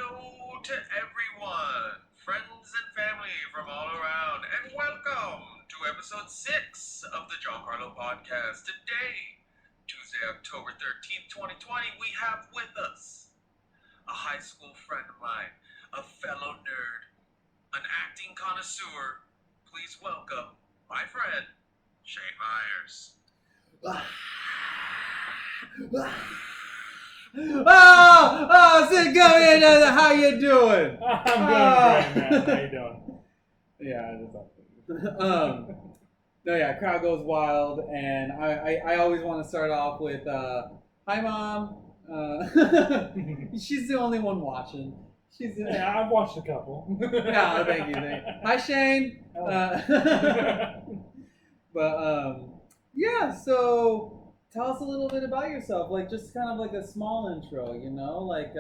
Hello to everyone, friends and family from all around, and welcome to Ep.6 of the Giancarlo podcast. Today, Tuesday, October 13th, 2020, we have with us a high school friend of mine, a fellow nerd, an acting connoisseur. Please welcome my friend, Shane Meyers. Sid, come in. How you doing? I'm doing great, man. How you doing? Yeah, that's all. Crowd goes wild, and I always want to start off with, hi, Mom. She's the only one watching. Yeah, I've watched a couple. Yeah, thank you. Hi, Shane. Yeah, so tell us a little bit about yourself, like just kind of like a small intro, like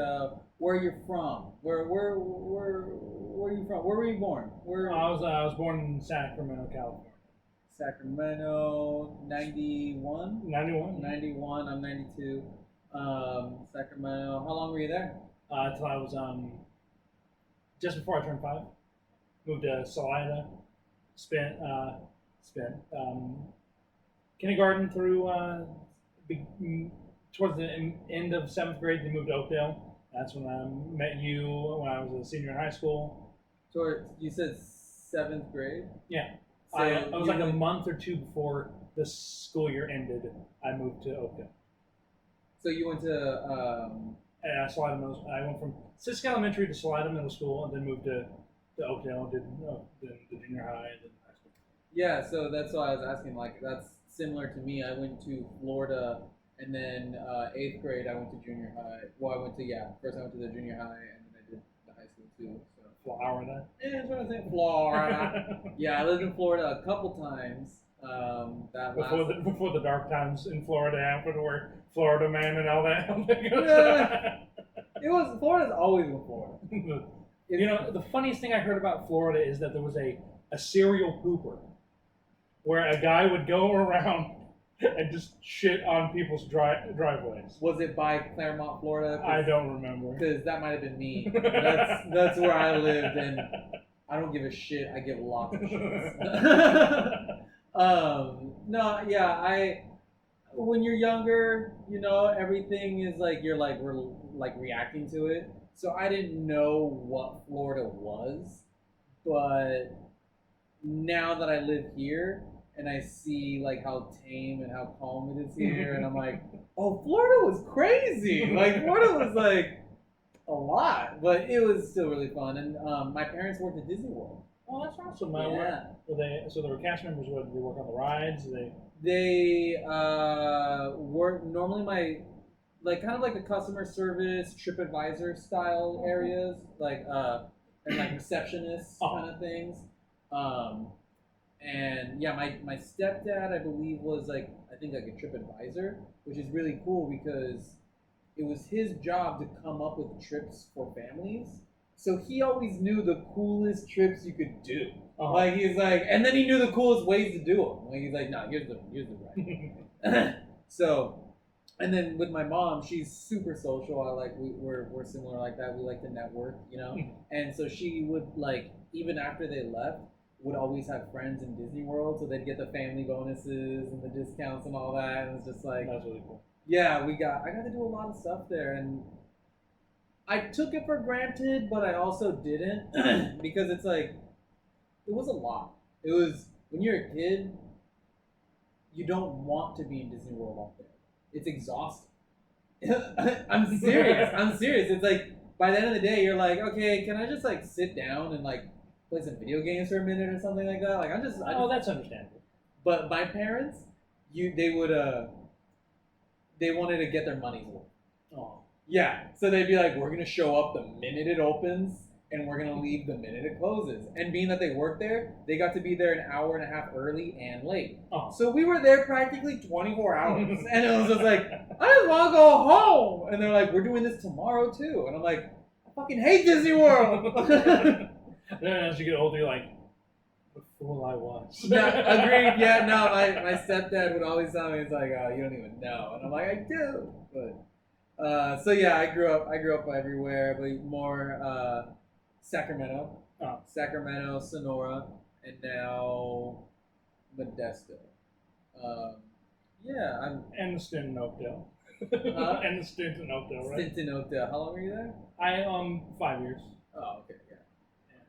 where you're from, where are you from? Where were you born? I was born in Sacramento, California. Sacramento, 91? 91. 91, I'm 92. Sacramento, how long were you there? Until I was just before I turned 5. Moved to Salida. Spent kindergarten through towards the end of 7th grade. Then moved to Oakdale. That's when I met you when I was a senior in high school. So you said 7th grade? Yeah. So I was like a month or two before the school year ended. I moved to Oakdale. So you went to Salida Middle. I went from Sisk Elementary to Salida Middle School, and then moved to Oakdale. Did the junior high and then high school. Yeah, so that's why I was asking. Like, that's similar to me. I went to Florida, and then 8th grade I went to junior high. Well, first I went to the junior high, and then I did the high school too. So Florida. Yeah, I was trying to say Florida. Yeah, I lived in Florida a couple times. Before the dark times in Florida happened, where Florida man and all that. Yeah, Florida's always been Florida. The funniest thing I heard about Florida is that there was a serial pooper, where a guy would go around and just shit on people's driveways. Was it by Claremont, Florida? I don't remember. Because that might have been me. That's where I lived, and I don't give a shit. I give lots of shits. When you're younger, everything is like we're reacting to it. So I didn't know what Florida was, but now that I live here and I see like how tame and how calm it is here, and I'm like, oh, Florida was crazy. Like Florida was like a lot, but it was still really fun. And my parents worked at Disney World. Oh, that's awesome. Yeah. So they were cast members. What, did they work on the rides? They were normally kind of like the customer service TripAdvisor style areas, and like receptionists kind of things. And yeah, my stepdad, I believe, was I think a TripAdvisor, which is really cool because it was his job to come up with trips for families. So he always knew the coolest trips you could do. Like he's like, and then he knew the coolest ways to do them. Like he's like, no, here's the right. So, and then with my mom, she's super social. We're similar like that. We like to network, And so she would even after they left, would always have friends in Disney World, so they'd get the family bonuses and the discounts and all that. And it's just like, that's really cool. Yeah, I got to do a lot of stuff there, and I took it for granted, but I also didn't because it's like it was a lot. It was when you're a kid, you don't want to be in Disney World all day. It's exhausting. I'm serious. It's like by the end of the day, you're like, okay, can I just sit down and play some video games for a minute or something like that? That's understandable. But my parents, they wanted to get their money's worth. Oh. Yeah, so they'd be like, we're going to show up the minute it opens, and we're going to leave the minute it closes. And being that they worked there, they got to be there an hour and a half early and late. Oh. So we were there practically 24 hours. And it was just like, I just want to go home. And they're like, we're doing this tomorrow too. And I'm like, I fucking hate Disney World. Then as you get older, you're like, what fool I was. No, agreed. Yeah, no, my stepdad would always tell me, it's like, oh, you don't even know. And I'm like, I do. But So yeah, I grew up everywhere, but more Sacramento, Oh. Sacramento, Sonora, and now Modesto. Um, yeah, I'm And the stint in Oakdale. And the stint in Oakdale, right? stint in Oakdale. How long were you there? I 5 years. Oh, okay, yeah.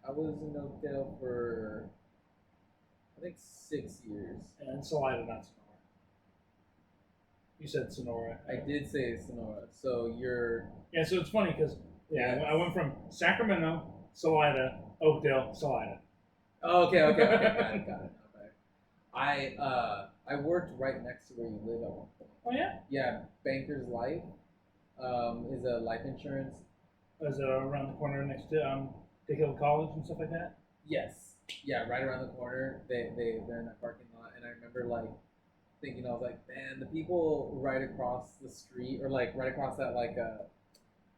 I was in Oakdale for I think 6 years. And Salida, not Sonora. You said Sonora. I did say Sonora, so you're Yeah, so it's funny because I went from Sacramento, Salida, Oakdale, Salida. Oh, okay, got it. Okay. I worked right next to where you live at one point. Oh yeah. Yeah, Banker's Life is a life insurance. Was it around the corner next to Hill College and stuff like that? Yes, yeah, right around the corner. They're in that parking lot, and I remember like thinking, I was like, man, the people right across the street or like right across that like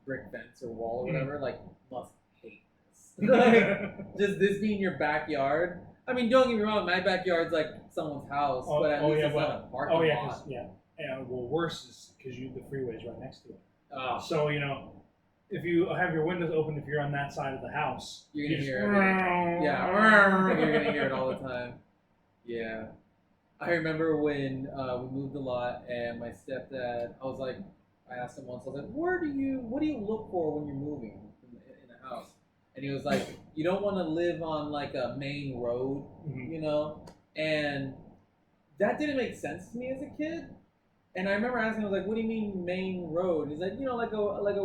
brick fence or wall or whatever, like must hate this. Like, just this being your backyard. I mean, don't get me wrong, my backyard's like someone's house, but at least it's not a parking lot. And well, worse is because the freeway's right next to it. Oh. So if you have your windows open, if you're on that side of the house, you're gonna hear it. Yeah, you're gonna hear it all the time. Yeah, I remember when we moved a lot, and my stepdad, I asked him once, I was like, what do you look for when you're moving in a house? And he was like, you don't want to live on like a main road, and that didn't make sense to me as a kid. And I remember asking him, I was like, what do you mean main road? He's like, like a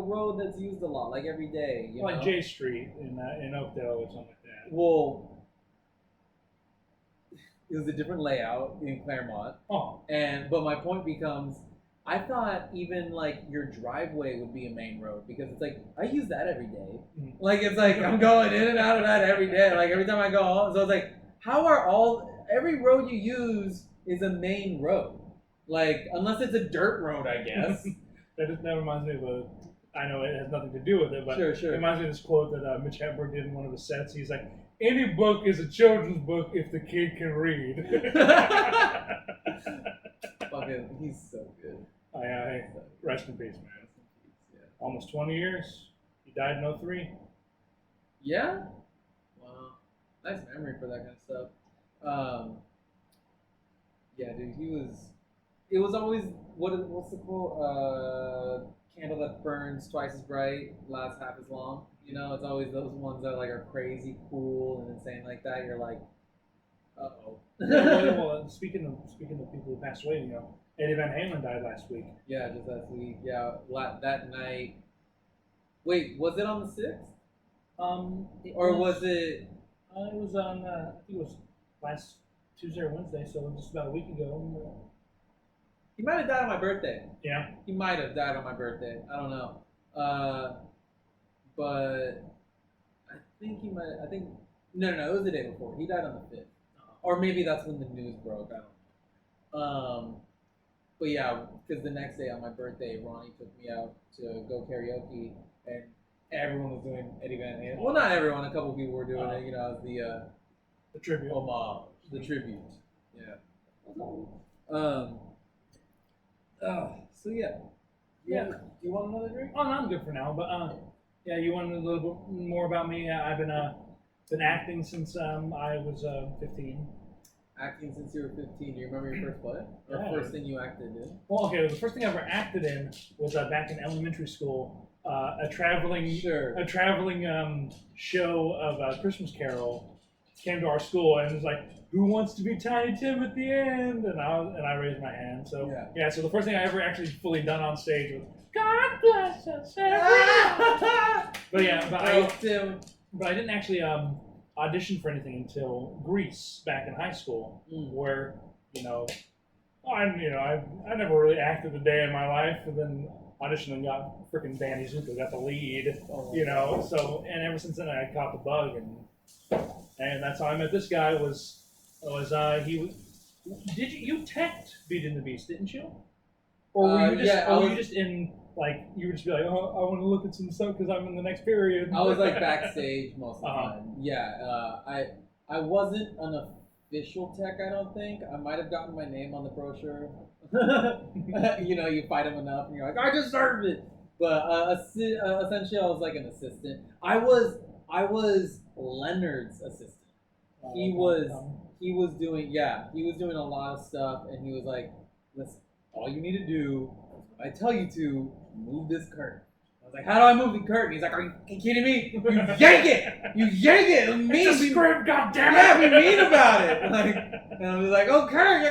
road that's used a lot, like every day. Like J Street in Oakdale or something like that. Well, it was a different layout in Claremont. Oh. But my point becomes, I thought even like your driveway would be a main road because it's like I use that every day. Mm-hmm. Like it's like I'm going in and out of that every day. Like every time I go home. So it's like, how are every road you use is a main road? Like, unless it's a dirt road, I guess. that reminds me of I know it has nothing to do with it, but sure. It reminds me of this quote that Mitch Hedberg did in one of his sets. He's like, any book is a children's book if the kid can read. Fucking, he's so good. Rest in peace, man. Yeah. Almost 20 years. He died in 2003. Yeah? Wow. Nice memory for that kind of stuff. Yeah, dude, it was always, what's the quote? Candle that burns twice as bright, lasts half as long. It's always those ones that like are crazy cool and insane like that. You're like, uh-oh. Well, speaking of people who passed away, Eddie Van Halen died last week. Yeah, just last week. Yeah, that night. Wait, was it on the 6th? Was it? It was on. I think it was last Tuesday or Wednesday, so just about a week ago. He might have died on my birthday. Yeah. He might have died on my birthday. I don't know. But I think he might. No, it was the day before. He died on the 5th, or maybe that's when the news broke. I don't know. But yeah, because the next day on my birthday, Ronnie took me out to go karaoke, and everyone was doing Eddie Van Halen. Well, not everyone. A couple people were doing it. As the tribute. Homage, the tribute. Yeah. So yeah. Do you want another drink? Oh, no, I'm good for now. But you want a little bit more about me? I've been acting since I was 15. Acting since you were 15. Do you remember your first play? Or first thing you acted in? Well, okay, the first thing I ever acted in was back in elementary school. A traveling show of Christmas Carol came to our school and it was like, who wants to be Tiny Tim at the end? And I raised my hand. So so the first thing I ever actually fully done on stage was God bless us everyone. But I didn't actually audition for anything until Grease back in high school, where I never really acted a day in my life, and then auditioned and got freaking Danny Zuko got the lead, So and ever since then I caught the bug, and that's how I met this guy. You teched Beauty and the Beast, didn't you? Or were you just in like you would just be like, oh, I want to look at some stuff because I'm in the next period. I was like backstage most of the time. Yeah, I wasn't an official tech, I don't think. I might have gotten my name on the brochure. You fight him enough, and you're like, I deserve it. But essentially, I was like an assistant. I was Leonard's assistant. He was doing a lot of stuff, and he was like, listen, all you need to do is when I tell you to move this curtain. I was like, how do I move the curtain? He's like, are you kidding me? You yank it! You yank it! It's a script, goddammit! Yeah, be mean about it! Like, and I was like, okay,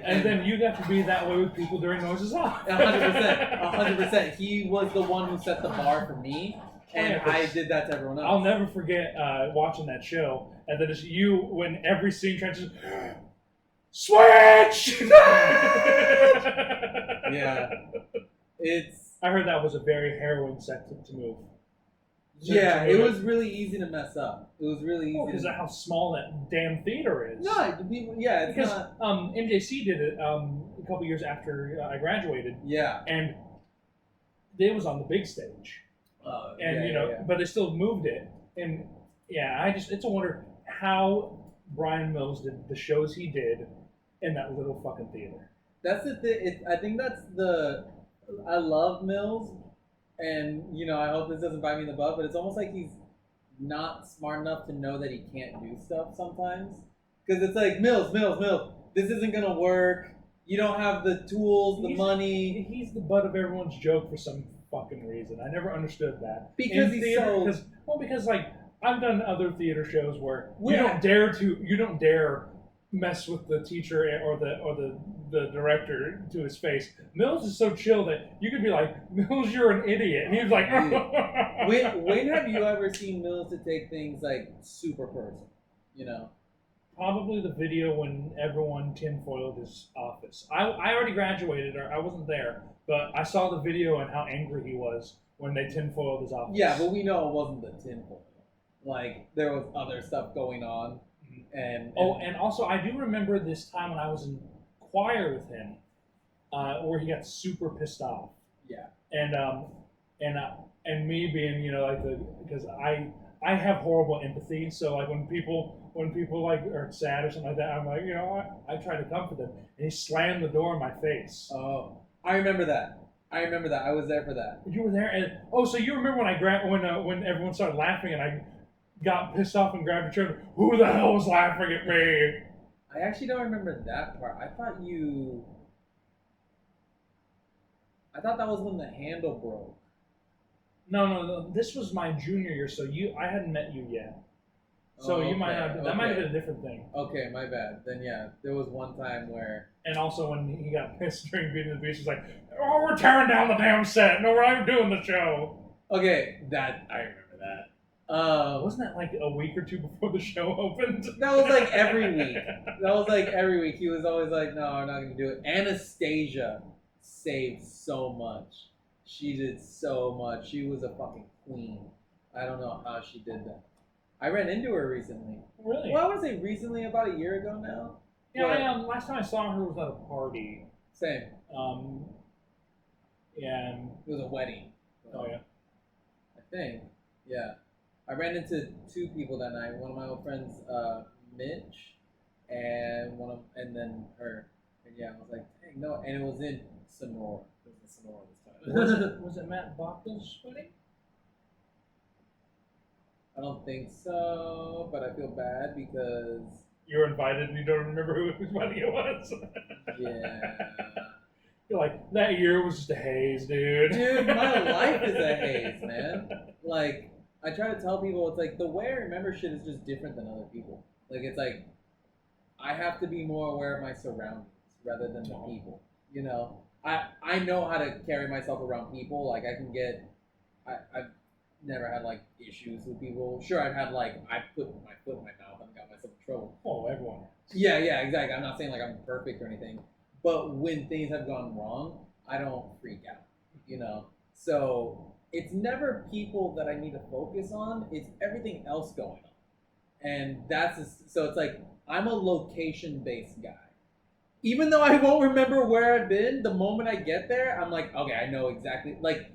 and then you'd have to be that way with people during noises off. 100%. He was the one who set the bar for me, and I did that to everyone else. I'll never forget watching that show, and then it's you when every scene transitions. Switch! Yeah. I heard that was a very harrowing set to move. Yeah, it was really easy to mess up. It was really easy. Because of how small that damn theater is. No, people. Yeah, it's because not. MJC did it a couple years after I graduated. Yeah. And it was on the big stage. But they still moved it. And yeah, it's a wonder how Brian Mills did the shows he did in that little fucking theater. That's the thing. I think that's I love Mills, and I hope this doesn't bite me in the butt, but it's almost like he's not smart enough to know that he can't do stuff sometimes. Because it's like, Mills, this isn't gonna work. You don't have the tools, the money. He's the butt of everyone's joke for some fucking reason. I never understood that. Because because like I've done other theater shows where you don't dare mess with the teacher or the director to his face. Mills is so chill that you could be like, Mills, you're an idiot. And he was like, when have you ever seen Mills to take things like super personal? Probably the video when everyone tinfoiled his office. I already graduated, or I wasn't there, but I saw the video and how angry he was when they tinfoiled his office. Yeah, but we know it wasn't the tinfoil. Like, there was other stuff going on. And also I do remember this time when I was in choir with him, where he got super pissed off. Yeah. And me being because I have horrible empathy, so like when people like are sad or something like that, I'm like, I try to comfort them, and he slammed the door in my face. Oh, I remember that. I was there for that. You were there, and so you remember when when everyone started laughing and I got pissed off and grabbed a chair. Who the hell was laughing at me? I actually don't remember that part. I thought that was when the handle broke. No. This was my junior year, so I hadn't met you yet. So you might not. That might have been a different thing. Okay, my bad. Then yeah, there was one time where. And also when he got pissed during Beauty and the Beast, he's like, "Oh, we're tearing down the damn set. No, we're not doing the show." Okay, I remember that. Wasn't that like a week or two before the show opened? That was like every week. He was always like, no, I'm not going to do it. Anastasia saved so much. She did so much. She was a fucking queen. I don't know how she did that. I ran into her recently. Really? Well, I want to say recently, about a year ago now. Yeah, last time I saw her was at a party. Same. Yeah. It was a wedding. Oh, yeah. I think. Yeah. I ran into two people that night. One of my old friends, Mitch, and then her. And yeah, I was like, dang, no. And it was in Sonora. It was in Sonora this time. Was it Matt Bachtel's wedding? I don't think so, but I feel bad because you were invited and you don't remember whose wedding it was. Yeah. You're like, that year was just a haze, dude. Dude, my life is a haze, man. Like, I try to tell people, it's like, the way I remember shit is just different than other people. Like, it's like, I have to be more aware of my surroundings rather than the people. I know how to carry myself around people. Like, I've never had, like, issues with people. Sure, I've had, like, I put my foot in my mouth and got myself in trouble. Oh, everyone. Yeah, exactly. I'm not saying, like, I'm perfect or anything. But when things have gone wrong, I don't freak out, So it's never people that I need to focus on. It's everything else going on. And so it's like, I'm a location-based guy. Even though I won't remember where I've been, the moment I get there, I'm like, okay, I know exactly. Like,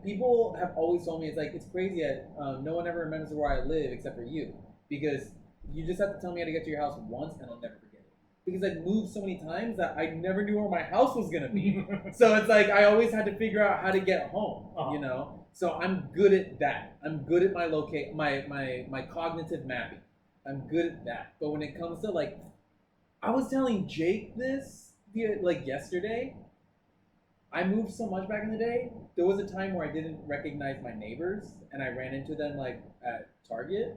people have always told me, it's like, it's crazy that no one ever remembers where I live except for you. Because you just have to tell me how to get to your house once, and I'll never forget it. Because I'd moved so many times that I never knew where my house was gonna be. So it's like I always had to figure out how to get home, you know. So I'm good at that. I'm good at my my cognitive mapping. I'm good at that. But when it comes to like, I was telling Jake this like yesterday. I moved so much back in the day. There was a time where I didn't recognize my neighbors, and I ran into them like at Target,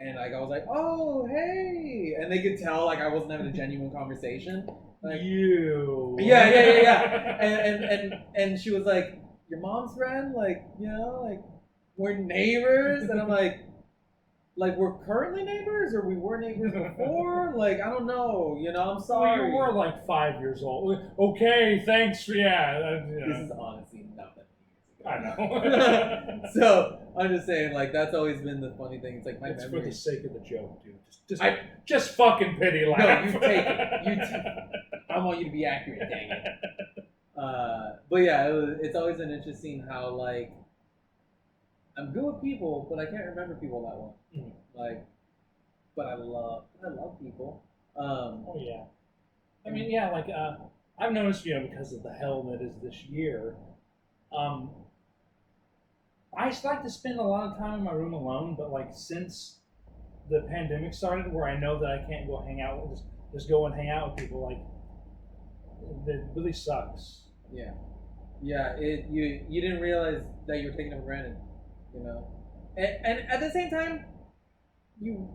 and like I was like, "Oh, hey," and they could tell like I wasn't having a genuine conversation. Like, yeah. And she was like, "Your mom's friend, like, you know, like we're neighbors," and I'm like we're currently neighbors, or we were neighbors before? Like, I don't know. You know, I'm sorry. Well, you were like 5 years old. Okay, thanks for This is honestly not that many years ago. I know. So I'm just saying, like, that's always been the funny thing. It's like my memory. For the sake of the joke, dude. Just fucking pity laugh. No, you take it. I want you to be accurate, dang it. But yeah, it's always been interesting how like I'm good with people, but I can't remember people that well. Mm-hmm. Like, but I love people. Oh yeah. I mean, yeah, like I've noticed, because of the hell that is this year, I just like to spend a lot of time in my room alone. But like since the pandemic started, where I know that I can't go hang out, just go and hang out with people, like it really sucks. Yeah. Yeah. You didn't realize that you were taking it for granted. You know, and at the same time, you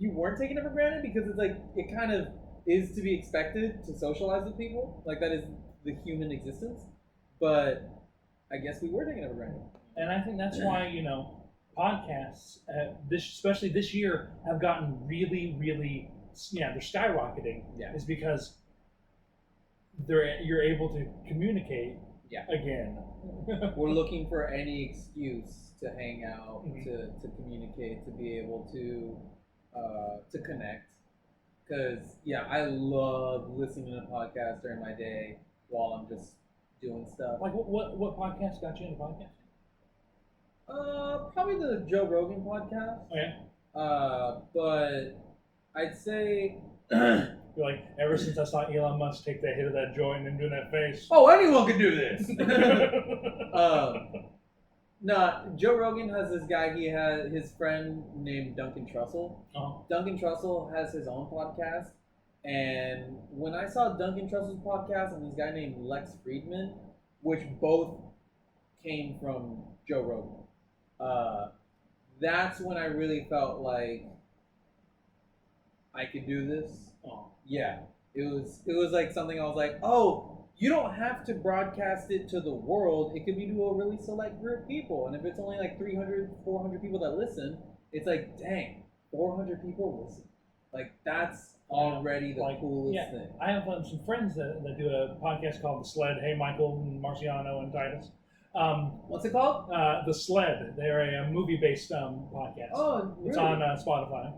weren't taking it for granted because it's like it kind of is to be expected to socialize with people. Like that is the human existence. But I guess we were taking it for granted. And I think that's why podcasts, especially this year, have gotten really, really they're skyrocketing. Yeah, is because you're able to communicate. Yeah. Again. We're looking for any excuse to hang out, mm-hmm. to communicate, to be able to connect. Because, yeah, I love listening to podcasts during my day while I'm just doing stuff. Like, what podcast got you into podcasting? Probably the Joe Rogan podcast. Oh, yeah? But I'd say... You're like, ever since I saw Elon Musk take that hit of that joint and do that face. Oh, anyone can do this. No, Joe Rogan has this guy. He has his friend named Duncan Trussell. Uh-huh. Duncan Trussell has his own podcast. And when I saw Duncan Trussell's podcast and this guy named Lex Friedman, which both came from Joe Rogan, that's when I really felt like I could do this. Yeah, it was like something I was like, oh, you don't have to broadcast it to the world. It could be to a really select group of people. And if it's only like 300, 400 people that listen, it's like, dang, 400 people listen. Like, that's already the coolest thing. I have some friends that do a podcast called The Sled. Hey, Michael and Marciano and Titus. What's it called? The Sled. They're a movie-based podcast. Oh, really? It's on Spotify.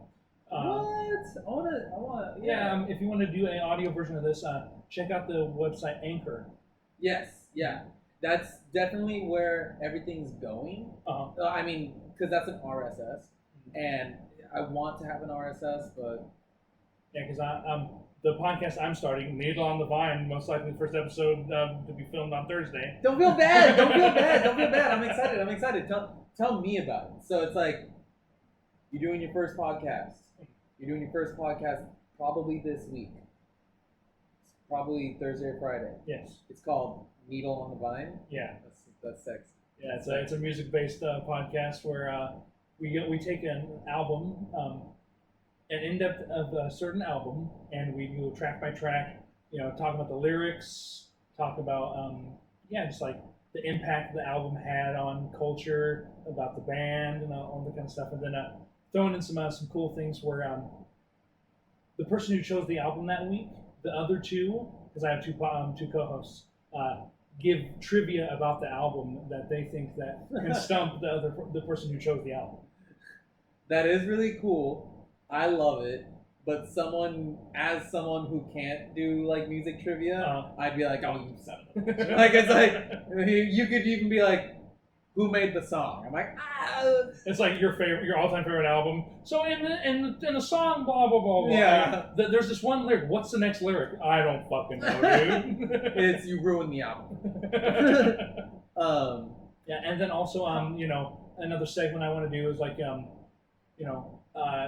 What? I want. Yeah. If you want to do an audio version of this, check out the website Anchor. Yes. Yeah. That's definitely where everything's going. Uh-huh. I mean, because that's an RSS, and I want to have an RSS, but yeah, because the podcast I'm starting, Needle on the Vine, most likely the first episode to be filmed on Thursday. Don't feel bad. Don't feel bad. I'm excited. Tell me about it. So it's like you're doing your first podcast. You're doing your first podcast probably this week. It's probably Thursday or Friday. Yes. It's called Needle on the Vine. Yeah. That's sexy. Yeah, it's a music-based podcast where we take an album, an in-depth of a certain album, and we do track by track. Talk about the lyrics, talk about just like the impact the album had on culture, about the band, and all that kind of stuff, and then throwing in some cool things where the person who chose the album that week, the other two, because I have two co-hosts, give trivia about the album that they think that can stump the person who chose the album. That is really cool. I love it. But someone who can't do like music trivia, I'd be like, oh, you son of a bitch. Like it's like you could even be like, who made the song? I'm like, It's like your all-time favorite album. So in the song, blah blah blah blah. Yeah. There's this one lyric. What's the next lyric? I don't fucking know, dude. It's you ruined the album. Yeah, and then also another segment I want to do is like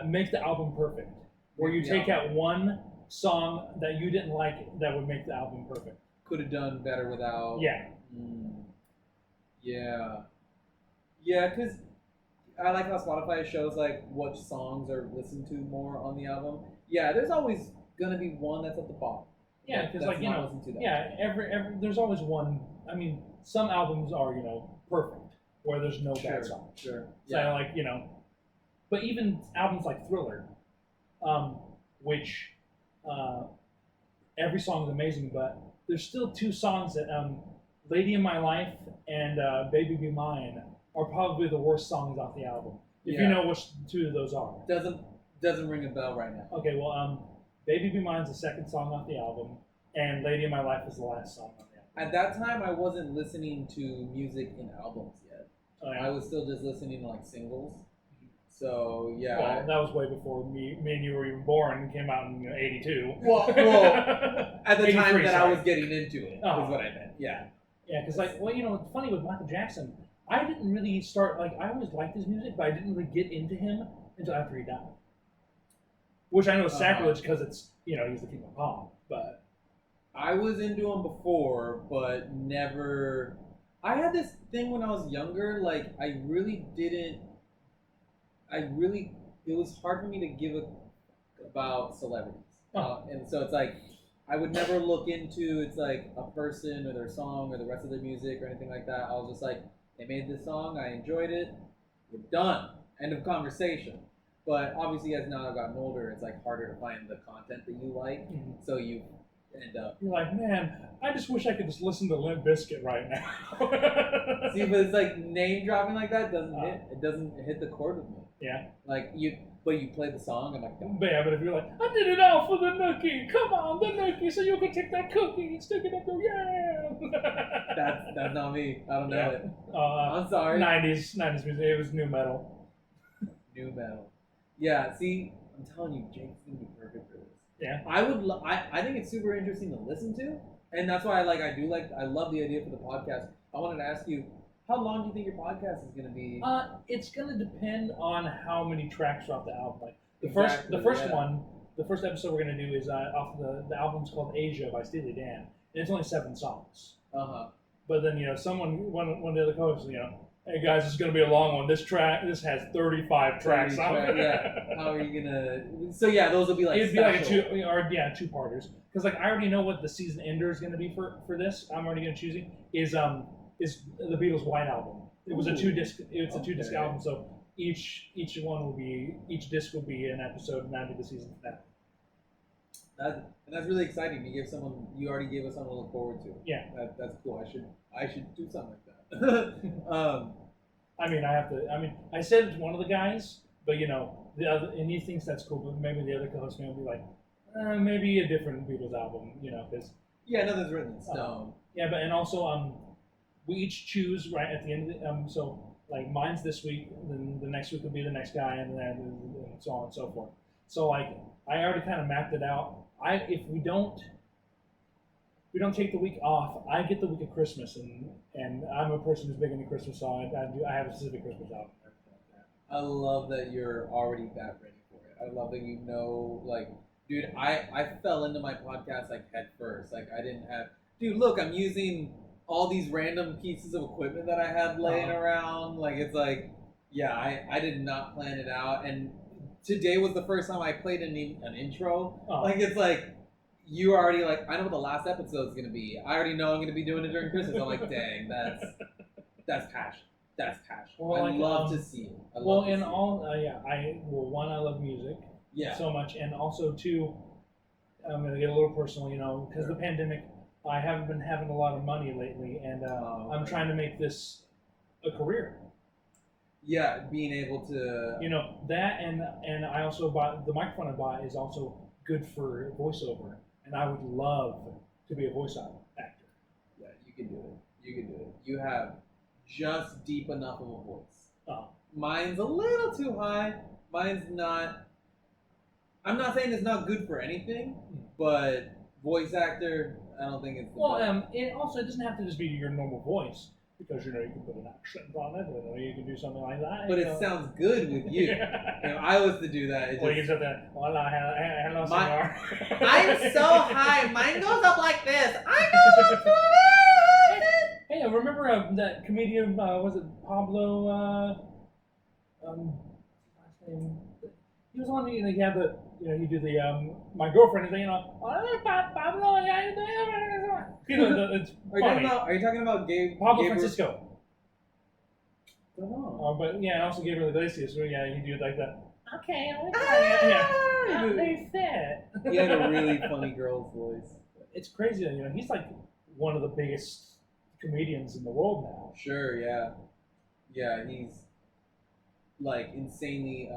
make the album perfect, where you take out one song that you didn't like that would make the album perfect. Could have done better without. Yeah. Yeah. Yeah, because I like how Spotify shows like what songs are listened to more on the album. Yeah, there's always gonna be one that's at the bottom. Yeah, because like listened to that. Yeah, every there's always one. I mean, some albums are perfect where there's no bad songs. Sure. So like but even albums like Thriller, which every song is amazing, but there's still two songs that Lady in My Life and Baby Be Mine are probably the worst songs off the album. If you know which two of those are. Doesn't ring a bell right now. Okay, well, Baby Be Mine's the second song off the album, and Lady in My Life is the last song on the album. At that time, I wasn't listening to music in albums yet. Oh, yeah. I was still just listening to like singles. So yeah. Well, that was way before me and you were even born. It came out in '82. Well, at the time that I was getting into it, is what I meant. Yeah. Yeah, because it's funny with Michael Jackson. I didn't really start I always liked his music, but I didn't really get into him until after he died. Which I know is sacrilege because it's he's the king of pop, but I was into him before, but never. I had this thing when I was younger. Like it was hard for me to give about celebrities, and so it's like I would never look into it's like a person or their song or the rest of their music or anything like that. I was just like, they made this song, I enjoyed it, we're done, end of conversation. But obviously, as now I've gotten older, it's like harder to find the content that you like, so you end up. You're like, man, I just wish I could just listen to Limp Bizkit right now. See, but it's like name dropping like that doesn't hit the chord with me. Yeah. Like you play the song, I'm like, but if you're like, I did it all for the nookie. Come on, the nookie, so you can take that cookie and stick it up your That's not me. I don't know it. I'm sorry. 90s music. It was new metal. New metal. Yeah. See, I'm telling you, Jake's gonna be perfect for this. Yeah. I think it's super interesting to listen to, and that's why I love the idea for the podcast. I wanted to ask you, how long do you think your podcast is going to be? It's going to depend on how many tracks are off the album. Like the first episode we're going to do is off the album's called Asia by Steely Dan, and it's only 7 songs. But then one of the other co-hosts, hey guys, this is going to be a long one. This has 35 tracks on it. Yeah. How are you gonna? So yeah, those will be like. It'd be like two-parters. Because I already know what the season ender is going to be for this. I'm already going to choose it. Is the Beatles' White Album. It was a 2-disc. It's a 2-disc album, so each disc will be an episode, and that'll be the season finale. That's really exciting. You already gave us something to look forward to. Yeah, that's cool. I should do something like that. I said it to one of the guys, but the other, and he thinks that's cool, but maybe the other co-host may be like, maybe a different Beatles album, because nothing's written in stone. But and also we each choose right at the end of the, so like mine's this week, then the next week will be the next guy, and so on and so forth. So like I already kind of mapped it out. If we don't take the week off, I get the week of Christmas, and I'm a person who's big into Christmas, so I have a specific Christmas album. I love that you're already that ready for it. I love that like, dude, I fell into my podcast like head first. Like I didn't have, dude, look, I'm using all these random pieces of equipment that I had laying around. Like it's like, I did not plan it out, and today was the first time I played an intro. Like it's like, you already like, I know what the last episode is going to be. I already know I'm going to be doing it during Christmas. I'm like, dang, that's passion. That's passion. Well, I love to see it. I love music so much, and also two, I'm going to get a little personal, because the pandemic, I haven't been having a lot of money lately, and I'm trying to make this a career. Yeah, being able to... that, and I also bought, the microphone I bought is also good for voiceover, and I would love to be a voice actor. Yeah, you can do it. You have just deep enough of a voice. Oh. Mine's a little too high. Mine's not. I'm not saying it's not good for anything, but voice actor, I don't think it's. It doesn't have to just be your normal voice because you can put an accent on it, or you can do something like that. But it sounds good with you. If I was to do that, you just have to. Hello, senor. I'm so high. Mine goes up like this. I know. Hey, remember that comedian? Was it Pablo? Last name. He was the one. He had the. He did the my girlfriend is Pablo. It's funny. Are you talking about Pablo Francisco? I don't know. But yeah, also Gabriel Iglesias. So yeah, he did like that. Okay, they fit. He had a really funny girl's voice. It's crazy. He's like one of the biggest comedians in the world now. Sure. Yeah. Yeah. He's like insanely.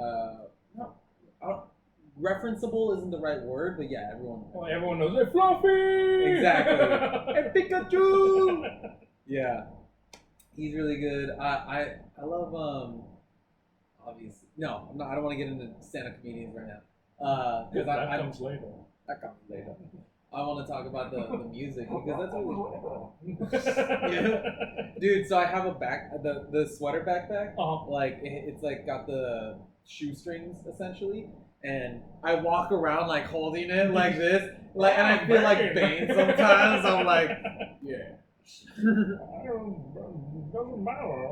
Referenceable isn't the right word, but yeah, everyone knows it. Fluffy! Exactly. And Pikachu! Yeah. He's really good. I love, obviously. No, I'm not, I don't want to get into stand-up comedians right now. That comes later. That comes later. I want to talk about the music because that's really yeah. Dude, so I have the sweater backpack. Uh-huh. Like, it's like got the shoestrings, essentially. And I walk around like holding it like this, like, and I feel like Bane sometimes. I'm like, yeah. Doesn't matter.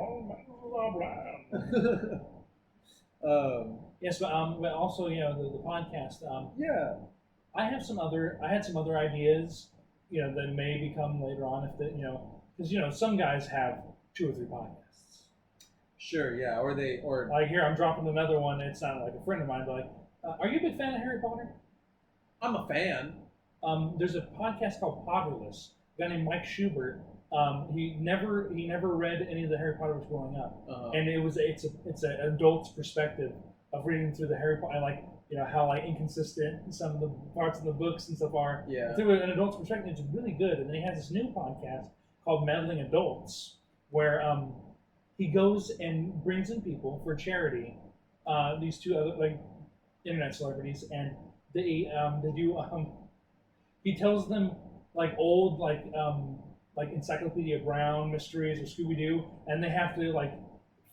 Yes, but also the podcast. Yeah. I had some other ideas, that may become later on because some guys have 2 or 3 podcasts. Sure. Yeah. Or like here, I'm dropping another one. It's not like a friend of mine, but like. Are you a big fan of Harry Potter? I'm a fan. There's a podcast called Potterless. A guy named Mike Schubert. He never read any of the Harry Potter books growing up, and it's an adult's perspective of reading through the Harry Potter, like how like inconsistent some of the parts of the books and stuff are. Yeah. Through an adult's perspective, it's really good. And then he has this new podcast called Meddling Adults, where he goes and brings in people for charity. These 2 other internet celebrities, and they do he tells them like old like Encyclopedia Brown mysteries or Scooby-Doo, and they have to like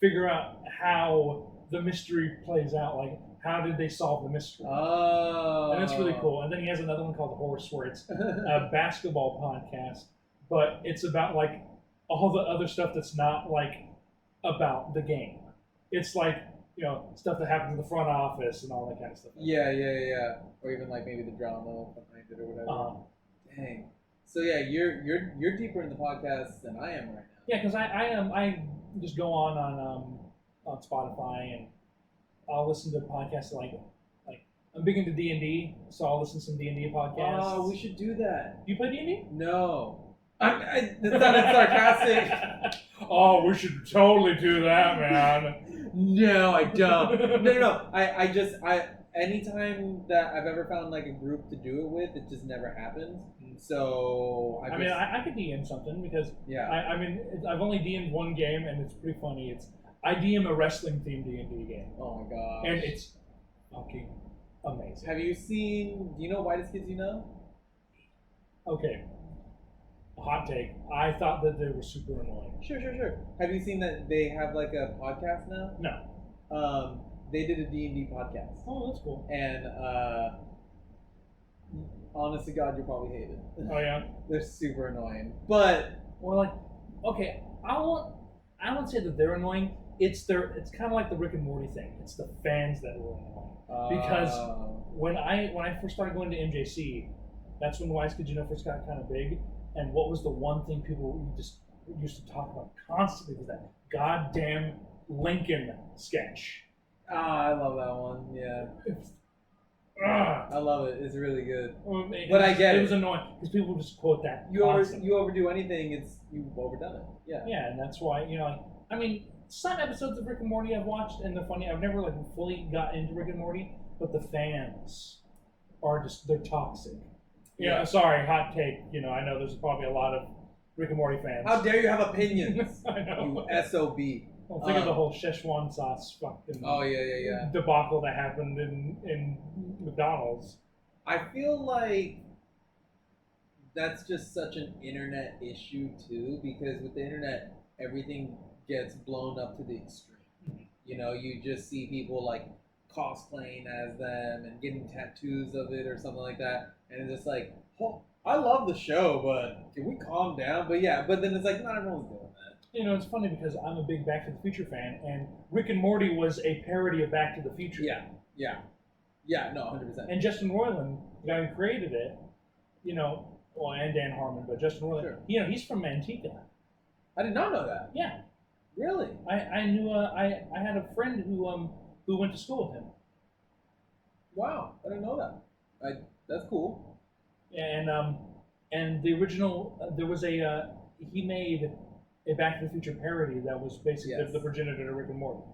figure out how the mystery plays out, like how did they solve the mystery. And it's really cool. And then he has another one called The Horse, where it's a basketball podcast, but it's about like all the other stuff that's not like about the game. It's like stuff that happens in the front office and all that kind of stuff. Yeah. Or even like maybe the drama behind it or whatever. Dang. So yeah, you're deeper in the podcast than I am right now. Yeah, because I just go on Spotify and I'll listen to podcasts like I'm big into D&D, so I'll listen to some D&D podcasts. Oh, we should do that. Do you play D&D? No. That sounded sarcastic. Oh, we should totally do that, man. No, I don't. No. I anytime that I've ever found like a group to do it with, it just never happens. So I could DM something because I've only DM'd one game and it's pretty funny. I DM a wrestling themed D&D game. Oh my gosh. And it's fucking amazing. Have you seen? Do you know Whitest Kids You Know? Okay. Hot take. I thought that they were super annoying. Sure. Have you seen that they have like a podcast now? No. They did a D&D podcast. Oh, that's cool. And honest to God, you'll probably hate it. Oh yeah. They're super annoying. But okay, I won't say that they're annoying. It's kind of like the Rick and Morty thing. It's the fans that were annoying. Because when I first started going to MJC, that's when Wise Kids You Know first got kind of big. And what was the one thing people just used to talk about constantly was that goddamn Lincoln sketch. I love that one. Yeah. I love it. It's really good. But I get it. It was annoying because people just quote that. You overdo anything, you've overdone it. Yeah. Yeah, and that's why some episodes of Rick and Morty I've watched and they're funny. I've never fully got into Rick and Morty, but the fans are they're toxic. Yeah. Sorry, hot take. I know there's probably a lot of Rick and Morty fans. How dare you have opinions? I know. You SOB. Well, think of the whole Szechuan sauce fucking debacle that happened in McDonald's. I feel like that's just such an internet issue too, because with the internet, everything gets blown up to the extreme. You know, you just see people like cosplaying as them and getting tattoos of it or something like that, and it's just like, oh, I love the show, but can we calm down? But yeah, but then it's like not everyone's doing that. You know, it's funny because I'm a big Back to the Future fan, and Rick and Morty was a parody of Back to the Future. Yeah, no, 100%. And Justin Roiland, the guy who created it, you know, well, and Dan Harmon, but Justin Roiland, Sure. you know, he's from Antigua. I did not know that. Yeah. Really? I knew, I had a friend who went to school with him. Wow, I didn't know that. That's cool. And the original, there was he made a Back to the Future parody that was basically the progenitor to Rick and Morty.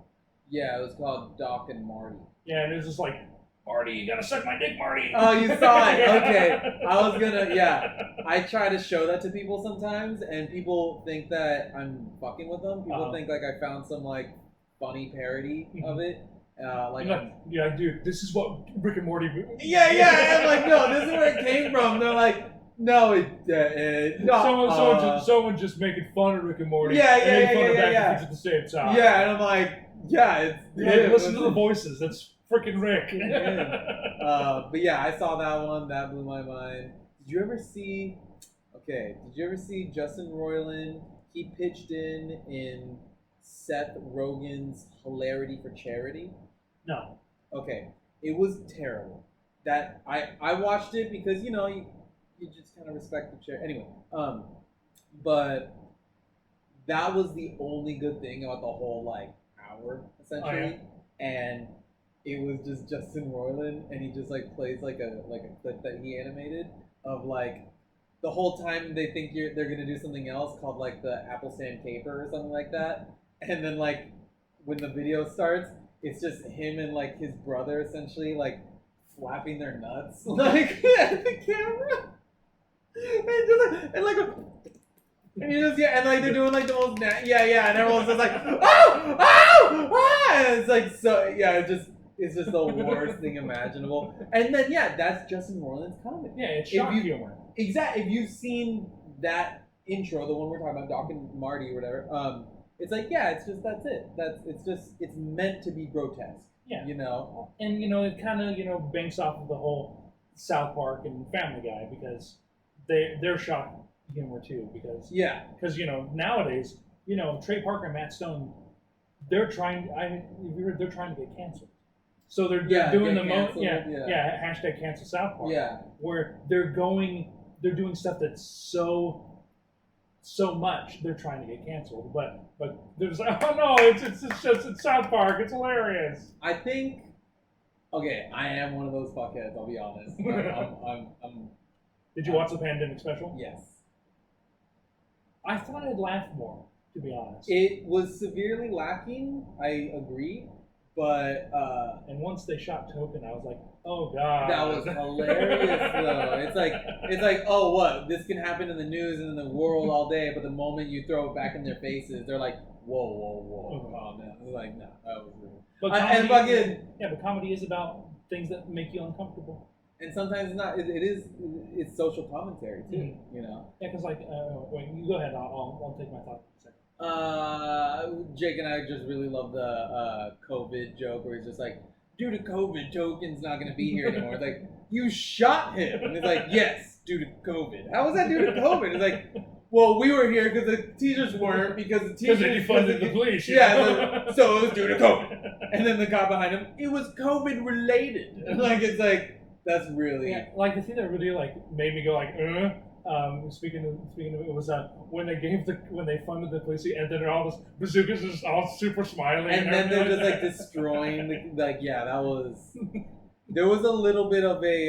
Yeah, it was called Doc and Marty. Yeah, and it was just like, Marty, you gotta suck my dick, Marty. Oh, you saw it. Okay. I try to show that to people sometimes, and people think that I'm fucking with them. People think like I found some like funny parody of it. Dude, this is what Rick and Morty. Yeah. I'm like, no, this is where it came from. They're like, no, someone just making fun of Rick and Morty. Yeah. At the same time. Yeah, and I'm like, listen to the voices. That's freaking Rick. But yeah, I saw that one. That blew my mind. Did you ever see Justin Roiland? He pitched in Seth Rogen's Hilarity for Charity. No. Okay, it was terrible. That I watched it because you just kind of respect the chair. Anyway, but that was the only good thing about the whole like hour essentially, and it was just Justin Roiland, and he just like plays like a clip that he animated of like the whole time they think they're gonna do something else called like the Apple Stand Caper or something like that, and then like when the video starts, it's just him and like his brother essentially like flapping their nuts like at the camera. And they're doing like the most and everyone's just like and it's like it's just the worst thing imaginable. And then that's Justin Roiland's comedy. Yeah, it's shock humor. Exactly. If you've seen that intro, the one we're talking about, Doc and Marty or whatever, it's like it's just that's it. It's meant to be grotesque. Yeah. You know? And it kinda, banks off of the whole South Park and Family Guy because they're shock humor too because nowadays Trey Parker and Matt Stone they're trying to get canceled, so they're doing the hashtag cancel South Park where they're doing stuff that's so much they're trying to get canceled, but there's it's South Park, it's hilarious. I think I am one of those fuckheads, I'll be honest. I'm Did you watch the Pandemic special? Yes. I thought I'd laugh more, to be honest. It was severely lacking, I agree, but... and once they shot Token, I was like, oh god. That was hilarious, though. It's like, oh, what? This can happen in the news and in the world all day, but the moment you throw it back in their faces, they're like, whoa, calm down. It's like, no, that was rude. But comedy is about things that make you uncomfortable. And sometimes it's not. It's social commentary too. You know. Yeah, because you go ahead. I'll take my thought for a second. Jake and I just really love the COVID joke where he's just like, due to COVID, Token's not going to be here anymore. It's like, you shot him, and it's like, yes, due to COVID. How was that due to COVID? It's like, well, we were here because the teachers weren't because the teachers defunded the police. So it was due to COVID. And then the guy behind him, it was COVID related. It's like. That's really like the thing that really made me go speaking of it was when they funded the police and then all this bazookas just all super smiling and then they're just destroying that was there was a little bit of a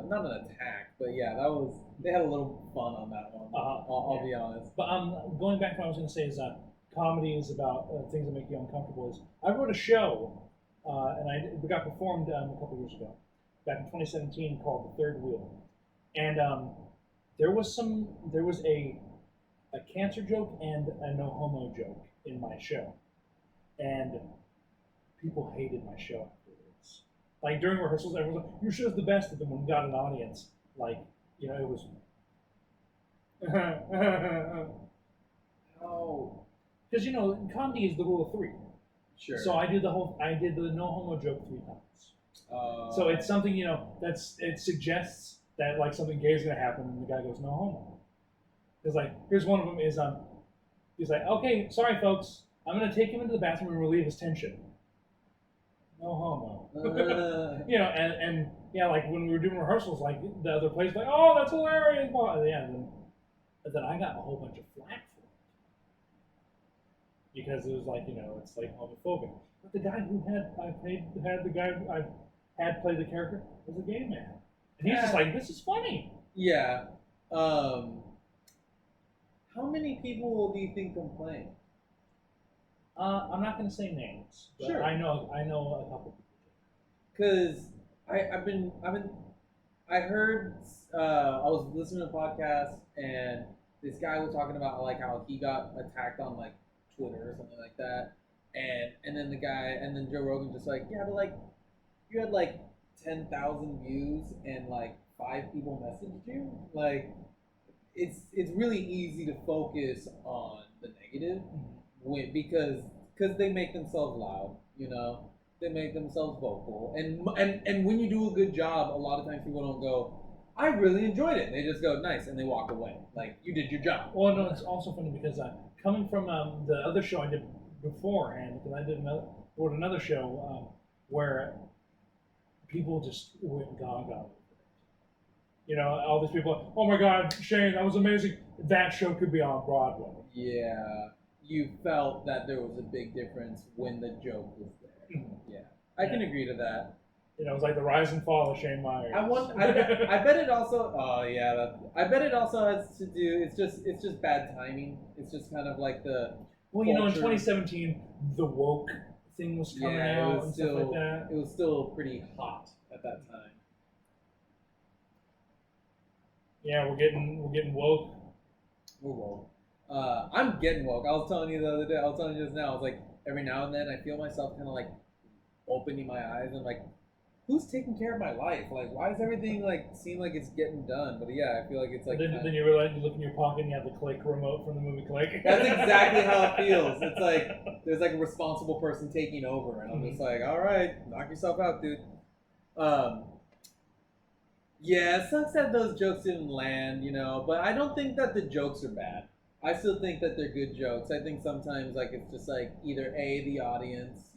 not an attack but they had a little fun on that one. I'll be honest. But going back to what I was going to say is comedy is about things that make you uncomfortable. I wrote a show. And we got performed a couple years ago, back in 2017, called The Third Wheel. And there was a cancer joke and a no homo joke in my show, and people hated my show afterwards. Like during rehearsals, everyone was like, "Your show's the best," and then when we got an audience, like it was. Oh, Because comedy is the rule of three. sure. So I did the no homo joke 3 times. So it's something it suggests that like something gay is gonna happen, and the guy goes no homo. Because like here's one of them is he's like, okay, sorry folks, I'm gonna take him into the bathroom and relieve his tension. No homo. And yeah, like when we were doing rehearsals, like the other players were like, oh, that's hilarious. Well, yeah, and then I got a whole bunch of flack for it because it was like it's like homophobic. But the guy who had played the character was a gay man, and he's just like, this is funny. Yeah. How many people do you think complain? I'm not going to say names, but sure. I know a couple people. Because I heard I was listening to a podcast and this guy was talking about like how he got attacked on like Twitter or something like that, and then Joe Rogan just like, yeah, but like you had like 10,000 views and like 5 people messaged you, like it's really easy to focus on the negative because they make themselves loud, they make themselves vocal, and when you do a good job, a lot of times people don't go, I really enjoyed it. They just go, nice, and they walk away. Like, you did your job. Well, no, it's also funny because coming from the other show I did beforehand, because I wrote another show where people just went gaga. All these people, oh my God, Shane, that was amazing. That show could be on Broadway. Yeah. You felt that there was a big difference when the joke was there. Yeah. I can agree to that. It was like the rise and fall of Shane Meyers. I bet it also. Oh yeah, I bet it also has to do. It's just bad timing. It's just kind of like the. Well, in 2017, the woke thing was coming out and stuff like that. It was still pretty hot at that time. Yeah, we're getting woke. We're woke. I'm getting woke. I was telling you the other day. I was telling you just now. I was like, every now and then, I feel myself kind of like opening my eyes and like, who's taking care of my life? Like, why does everything like seem like it's getting done? But yeah, I feel like it's like. Then you realize you look in your pocket and you have the Click remote from the movie Click. That's exactly how it feels. It's like there's like a responsible person taking over, and I'm just like, all right, knock yourself out, dude. Yeah, it sucks that those jokes didn't land, but I don't think that the jokes are bad. I still think that they're good jokes. I think sometimes like it's just like either A, the audience,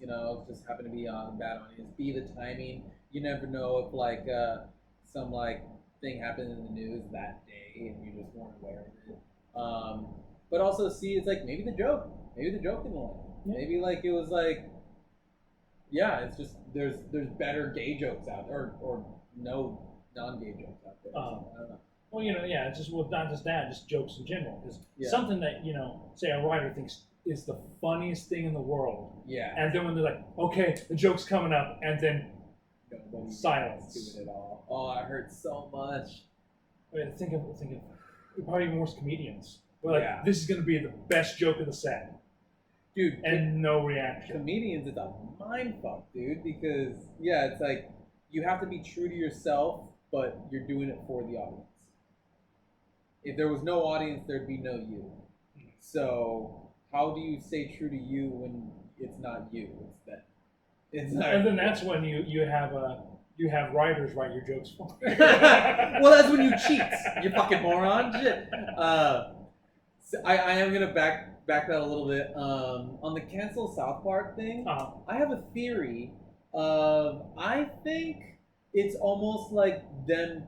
just happen to be on a bad audience. B, the timing. You never know if like some like thing happened in the news that day and you just weren't aware of it. But also C, it's like maybe the joke didn't land. Yeah. Maybe like it was like, yeah, it's just there's better gay jokes out there or no non-gay jokes out there. I don't know. Well, it's just not just that, just jokes in general. Because something that say a writer thinks is the funniest thing in the world. Yeah. And then when they're like, okay, the joke's coming up, and then silence. Do it at all. Oh, it hurts so much. I mean, think of probably even worse comedians. We're like, this is gonna be the best joke of the set. Dude, and no reaction. Comedians, it's a mind fuck, dude, because it's like you have to be true to yourself, but you're doing it for the audience. If there was no audience, there'd be no you. So how do you stay true to you when it's not you? It's them. And then that's when you have writers write your jokes for you. Well, that's when you cheat, you fucking moron. Shit. So I am gonna back that a little bit. On the cancel South Park thing, I have a theory of I think it's almost like them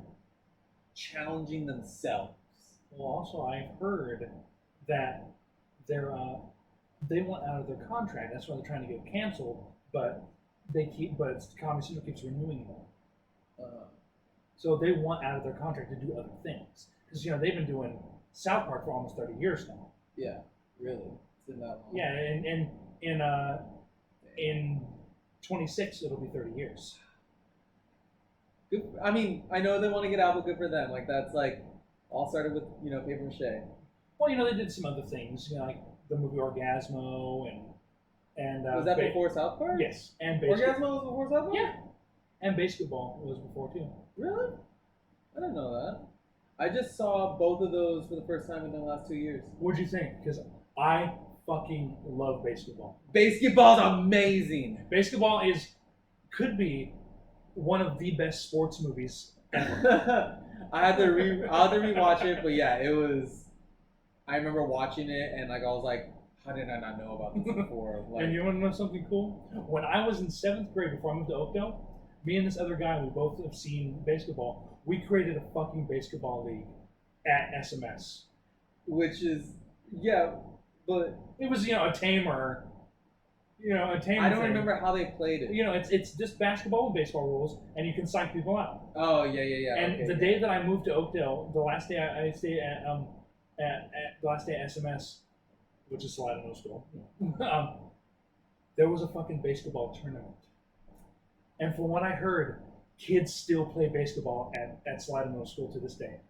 challenging themselves. Well, also I've heard that they want out of their contract. That's why they're trying to get canceled. But Comedy Central keeps renewing them. So they want out of their contract to do other things because they've been doing South Park for almost 30 years now. Yeah, really, it's been that long. Yeah, and in 26 it'll be 30 years. Good. I mean, I know they want to get out, but good for them. Like that's like All started with paper mache. Well, they did some other things, like the movie Orgasmo and Was that before South Park? Yes, and Orgasmo was before South Park. Yeah, and Basketball was before too. Really? I didn't know that. I just saw both of those for the first time in the last 2 years. What'd you think? Because I fucking love Basketball. Basketball's amazing. Basketball could be one of the best sports movies ever. I had to rewatch it, but yeah, it was. I remember watching it and I was like, how did I not know about this before? Like, And you want to know something cool? When I was in 7th grade before I moved to Oakdale, me and this other guy, we both have seen Basketball. We created a fucking basketball league at SMS. Which is, but it was a tamer. A tamer. I don't thing. remember how they played it. It's just basketball and baseball rules, and you can psych people out. Oh yeah. And okay, the day that I moved to Oakdale, the last day I stayed at the last day at SMS, which is Salado Middle School, there was a fucking basketball tournament. And from what I heard, kids still play basketball at Salado Middle School to this day.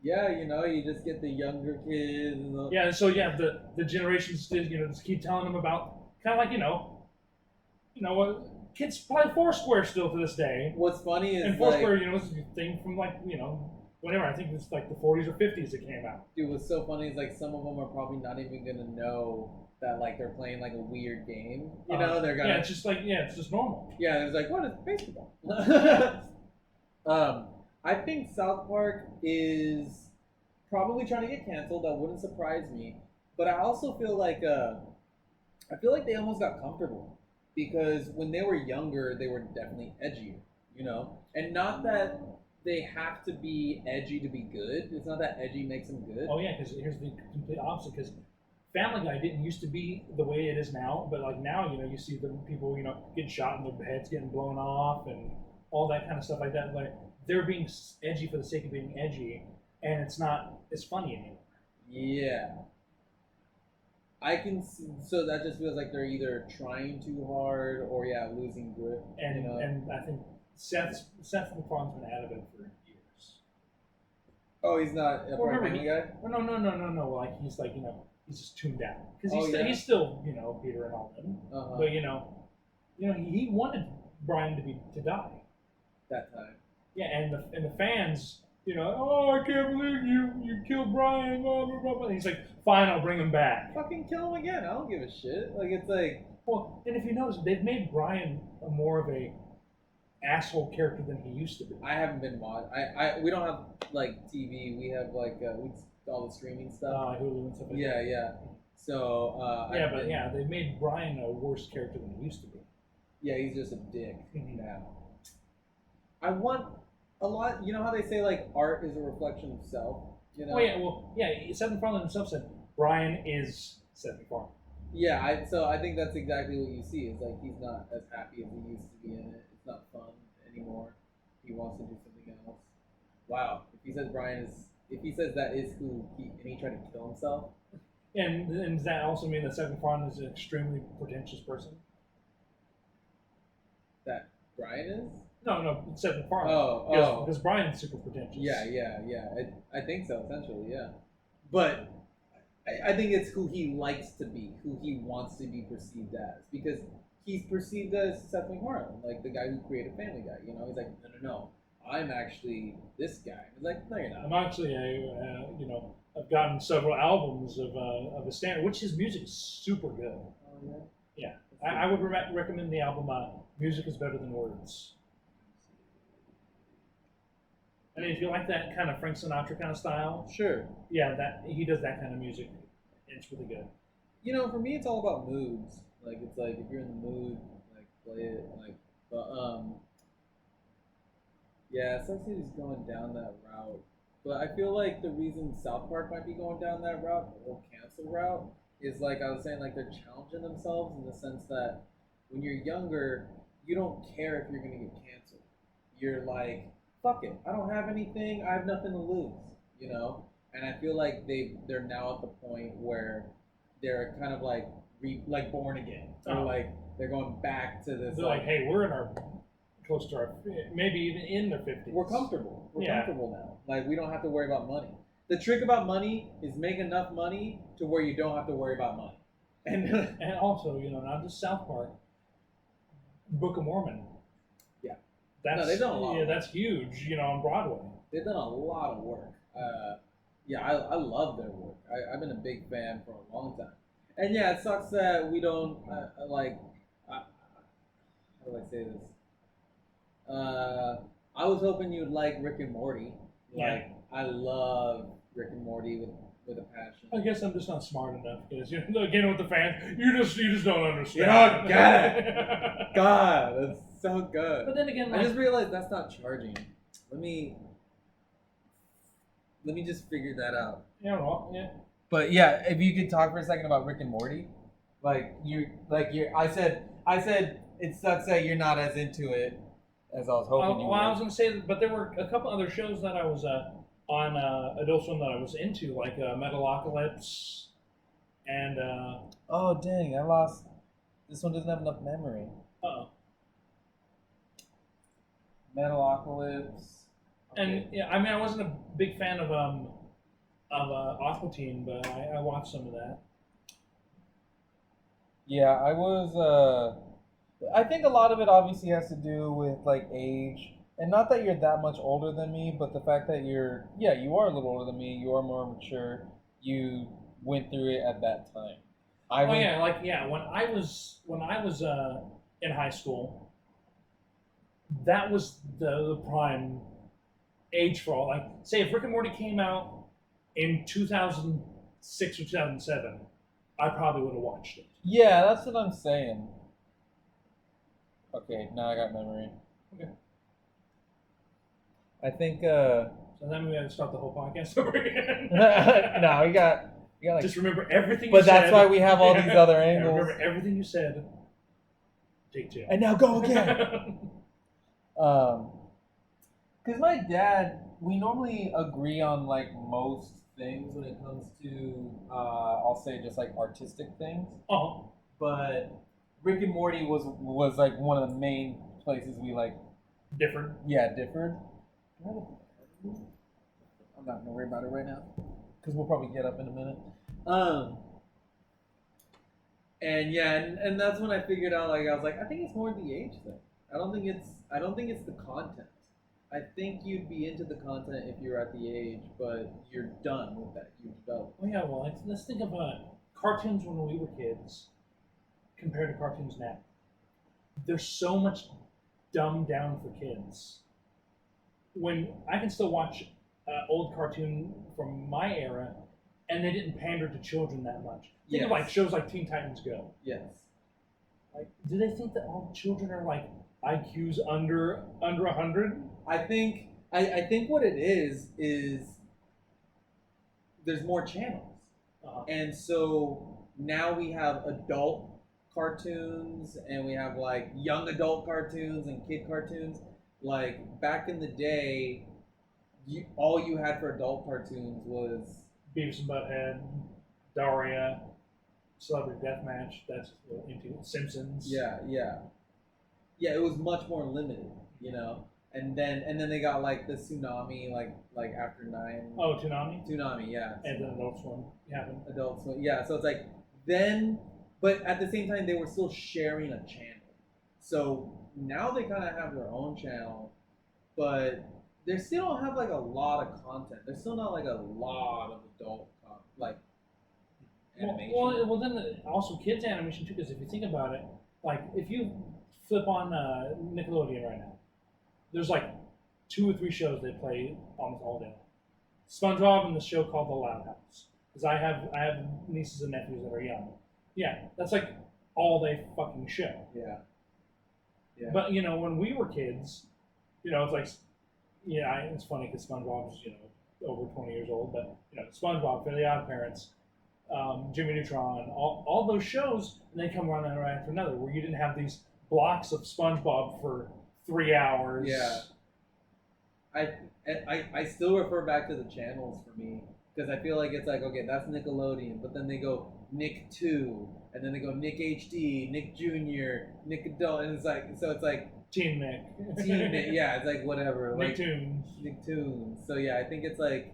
Yeah, you just get the younger kids. And Yeah, and so the generations just keep telling them about kind of like kids play Foursquare still to this day. What's funny is And Foursquare, is a thing from whatever. I think it's like the 40s or 50s it came out. Dude, what's so funny is some of them are probably not even gonna know that they're playing a weird game. They're gonna. Yeah, it's just it's just normal. Yeah, it's what is basketball? I think South Park is probably trying to get canceled. That wouldn't surprise me. But I also feel like they almost got comfortable because when they were younger, they were definitely edgier. And not that they have to be edgy to be good. It's not that edgy makes them good. Oh yeah, because here's the complete opposite. Because Family Guy didn't used to be the way it is now, but now you see the people getting shot and their heads getting blown off and all that kind of stuff like that. Like they're being edgy for the sake of being edgy, and it's not as funny anymore. Yeah. I can see, so that just feels like they're either trying too hard or losing grip. And I think Seth MacFarlane's been out of it for years. Oh, he's not a part of Family Guy? No. Like he's he's just tuned down because he's still Peter and all them. Uh-huh. But he wanted Brian to die that time. Yeah, and the fans. Oh, I can't believe you killed Brian, blah, blah, blah, blah. And he's like, fine, I'll bring him back. Fucking kill him again. I don't give a shit. Well, and if you notice, they've made Brian more of a asshole character than he used to be. I haven't been watched. We don't have TV. We have all the streaming stuff. Hulu and stuff like that. Yeah. So they've made Brian a worse character than he used to be. Yeah, he's just a dick now. I want a lot. You know how they say art is a reflection of self. Oh yeah, Seth MacFarlane himself said Brian is Seth MacFarlane. Yeah, I think that's exactly what you see. Is he's not as happy as he used to be in it. It's not fun anymore. He wants to do something else. Wow. If he says that is who he tried to kill himself. And does that also mean that Seth MacFarlane is an extremely pretentious person? That Brian is? No, Seth MacFarlane. Oh. Because Brian's super pretentious. Yeah. I think so, essentially, yeah. But I think it's who he likes to be, who he wants to be perceived as. Because he's perceived as Seth MacFarlane, the guy who created Family Guy. He's like, no, I'm actually this guy. He's like, no, you're not. I'm actually I've gotten several albums of his standard, which his music is super good. Oh, yeah? Yeah. I would recommend the album Music is Better Than Words. I mean, if you like that kind of Frank Sinatra kind of style, sure. Yeah, he does that kind of music. It's really good. For me, it's all about moods. It's if you're in the mood, play it. Sex City's going down that route. But I feel the reason South Park might be going down that route, the whole cancel route, is I was saying, they're challenging themselves in the sense that when you're younger, you don't care if you're gonna get canceled. You're fuck it, I don't have anything, I have nothing to lose, And I feel they're now at the point where they're kind of born again. Or they're going back to this. They're hey, we're in close to our, maybe even in their 50s. We're comfortable. We're comfortable now. We don't have to worry about money. The trick about money is make enough money to where you don't have to worry about money. And also, not just South Park, Book of Mormon. Yeah. That's, they've done a lot. Yeah, that's huge, on Broadway. They've done a lot of work. I love their work. I've been a big fan for a long time. And yeah, it sucks that we don't, how do I say this? I was hoping you'd like Rick and Morty. Yeah. I love Rick and Morty with a passion. I guess I'm just not smart enough because again with the fans, you just don't understand. You don't get it. God, that's so good. But then again, I just realized that's not charging. Let me just figure that out. Yeah. But yeah, if you could talk for a second about Rick and Morty, I said it sucks that you're not as into it as I was hoping you were. I was gonna say, but there were a couple other shows that I was on Adult Swim that I was into, like Metalocalypse, and oh dang, I lost. This one doesn't have enough memory. Metalocalypse. Okay. And yeah, I mean, I wasn't a big fan of Aqua Teen, but I watched some of that. Yeah, I was. I think a lot of it obviously has to do with like age, and not that you're that much older than me, but the fact that you are a little older than me. You are more mature. You went through it at that time. When I was in high school, that was the prime age for all. Like, say if Rick and Morty came out in 2006 or 2007, I probably would have watched it. Yeah, that's what I'm saying. Okay, now I got memory. Okay. I think. So then we got to start the whole podcast over again. No, we got like. Just remember everything. But that's why we have all these other angles. Remember everything you said. Take two. And now go again. Because my dad, we normally agree on like most things when it comes to, I'll say just like artistic things. Oh. But Rick and Morty was like one of the main places we like. Differed. Yeah, differed. I'm not gonna worry about it right now, because we'll probably get up in a minute. And that's when I figured out, like, I was like, I think it's more the age thing. I don't think it's the content. I think you'd be into the content if you're at the age, but you're done with that. You've developed. Oh yeah, well, let's think of cartoons when we were kids compared to cartoons now. There's so much dumbed down for kids. When I can still watch old cartoon from my era, and they didn't pander to children that much. Think of like shows like Teen Titans Go. Yes. Like, do they think that all children are like IQs under 100? I think what it is there's more channels, and so now we have adult cartoons and we have like young adult cartoons and kid cartoons. Like back in the day, all you had for adult cartoons was Beavis and Butthead, Daria, Celebrity Deathmatch. That's into Simpsons. Yeah. It was much more limited, And then they got like the Tsunami, like after 9. Oh, Toonami. Toonami, yeah. And then Adult Swim happened. Adult Swim, yeah. So it's like then, but at the same time they were still sharing a channel. So now they kind of have their own channel, but they still don't have like a lot of content. There's still not like a lot of adult animation. Well, then also kids animation too. Because if you think about it, like if you flip on Nickelodeon right now, there's like 2 or 3 shows they play almost all day. SpongeBob and the show called The Loud House. Because I have nieces and nephews that are young. Yeah, that's like all they fucking show. Yeah. But when we were kids, it's like, it's funny because SpongeBob's over 20 years old, but SpongeBob, Fairly Odd Parents, Jimmy Neutron, all those shows, and they come one right after another, where you didn't have these blocks of SpongeBob for 3 hours. Yeah. I still refer back to the channels for me, because I feel like it's like, okay, that's Nickelodeon, but then they go Nick 2, and then they go Nick HD, Nick Jr., Nick Adult, and it's like Teen Nick. Yeah, it's like whatever. Nicktoons. Nicktoons. So yeah, I think it's like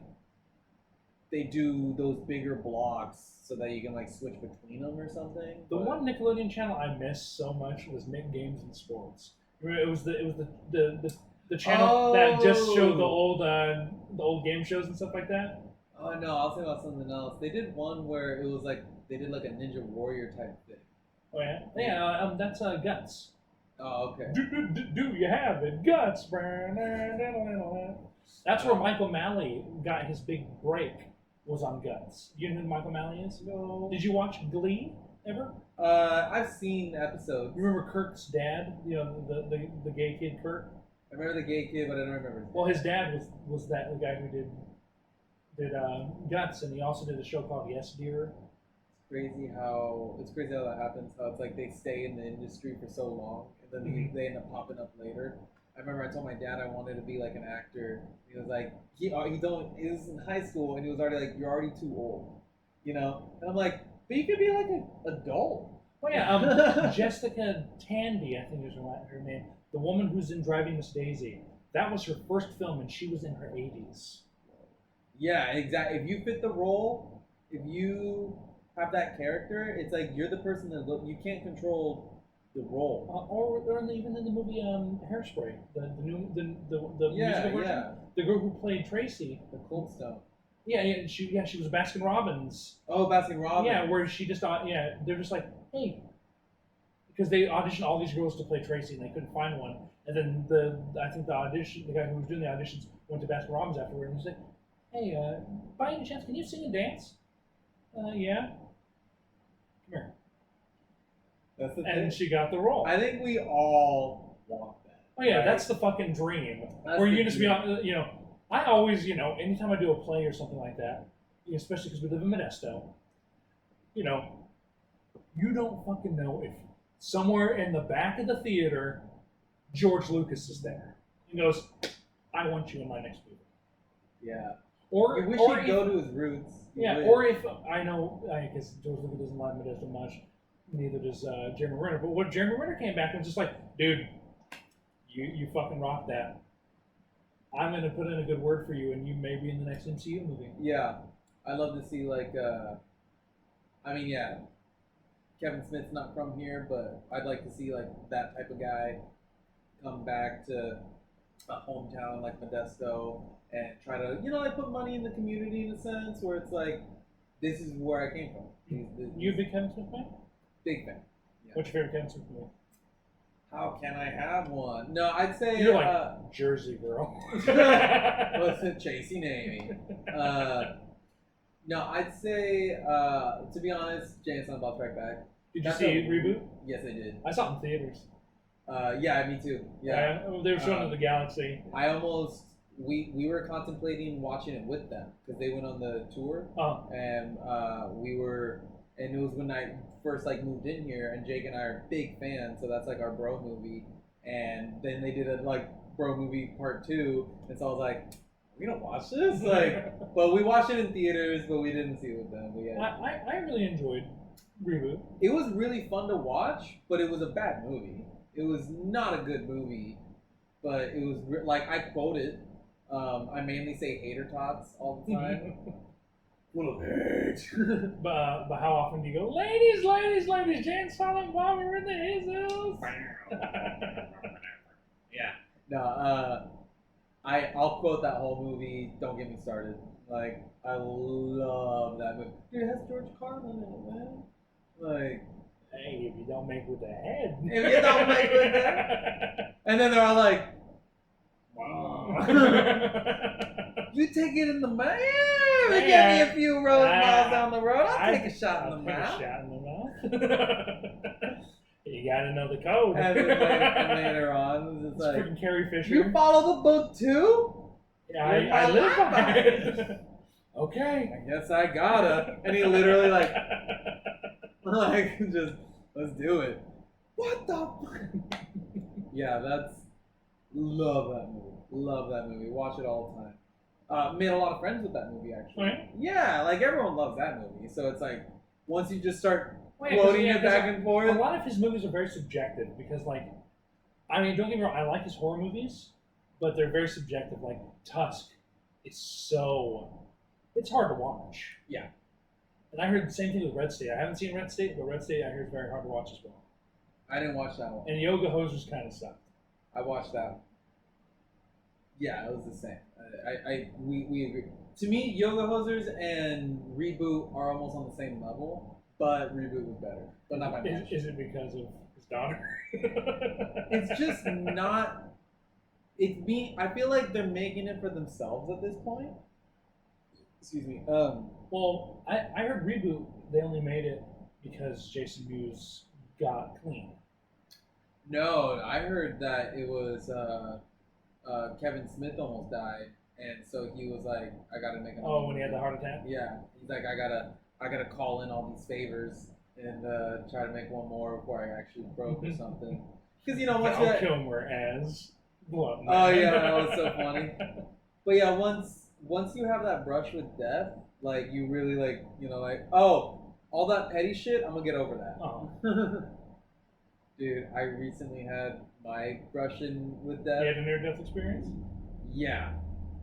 they do those bigger blocks so that you can like switch between them or something. The but- one Nickelodeon channel I missed so much was Nick Games and Sports. It was the channel that just showed the old game shows and stuff like that. Oh no, I was thinking about something else. They did one where it was like they did like a Ninja Warrior type thing. Oh yeah, yeah. That's Guts. Oh okay. Do you have it, Guts? That's where Michael Malley got his big break. Was on Guts. You know who Michael Malley is? No. Did you watch Glee ever? I've seen episodes. You remember Kirk's dad? You know the gay kid Kirk. I remember the gay kid, but I don't remember. Well, his dad was the guy who did Guts, and he also did a show called Yes Dear. It's crazy how that happens. How it's like they stay in the industry for so long, and then they end up popping up later. I remember I told my dad I wanted to be like an actor. He was like, he was in high school, and he was already like, you're already too old, you know. And I'm like, but you could be like an adult. Oh yeah, Jessica Tandy, I think is her name. The woman who's in Driving Miss Daisy. That was her first film, and she was in her 80s. Yeah, exactly. If you fit the role, if you have that character, it's like you're the person that you can't control the role. Or even in the movie Hairspray, the musical version. Yeah. The girl who played Tracy, The Cold Stone. Yeah, she was a Baskin Robbins. Oh, Baskin Robbins. Yeah, where she just thought, they're just like, hey, because they auditioned all these girls to play Tracy and they couldn't find one. And then I think the guy who was doing the auditions went to Baskin Robbins afterward and he was like, hey, by any chance, can you sing and dance? Yeah. Come here. That's the And thing. she got the role. I think we all want that. Oh yeah, right? that's the fucking dream. That's Where the you just be dream. on, I always, anytime I do a play or something like that, especially because we live in Modesto, you don't fucking know if somewhere in the back of the theater, George Lucas is there. He goes, I want you in my next movie. Yeah. Or, I wish or he'd go to his roots. He yeah, would. or if I know, because George Lucas doesn't like Modesto much, neither does Jeremy Renner. But what Jeremy Renner came back and was just like, dude, you fucking rock that. I'm gonna put in a good word for you, and you may be in the next MCU movie. Yeah, I love to see Kevin Smith's not from here, but I'd like to see like that type of guy come back to a hometown like Modesto and try to like put money in the community in a sense where it's like this is where I came from. You a big Kevin Smith fan? Big fan. Yeah. What's your favorite Kevin Smith movie? How can I have one? No, I'd say You're like Jersey Girl. Listen, chasing Amy. No, I'd say to be honest, Jay and Silent Bob Strike Back. Did you see it reboot? Yes, I did. I saw it in theaters. Yeah, me too. Yeah. They were showing it in the Galaxy. I almost we were contemplating watching it with them because they went on the tour, and and it was when I first moved in here, and Jake and I are big fans, so that's like our bro movie. And then they did a bro movie part 2, and so I was like, we don't watch this, but we watched it in theaters, but we didn't see it with them. But yeah, I really enjoyed Reboot. it was really fun to watch, but it was a bad movie. It was not a good movie, but it was I quote it. I mainly say hater tots all the time. Full of hate. But how often do you go, ladies, Jay and Silent Bob are in the hills? Yeah. No, I'll quote that whole movie. Don't get me started. I love that movie. Dude, it has George Carlin in it, man. Hey, if you don't make with the head. If you don't make with the head. And then they're all like, wow. You take it in the mouth. Get me a few miles down the road. I'll take a shot in the mouth. You gotta know the code. And then later on, it's like, freaking Carrie Fisher. you follow the book too? Yeah, I live by it. Okay. I guess I gotta. And he literally just, let's do it. What the? Yeah, love that movie. Love that movie. Watch it all the time. Made a lot of friends with that movie, actually. Right. Yeah, everyone loves that movie. So it's once you just start Well, quoting it back and forth. A lot of his movies are very subjective because, don't get me wrong, I like his horror movies, but they're very subjective. Tusk is so. it's hard to watch. Yeah. And I heard the same thing with Red State. I haven't seen Red State, but Red State I heard is very hard to watch as well. I didn't watch that one. And Yoga Hosers kind of sucked. I watched that. Yeah, it was the same. We agree. To me, Yoga Hosers and Reboot are almost on the same level, but Reboot was better. But not by much. Is it because of his daughter? It's just not. It's me. I feel like they're making it for themselves at this point. Excuse me. Well, I heard Reboot, they only made it because Jason Mewes got clean. No, I heard that it was Kevin Smith almost died, and so he was like, "I gotta make." Oh, when he had the heart attack. Yeah, he's like, "I gotta call in all these favors and try to make one more before I actually broke or something." Because Val Kilmer as Blunt Man. Oh yeah, that was so funny. But yeah, once you have that brush with death, like you really like oh, all that petty shit, I'm gonna get over that. Oh. Dude, I recently had my brushing with death. You had a near-death experience? Yeah.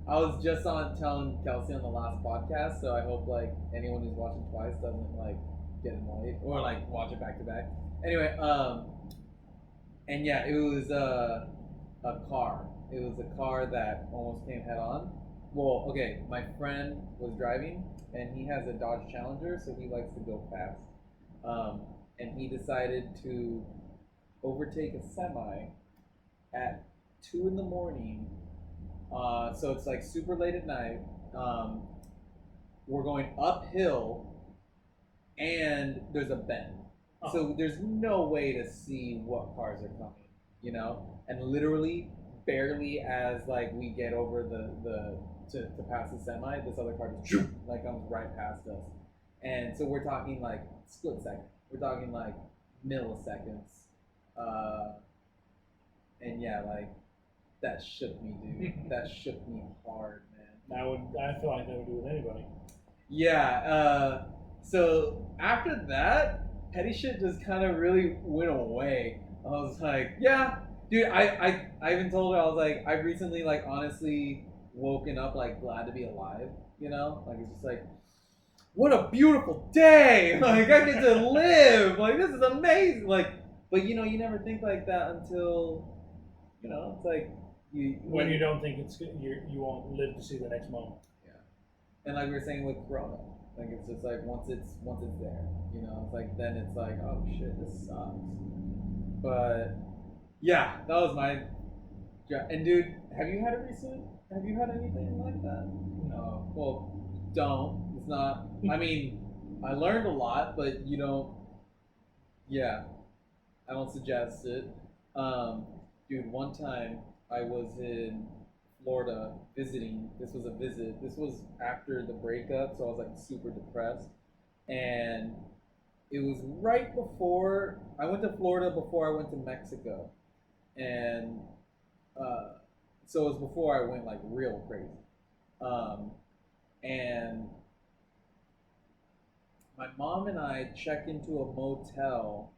I was just telling Kelsey on the last podcast, so I hope like anyone who's watching twice doesn't like get annoyed or like watch it back to back. Anyway, and yeah, it was a car. It was a car that almost came head on. Well, okay, my friend was driving and he has a Dodge Challenger, so he likes to go fast. And he decided to overtake a semi at 2 in the morning. So it's like super late at night. We're going uphill and there's a bend. Oh. So there's no way to see what cars are coming, And literally, barely as like we get over to pass the semi, this other car just like comes right past us. And so we're talking like split second. We're talking like milliseconds. And yeah, like that shook me, dude. That shook me hard, man. I feel like that would do with anybody. Yeah. So after that, petty shit just kind of really went away. I was like, yeah, dude. I even told her, I was like, I've recently like honestly woken up like glad to be alive. Like it's just like, what a beautiful day. Like I get to live. Like this is amazing. Like, but you never think like that until it's like when you don't think it's good, you won't live to see the next moment. Yeah. And like we were saying with Corona, like it's just like once it's there, it's like then it's like, oh shit, this sucks. But yeah, that was my. And dude, have you had anything like that? No. Well, don't. It's not. I mean, I learned a lot, but you don't. Yeah, I don't suggest it. Dude, one time I was in Florida visiting. This was a visit. This was after the breakup, so I was like super depressed. And it was right before I went to Florida before I went to Mexico. And so it was before I went like real crazy. And my mom and I checked into a motel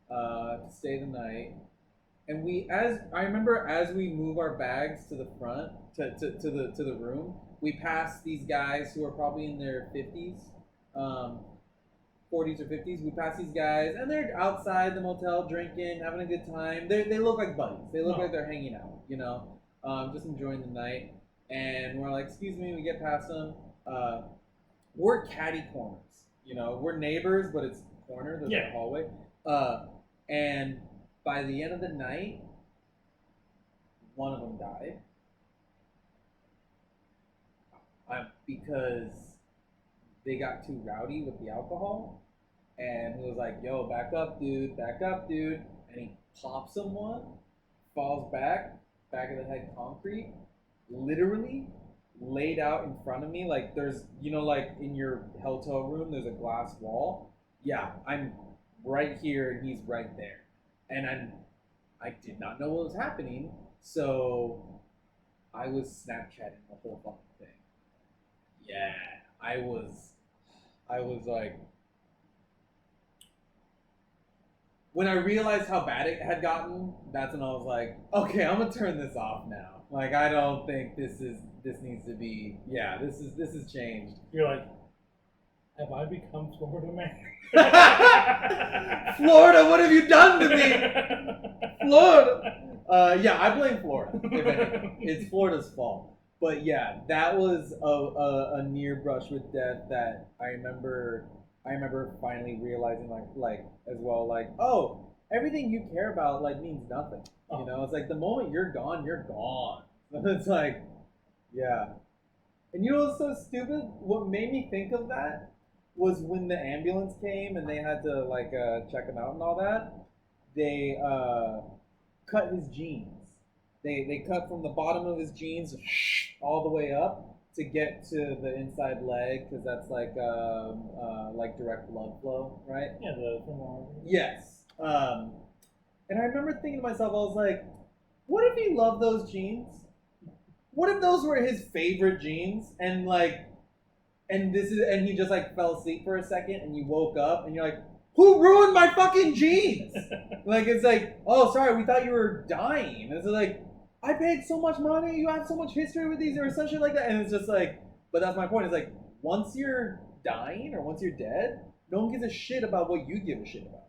to stay the night. And I remember as we move our bags to the front to the room, we pass these guys who are probably in their 50s, 40s or 50s. We pass these guys, and they're outside the motel drinking, having a good time. They look like buddies. They look like they're hanging out, just enjoying the night. And we're like, excuse me, we get past them. We're catty corners, We're neighbors, but it's a corner. There's a hallway. And by the end of the night, one of them died. Because they got too rowdy with the alcohol. And he was like, yo, back up, dude. And he pops someone, falls back of the head concrete, literally laid out in front of me. Like there's, like in your hotel room, there's a glass wall. Yeah, I'm right here and he's right there. And I did not know what was happening, so I was Snapchatting the whole fucking thing. Yeah, I was like, when I realized how bad it had gotten, that's when I was like, okay, I'm gonna turn this off now. Like, I don't think this needs to be. Yeah, this is changed. You're like, have I become Florida man? Florida, what have you done to me? Florida. Yeah, I blame Florida. If anything. It's Florida's fault. But yeah, that was a near brush with death that I remember finally realizing like as well, like, oh, everything you care about like means nothing. You know, it's like the moment you're gone, you're gone. It's like, yeah. And you know what's so stupid? What made me think of that was when the ambulance came and they had to like check him out and all that. They cut his jeans. They cut from the bottom of his jeans all the way up to get to the inside leg, because that's like direct blood flow, right? Yeah, the femoral. Yes. And I remember thinking to myself, I was like, what if he loved those jeans? What if those were his favorite jeans, and he just like fell asleep for a second, and you woke up and you're like, who ruined my fucking jeans? Like, it's like, oh, sorry, we thought you were dying. It's like, I paid so much money, you have so much history with these, or some shit like that. And it's just like, but that's my point. It's like, once you're dying or once you're dead, no one gives a shit about what you give a shit about.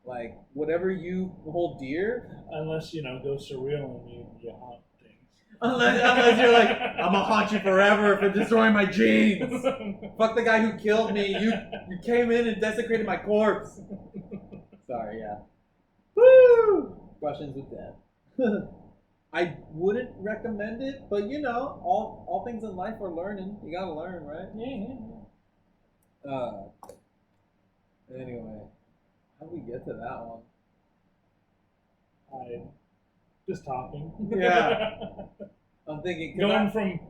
Like, whatever you hold dear. Unless, go surreal and you haunt things. Unless you're like, I'm gonna haunt you forever for destroying my jeans. Fuck the guy who killed me. You came in and desecrated my corpse. Sorry, yeah. Woo! Russians with death. I wouldn't recommend it, but all things in life are learning. You gotta learn, right? Yeah. Anyway, how did we get to that one? I just talking. Yeah. I'm thinking going from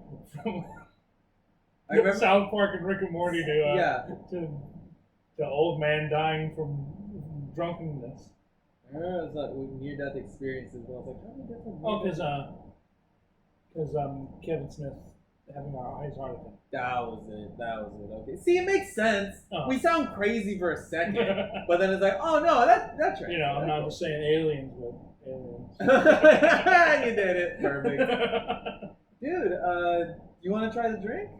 I remember, South Park and Rick and Morty to to old man dying from drunkenness. I remember it was like with near-death experiences, but I was like, how did we get to near-death? Because Kevin Smith having his heart attack. That was it. Okay. See, it makes sense. Oh. We sound crazy for a second, but then it's like, oh no, that's right. I'm not just saying aliens, but aliens. You did it. Perfect. Dude, you want to try the drink?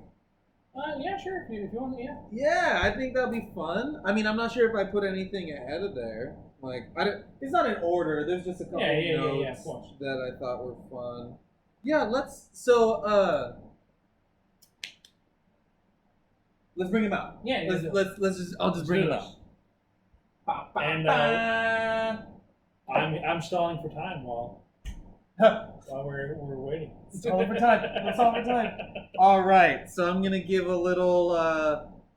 Yeah, sure. If you want, yeah. Yeah, I think that'll be fun. I mean, I'm not sure if I put anything ahead of there. Like, it's not in order. There's just a couple notes of course. that I thought were fun. Yeah, let's bring him out. Yeah, I'll just bring him out. And I'm stalling for time while we're waiting. Stalling for time. All right, so I'm gonna give a little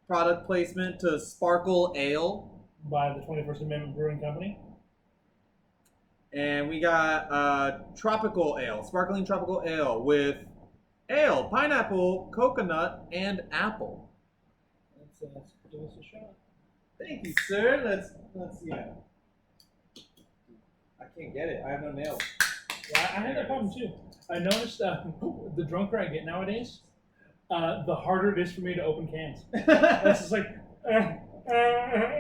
product placement to Sparkle Ale by the 21st Amendment Brewing Company. And we got tropical ale, sparkling tropical ale with ale, pineapple, coconut, and apple. Let's give us a shot. Thank you, sir. Let's I can't get it. I have no nails. Yeah, I had that problem too. I noticed the drunker I get nowadays, the harder it is for me to open cans. It's just like,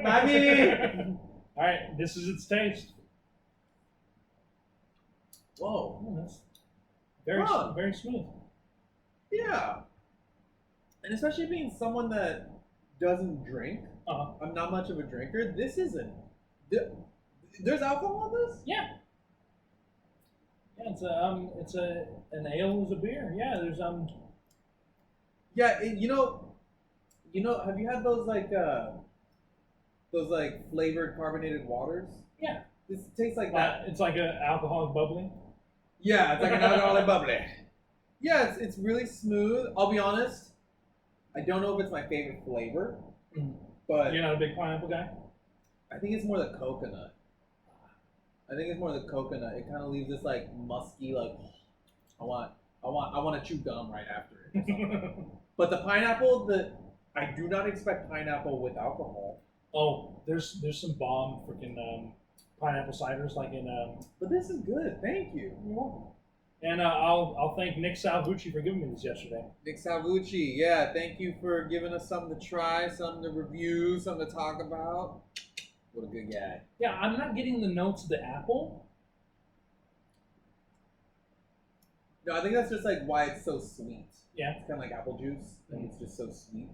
Mommy! All right, this is its taste. Whoa. Oh, that's very smooth. Yeah. And especially being someone that doesn't drink, I'm not much of a drinker. This isn't. There's alcohol in this? Yeah. Yeah, it's an ale is a beer. Yeah, there's Yeah, have you had those flavored carbonated waters? Yeah. This tastes like that. It's like an alcoholic bubbly. Yeah, it's like an alcoholic bubbly. Yeah, it's really smooth. I'll be honest. I don't know if it's my favorite flavor, but you're not a big pineapple guy? I think it's more the coconut. It kind of leaves this like musky, like I want to chew gum right after it. But the pineapple, I do not expect pineapple with alcohol. Oh, there's some bomb freaking pineapple ciders like in. But this is good. Thank you. You're welcome. And I'll thank Nick Salvucci for giving me this yesterday. Nick Salvucci, yeah, thank you for giving us something to try, something to review, something to talk about. What a good guy. Yeah, I'm not getting the notes of the apple. No, I think that's just like why it's so sweet. Yeah. It's kind of like apple juice, and it's just so sweet.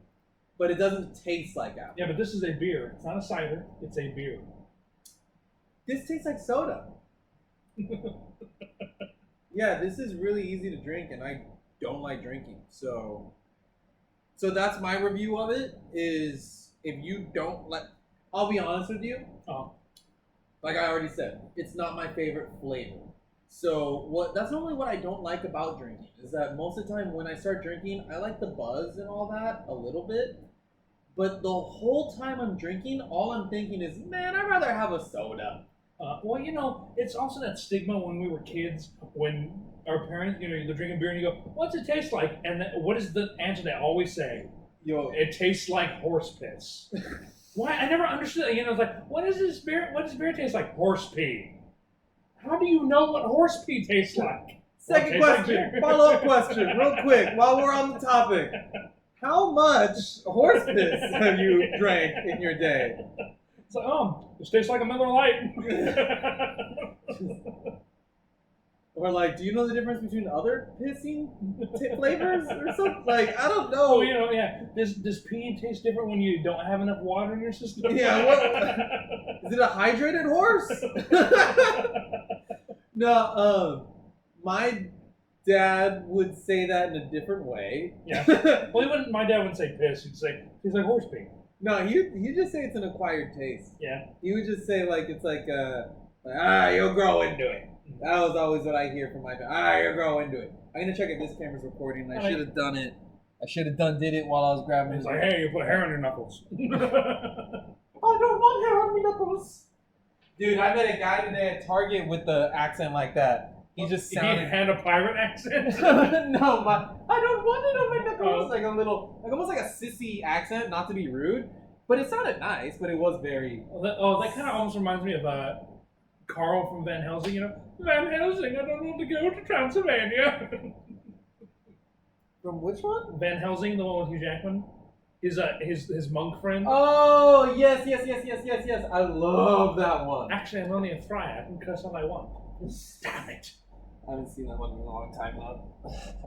But it doesn't taste like apple. Yeah, but this is a beer. It's not a cider. It's a beer. This tastes like soda. Yeah, this is really easy to drink, and I don't like drinking. So that's my review of it. Is if you don't like, I'll be honest with you. Like I already said, it's not my favorite flavor. So that's normally what I don't like about drinking is that most of the time when I start drinking, I like the buzz and all that a little bit. But the whole time I'm drinking, all I'm thinking is, man, I'd rather have a soda. Well, you know, it's also that stigma when we were kids, when our parents, you know, they're drinking beer and you go, what's it taste like? And what is the answer they always say? Yo, It tastes like horse piss. Why? I never understood it. You know, it's like, what is this beer? What does beer taste like? Horse pee. How do you know what horse pee tastes like? Second question, follow-up question, real quick, while we're on the topic. How much horse piss have you drank in your day? It's like, this tastes like a Miller Lite. Or like, do you know the difference between other pissing flavors or something? Like, I don't know. Oh, you know, yeah. Does pee taste different when you don't have enough water in your system? Yeah, is it a hydrated horse? No, my dad would say that in a different way. Yeah. Well, my dad wouldn't say piss. He'd say, tastes like horse pee. No, he'd just say it's an acquired taste. Yeah. He would just say, like, it's like, you'll grow into it. That was always what I hear from my dad. You'll grow into it. I'm going to check if this camera's recording. I should have done it. Did it while I was grabbing He's like, hey, you put hair on your knuckles. I don't want hair on my knuckles. Dude, I met a guy today at Target with the accent like that. He just sounded... He had a pirate accent? No, I don't want it on my knuckles. Like a little, like almost like a sissy accent, not to be rude. But it sounded nice, but it was very... that kind of almost reminds me of Carl from Van Helsing, you know? Van Helsing, I don't want to go to Transylvania. From which one? Van Helsing, the one with Hugh Jackman. His monk friend. Oh, yes. I love that one. Actually, I'm only a friar. I can curse all I want. Stop it. I haven't seen that one in a long time now.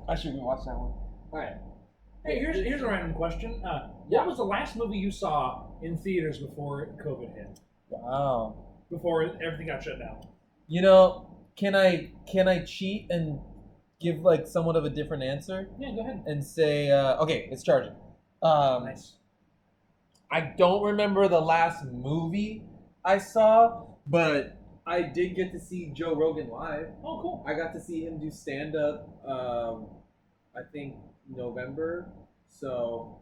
I should rewatch that one. All right. Hey, here's a random question. What was the last movie you saw in theaters before COVID hit? Wow. Before everything got shut down? You know, can I cheat and give like somewhat of a different answer? Yeah, go ahead. And say, okay, it's charging. Nice. I don't remember the last movie I saw, but I did get to see Joe Rogan live. Oh, cool. I got to see him do stand-up, I think, November. So,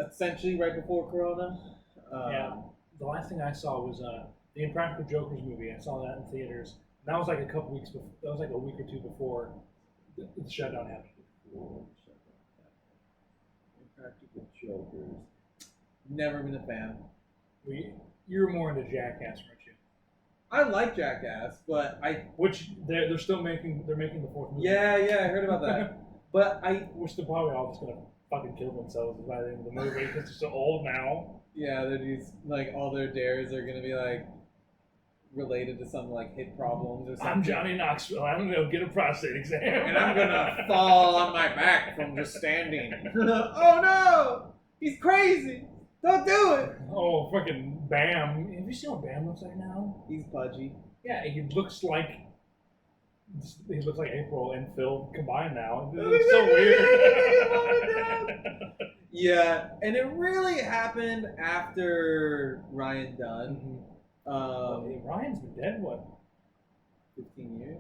essentially right before Corona. Yeah. The last thing I saw was the Impractical Jokers movie. I saw that in theaters. That was like a couple weeks before. That was like a week or two before the shutdown happened. Impractical Jokers. Never been a fan. You're more into Jackass, aren't you? I like Jackass, but which they're still making. They're making the fourth movie. Yeah, I heard about that. But which they're probably all just gonna fucking kill themselves by the end of the movie because they're so old now. Yeah, they're these like all their dares are gonna be like related to some like hip problems or something. I'm Johnny Knoxville. I'm gonna go get a prostate exam, and I'm gonna fall on my back from just standing. Oh no, he's crazy. Don't do it. Oh, fucking Bam. Have you seen what Bam looks like now? He's pudgy. Yeah, he looks like April and Phil combined now. It's so weird. Yeah, and it really happened after Ryan Dunn. Ryan's been dead, what? 15 years?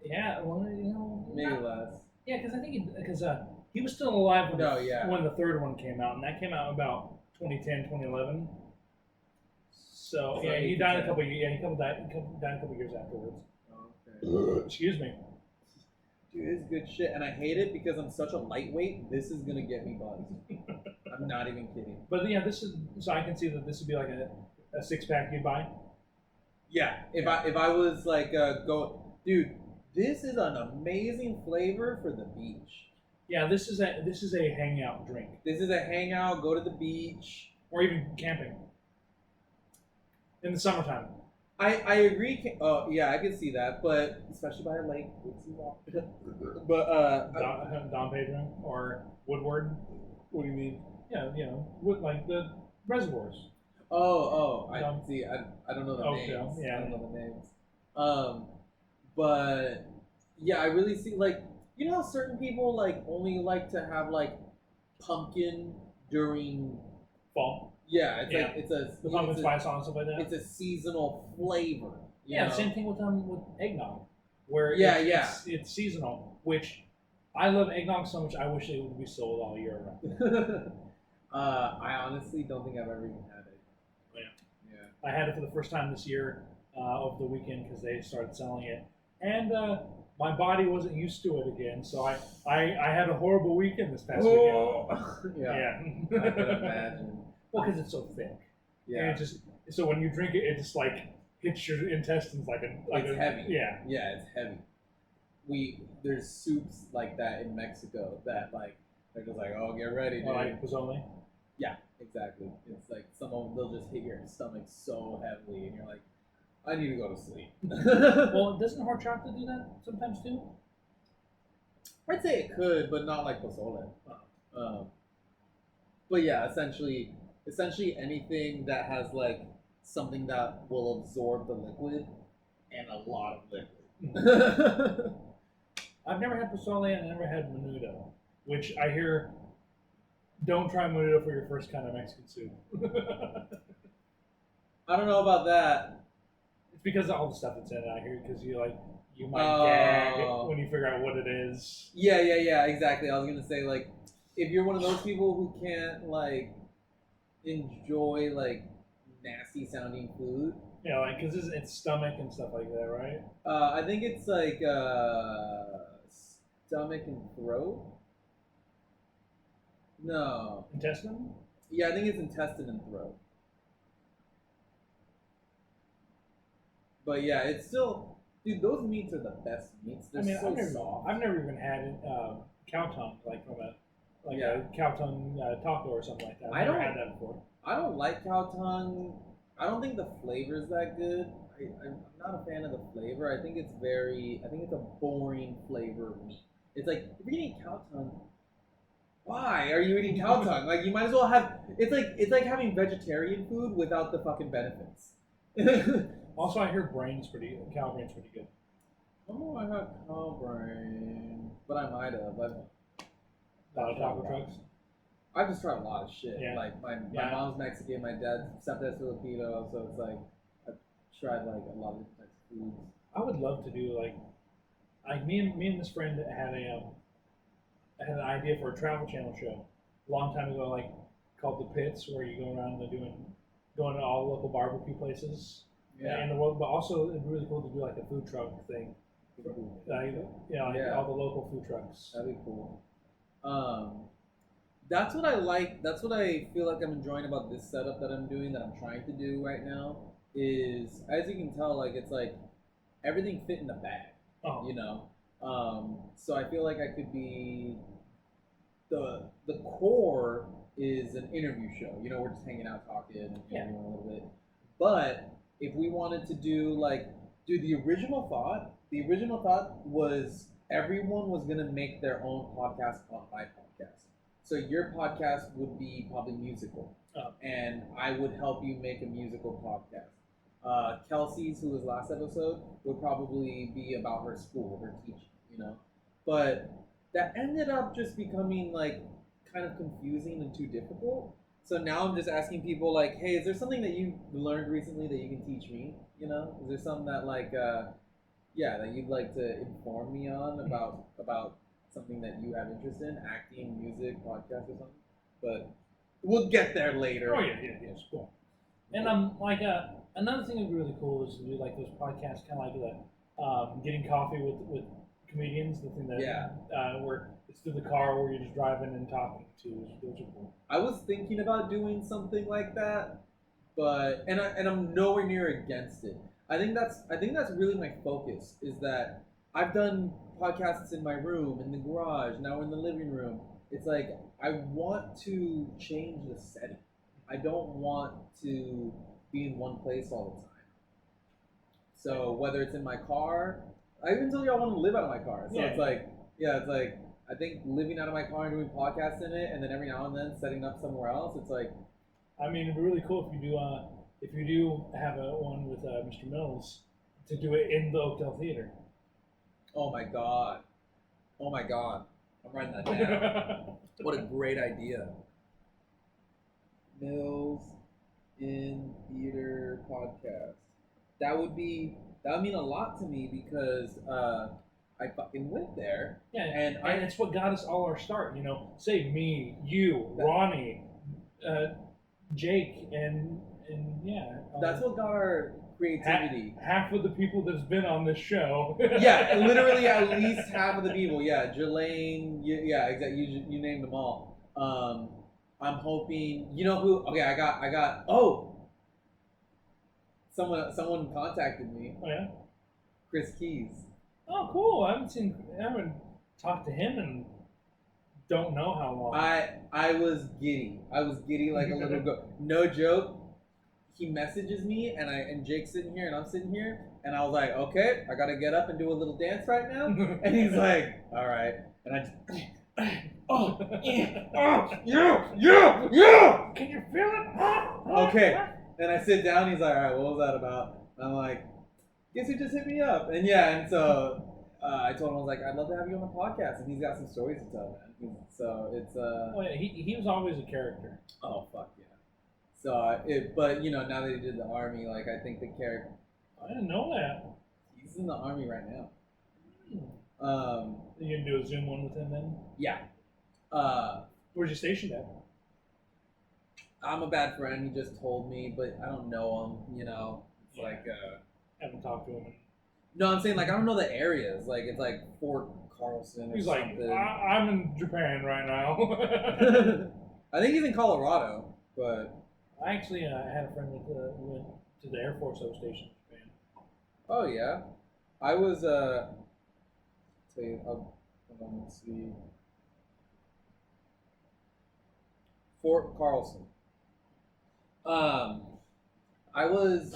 Yeah, well, you know. Maybe less. Yeah, because I think he was still alive when the third one came out, and that came out about 2010, 2011. So yeah, he died a couple years. Yeah, he died a couple years afterwards. Okay. Excuse me. Dude, it's good shit, and I hate it because I'm such a lightweight. This is gonna get me buzzed. I'm not even kidding. But yeah, so I can see that this would be like a 6-pack you'd buy. Yeah, if I was like dude, this is an amazing flavor for the beach. Yeah, this is a hangout drink. This is a hangout. Go to the beach or even camping. in the summertime. I agree. Oh yeah, I can see that, but especially by a lake, it's involved. But Dom Pedro or Woodward. what do you mean? Yeah, wood like the reservoirs. I see. I don't know the Okay, names. yeah. I don't know the names. But yeah, I really see like how certain people like only like to have like pumpkin during Fall. yeah, Yeah. it's a The pumpkin spice on and stuff like that. it's a seasonal flavor. Yeah, know? same thing with eggnog, where it's seasonal. Which I love eggnog so much. I wish it would be sold all year round. I honestly don't think I've ever even had it. Yeah. I had it for the first time this year over the weekend because they started selling it, and my body wasn't used to it again. So I had a horrible weekend this past weekend. Yeah. I can imagine. Well, because it's so thick. Yeah. And it just so when you drink it, it just like hits your intestines like it's heavy. Yeah. Yeah, it's heavy. There's soups like that in Mexico that like they're just like, oh, get ready, dude. Like pozole. Yeah, exactly. It's like some of them they'll just hit your stomach so heavily, and you're like, I need to go to sleep. Well, doesn't hard chocolate do that sometimes too? I'd say it could, but not like pozole. But yeah, essentially anything that has like something that will absorb the liquid and a lot of liquid. I've never had pozole and I never had menudo, which I hear don't try menudo for your first kind of Mexican soup. I don't know about that. It's because of all the stuff that's in it out here, because you might gag when you figure out what it is. Yeah, exactly. I was gonna say like if you're one of those people who can't like enjoy like nasty sounding food. Yeah, like because it's stomach and stuff like that, right? I think it's like stomach and throat. No. Intestine? Yeah, I think it's intestine and throat. But yeah, it's still, dude. Those meats are the best meats. They're so soft. I've never even had cow tongue like from a cow tongue taco or something like that. I've never had that before. I don't like cow tongue. I don't think the flavor's that good. I'm not a fan of the flavor. I think it's a boring flavor of meat. It's like if you're eating cow tongue, why are you eating cow tongue? Like you might as well have. It's like having vegetarian food without the fucking benefits. Also, I hear cow brain's pretty good. Oh, I had cow brain, but I might have. A lot of taco trucks. I've just tried a lot of shit. Yeah. Like my mom's Mexican, my dad's Filipino, so it's like I've tried like a lot of different types of foods. I would love to do like me and this friend had had an idea for a Travel Channel show a long time ago, like called The Pits, where you go around going to all the local barbecue places in the world, but also it'd be really cool to do like a food truck thing. All the local food trucks. That'd be cool. That's what I like. That's what I feel like I'm enjoying about this setup that I'm doing, that I'm trying to do right now. Is as you can tell, like it's like everything fit in the bag. Oh. You know. So I feel like I could be the core is an interview show. You know, we're just hanging out, talking, and interviewing a little bit. But if we wanted to do the original thought was everyone was gonna make their own podcast on my podcast. So your podcast would be probably musical, and I would help you make a musical podcast. Kelsey's, who was last episode, would probably be about her school, her teaching, you know. But that ended up just becoming like kind of confusing and too difficult. So now I'm just asking people like, hey, is there something that you learned recently that you can teach me? You know, is there something that like, that you'd like to inform me on about something that you have interest in, acting, music, podcast, or something? But we'll get there later. Oh yeah, cool. And another thing that'd be really cool is to do like those podcasts, kind of like that, getting coffee with comedians. The thing that where it's through the car where you're just driving and talking to. Those are cool. I was thinking about doing something like that, but I'm nowhere near against it. I think that's really my focus, is that I've done podcasts in my room, in the garage, now in the living room. It's like I want to change the setting. I don't want to be in one place all the time. So whether it's in my car, I even told you I want to live out of my car. So it's like, I think living out of my car and doing podcasts in it, and then every now and then setting up somewhere else. It's like, I mean, it'd be really cool if you do have one with Mr. Mills to do it in the Oakdale Theater. oh my god, I'm writing that down. What a great idea. Mills in Theater podcast. That would mean a lot to me because I fucking went there. Yeah, and it's what got us all our start. You know, say me, you, Ronnie, Jake, and yeah. That's what got our creativity. Half of the people that's been on this show. Yeah, literally at least half of the people. Yeah, Jelaine. Yeah, exactly. You named them all. I'm hoping. You know who? Okay, I got. Oh. Someone contacted me. Oh yeah. Chris Keys. Oh cool! I haven't talked to him in don't know how long. I was giddy. I was giddy like a little girl. No joke. He messages me and Jake's sitting here and I'm sitting here and I was like, okay, I gotta get up and do a little dance right now. And he's like, all right. And I just yeah. Can you feel it? Okay. And I sit down. He's like, all right, what was that about? And I'm like, guess who just hit me up? And yeah, and so I told him, I was like, I'd love to have you on the podcast, and he's got some stories to tell, man. So it's Oh yeah, he was always a character. Oh fuck yeah. So but you know, now that he did the army, like I think the character. I didn't know that. He's in the army right now. You gonna do a Zoom one with him then? Yeah. Where's you stationed at? I'm a bad friend. He just told me, but I don't know him. You know, it's like haven't talked to him. No, I'm saying like I don't know the areas. Like it's like Fort Carlson or he's something. Like, I'm in Japan right now. I think he's in Colorado, but I actually had a friend that went to the Air Force that was stationed in Japan. Oh yeah, I was. Tell you, hold on, let's see. Fort Carlson. I was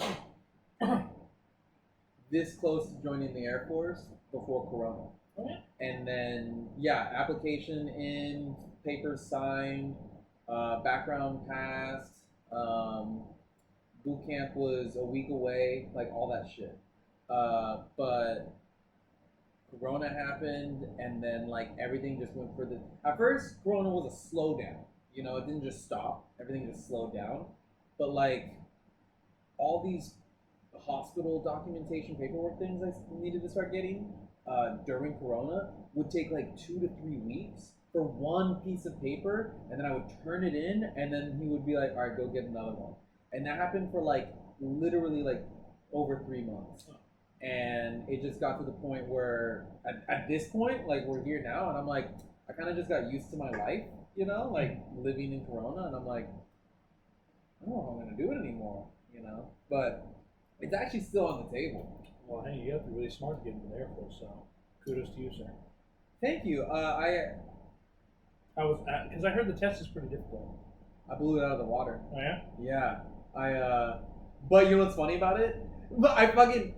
this close to joining the Air Force before Corona. Okay. And then, yeah, application in, papers signed, background passed, boot camp was a week away, like all that shit. But Corona happened, and then like everything just went for the. At first, Corona was a slowdown. You know, it didn't just stop. Everything just slowed down. But like all these hospital documentation paperwork things I needed to start getting during Corona would take like 2 to 3 weeks for one piece of paper, and then I would turn it in, and then he would be like, all right, go get another one. And that happened for like literally like over 3 months. And it just got to the point where at this point, like we're here now, and I'm like, I kind of just got used to my life, you know, like living in Corona, and I'm like, I don't know if I'm going to do it anymore, you know, but it's actually still on the table. Well, hey, you have to be really smart to get into the Air Force, so kudos to you, sir. Thank you. I was, because I heard the test is pretty difficult. I blew it out of the water. Oh yeah? Yeah. But you know what's funny about it? I fucking,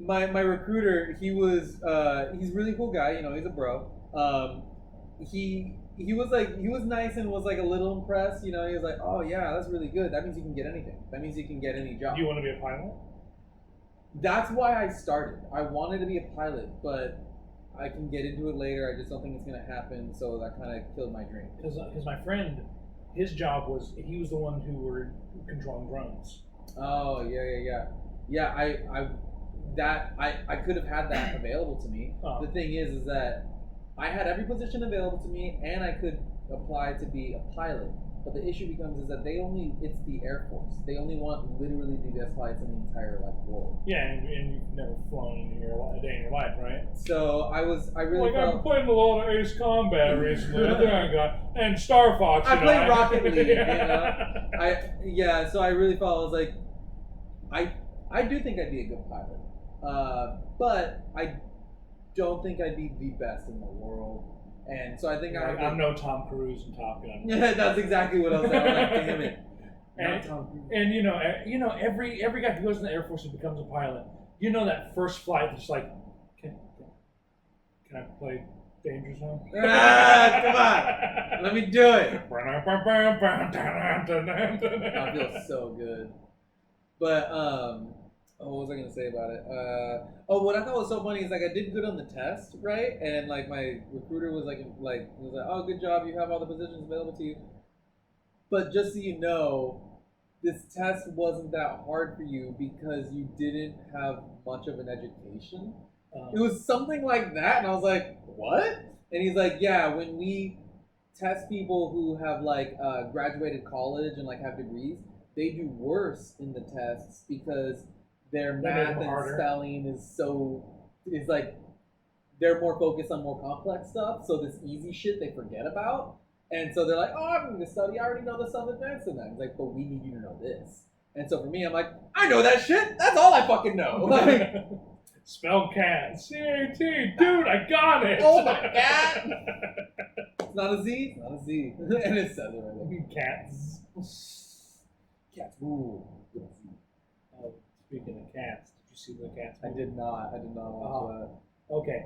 my recruiter, he's a really cool guy, you know, he's a bro. He was nice and was like a little impressed, you know, he was like, oh yeah, that's really good. That means you can get anything. That means you can get any job. Do you want to be a pilot? That's why I started. I wanted to be a pilot, but I can get into it later. I just don't think it's going to happen, so that kind of killed my dream. Because my friend, his job was, he was the one who were controlling drones. Oh, yeah. I could have had that available to me. Oh. The thing is that I had every position available to me, and I could apply to be a pilot. But the issue becomes is that it's the Air Force. They only want literally the best pilots in the entire world. Yeah, and you've never flown a day in your life, right? So I really I've been playing a lot of Ace Combat recently. I think I got, and Star Fox. I played Rocket League, you know. So I really felt I was like, I do think I'd be a good pilot, but I don't think I'd be the best in the world. And so I think I'm no Tom Cruise in Top Gun. Yeah, that's exactly what I was saying. I was like, damn it. And you know, every guy who goes in the Air Force and becomes a pilot, you know, that first flight, it's like, can I play Danger Zone? Come on, let me do it. That feels so good. But what was I gonna say about it? What I thought was so funny is like I did good on the test, right? And like my recruiter was like, oh, good job, you have all the positions available to you. But just so you know, this test wasn't that hard for you because you didn't have much of an education. It was something like that, and I was like, what? And he's like, yeah, when we test people who have like graduated college and like have degrees, they do worse in the tests because their math and spelling is like they're more focused on more complex stuff. So this easy shit they forget about, and so they're like, oh, I'm going to study. I already know the stuff advanced in that. It's like, but we need you to know this. And so for me, I'm like, I know that shit. That's all I fucking know. Like, spell cat. C-A-T. Dude, I got it. Oh my god. It's not a Z. It's not a Z. And it says it right there. Cats. Cats. Ooh. Speaking of cats, did you see the cats movie? I did not watch that. Okay.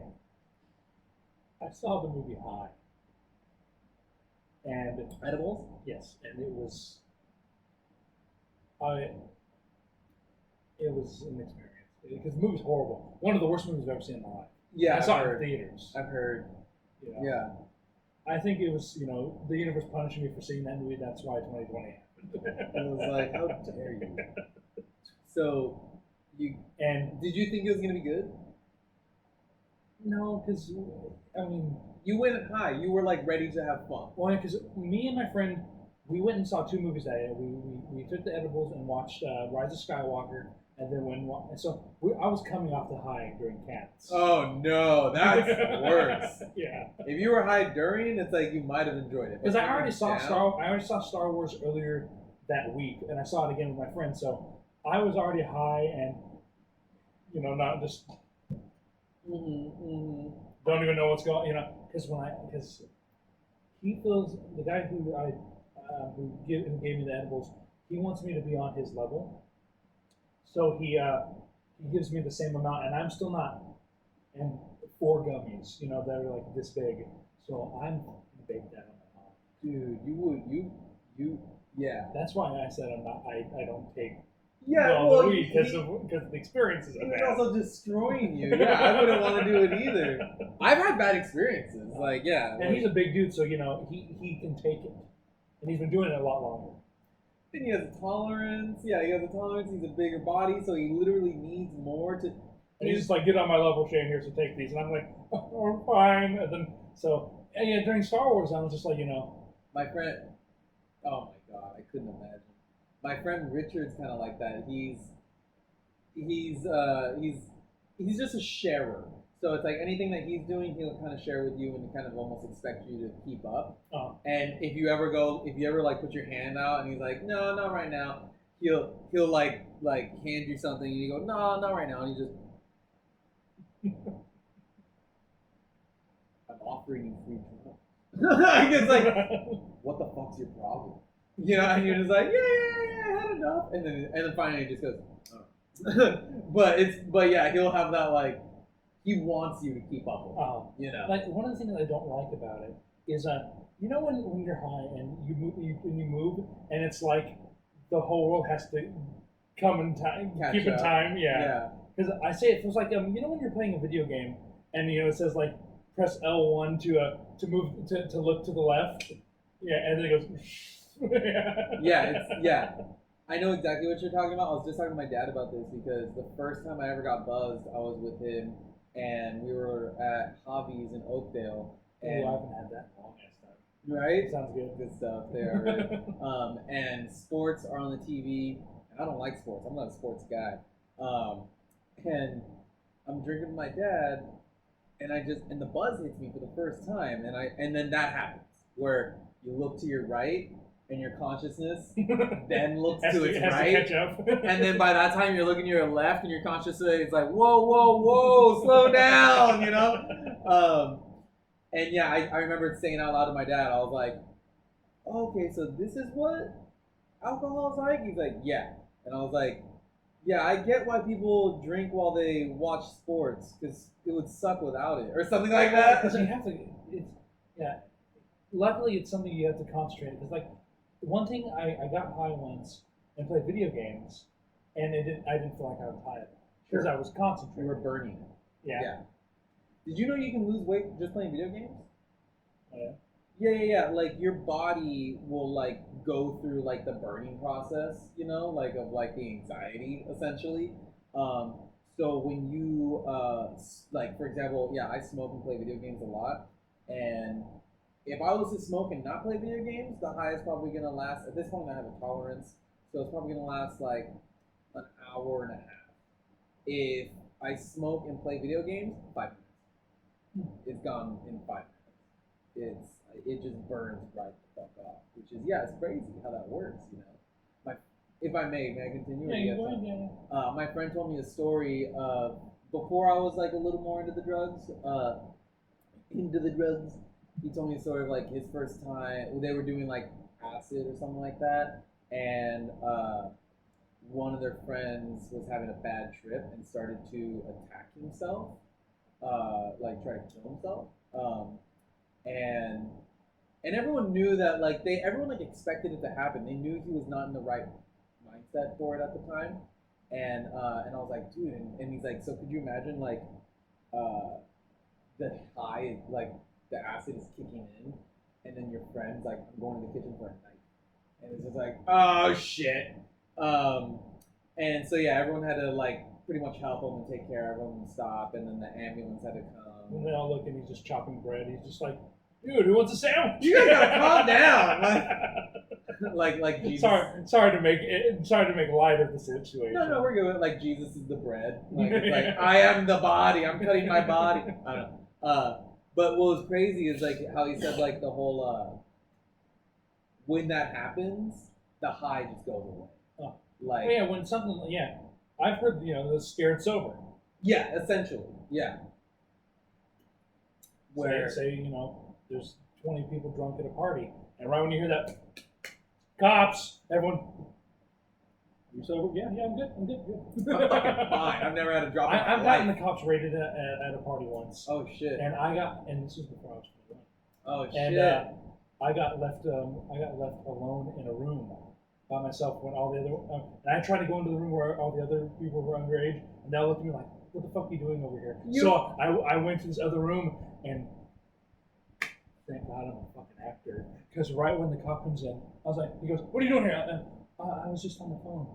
I saw the movie High. And Edibles? Yes, and it was an experience because the movie's horrible. One of the worst movies I've ever seen in my life. Yeah, I saw it in theaters. I've heard. You know, yeah. I think it was, you know, the universe punishing me for seeing that movie. That's why 2020 happened. I was like, how dare you? So, did you think it was gonna be good? No, because I mean, you went high. You were like ready to have fun. Well, because me and my friend, we went and saw 2 movies that day. We took the edibles and watched Rise of Skywalker, and then I was coming off the high during Cats. Oh no, that's worse. Yeah. If you were high during, it's like you might have enjoyed it. Because I already saw Star Wars earlier that week, and I saw it again with my friend. So I was already high, and you know, not just. Don't even know what's going, you know, because he feels the guy who gave me the edibles, he wants me to be on his level, so he gives me the same amount, and I'm still not, and 4 gummies, you know, that are like this big, so I'm baked out on my mom. Dude, yeah. That's why I said I don't take. Yeah, well, weed because the experiences I've had. It's also destroying you. Yeah, I wouldn't want to do it either. I've had bad experiences. Like, yeah. And he's a big dude, so, you know, he can take it. And he's been doing it a lot longer. And he has a tolerance. Yeah, he has a tolerance. He's a bigger body, so he literally needs more to... And he's just like, get on my level, Shane, here, so take these. And I'm like, oh, I'm fine. And then, so, yeah, during Star Wars, I was just like, you know. My friend... Oh, my God, I couldn't imagine. My friend Richard's kind of like that. He's just a sharer. So it's like anything that he's doing, he'll kind of share with you and kind of almost expect you to keep up. Oh. And if you ever like put your hand out and he's like, no, not right now, he'll like hand you something and you go, no, not right now, and he just I'm offering you free drugs. It's like, what the fuck's your problem? You know, and you're just like, yeah, I had enough, and then finally he just goes, oh. but yeah, he'll have that like, he wants you to keep up with him, you know. Like one of the things that I don't like about it is, you know, when you're high and you move, and it's like the whole world has to come in time, keep in time, yeah. Because I say it feels like you know when you're playing a video game and you know it says like press L1 to move to look to the left, yeah, and then it goes. yeah. I know exactly what you're talking about. I was just talking to my dad about this because the first time I ever got buzzed, I was with him, and we were at Hobbies in Oakdale. And I haven't had that long as time. Right? Sounds good. Good stuff there. Right? And sports are on the TV, and I don't like sports. I'm not a sports guy. And I'm drinking with my dad, and the buzz hits me for the first time, and then that happens where you look to your right. And your consciousness then looks to its right, and then by that time you're looking to your left, and your consciousness is like, whoa, slow down, you know. And yeah, I remember saying out loud to my dad, I was like, okay, so this is what alcohol's like? He's like, yeah. And I was like, yeah, I get why people drink while they watch sports, because it would suck without it, or something like that. Because you have to. Yeah. Luckily, it's something you have to concentrate. Because like, one thing I got high once and played video games, and I didn't feel like I was high because I was concentrating. You were burning. Yeah. Did you know you can lose weight just playing video games? Oh, yeah. Yeah. Like your body will like go through like the burning process, like of like the anxiety essentially. So when you like for example, I smoke and play video games a lot, and if I was to smoke and not play video games, the high is probably gonna last. At this point, I have a tolerance, so it's probably gonna last like an hour and a half. If I smoke and play video games, 5 minutes. It's gone in 5 minutes. It just burns right the fuck off, which is it's crazy how that works. If I may I continue? Yeah, you go ahead. My friend told me a story before I was like a little more into the drugs. He told me a story of like his first time. They were doing like acid or something like that, and one of their friends was having a bad trip and started to attack himself, like try to kill himself. And everyone knew that like everyone like expected it to happen. They knew he was not in the right mindset for it at the time. And I was like, dude, and he's like, so could you imagine like the high, like the acid is kicking in, and then your friend's like, I'm going to the kitchen for a night, and it's just like, oh shit. And so everyone had to like pretty much help him and take care of him and stop, and then the ambulance had to come. And they all look, and he's just chopping bread. He's just like, dude, who wants a sandwich? You guys gotta calm down. Like Jesus. Sorry to make light of the situation. No, we're good. Like Jesus is the bread. Like it's like I am the body. I'm cutting my body. I don't know. But what was crazy is like how he said like the whole when that happens, the high just goes away. Like when something I've heard the scared sober. Yeah, essentially. Yeah. Where say there's 20 people drunk at a party, and right when you hear that, cops, everyone. You sober? Yeah, I'm good. I'm fucking fine. I've never had a drop. I've gotten the cops raided at a party once. Oh shit! And this was before I was 21. Oh shit! And I got left alone in a room by myself when all the other. And I tried to go into the room where all the other people were underage, and they all looked at me like, "What the fuck are you doing over here?" So I went to this other room, and thank God I'm a fucking actor, because right when the cop comes in, I was like, he goes, "What are you doing here?" I was just on the phone.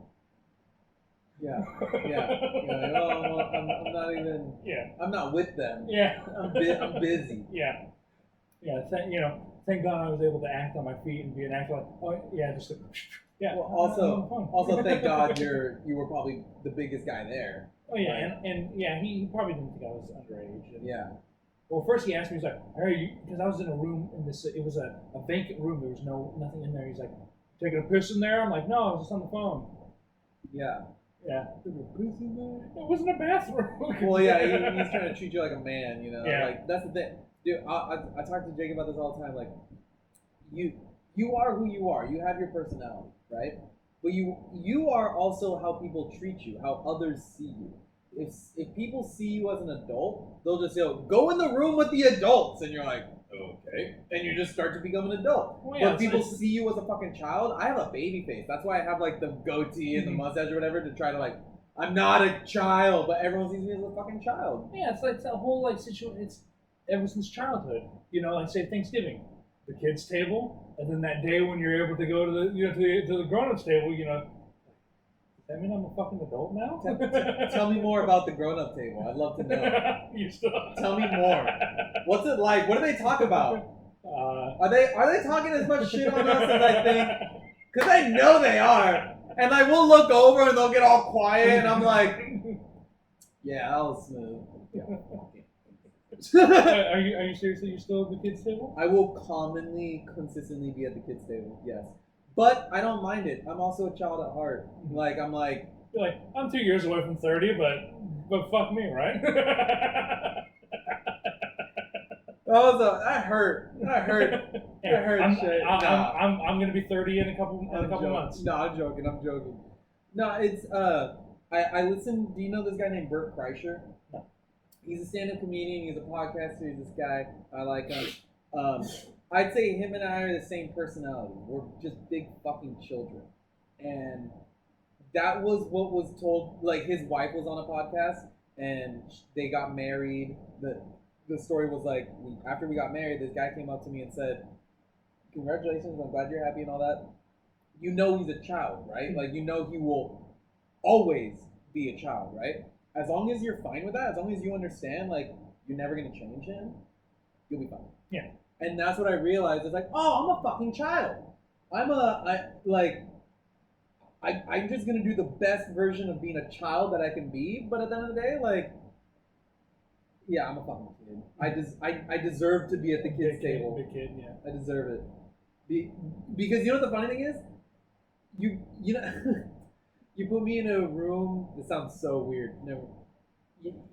Yeah. Like, oh, well, I'm not even. Yeah. I'm not with them. Yeah. I'm busy. Yeah. Thank God I was able to act on my feet and be an actor. Like, oh yeah, just yeah. Well, also thank God you were probably the biggest guy there. Oh yeah, right? and he probably didn't think I was underage. And, yeah. Well, first he asked me, he's like, "Are you?" Because I was in a room in this. It was a vacant room. There was nothing in there. He's like, "Taking a piss in there?" I'm like, "No, I was just on the phone." Yeah. Yeah. Taking a piss in there? It wasn't a bathroom. Well, yeah, he's trying to treat you like a man, Yeah. Like that's the thing, dude. I talk to Jake about this all the time. Like, you are who you are. You have your personality, right? But you are also how people treat you, how others see you. If people see you as an adult, they'll just say, oh, go in the room with the adults, and you're like, okay, and you just start to become an adult. Well, yeah, but people see you as a fucking child. I have a baby face. That's why I have like the goatee and the mustache or whatever to try to like, I'm not a child, but everyone sees me as a fucking child. Yeah, it's like that whole like situation. It's ever since childhood. Like say Thanksgiving, the kids' table, and then that day when you're able to go to the to the grown-ups table, Does that mean I'm a fucking adult now? Tell me more about the grown-up table. I'd love to know. You still Tell me more. What's it like? What do they talk about? Are they talking as much shit on us as I think? Because I know they are. And like we'll look over and they'll get all quiet, and I'm like, yeah, that was smooth. Are you seriously? You still at the kids' table? I will consistently be at the kids' table. Yes. But I don't mind it. I'm also a child at heart. Like I'm like. You're like, I'm 2 years away from 30, but fuck me, right? That hurt. That hurt. Yeah, Hurt shit. I'm gonna be 30 in a couple months. No, I'm joking. No, it's I listen. Do you know this guy named Bert Kreischer? No. He's a stand-up comedian. He's a podcaster. He's this guy. I like him. I'd say him and I are the same personality. We're just big fucking children, and that was what was told. Like his wife was on a podcast, and they got married. The story was like after we got married, this guy came up to me and said, "Congratulations! I'm glad you're happy and all that." You know he's a child, right? Like you know he will always be a child, right? As long as you're fine with that, as long as you understand, like you're never gonna change him, you'll be fine. Yeah. And that's what I realized. It's like, oh, I'm a fucking child. I'm just gonna do the best version of being a child that I can be. But at the end of the day, like, yeah, I'm a fucking kid. I deserve to be at the kids' table. Big kid, yeah. I deserve it. Because you know what the funny thing is, you know, you put me in a room. This sounds so weird. Never.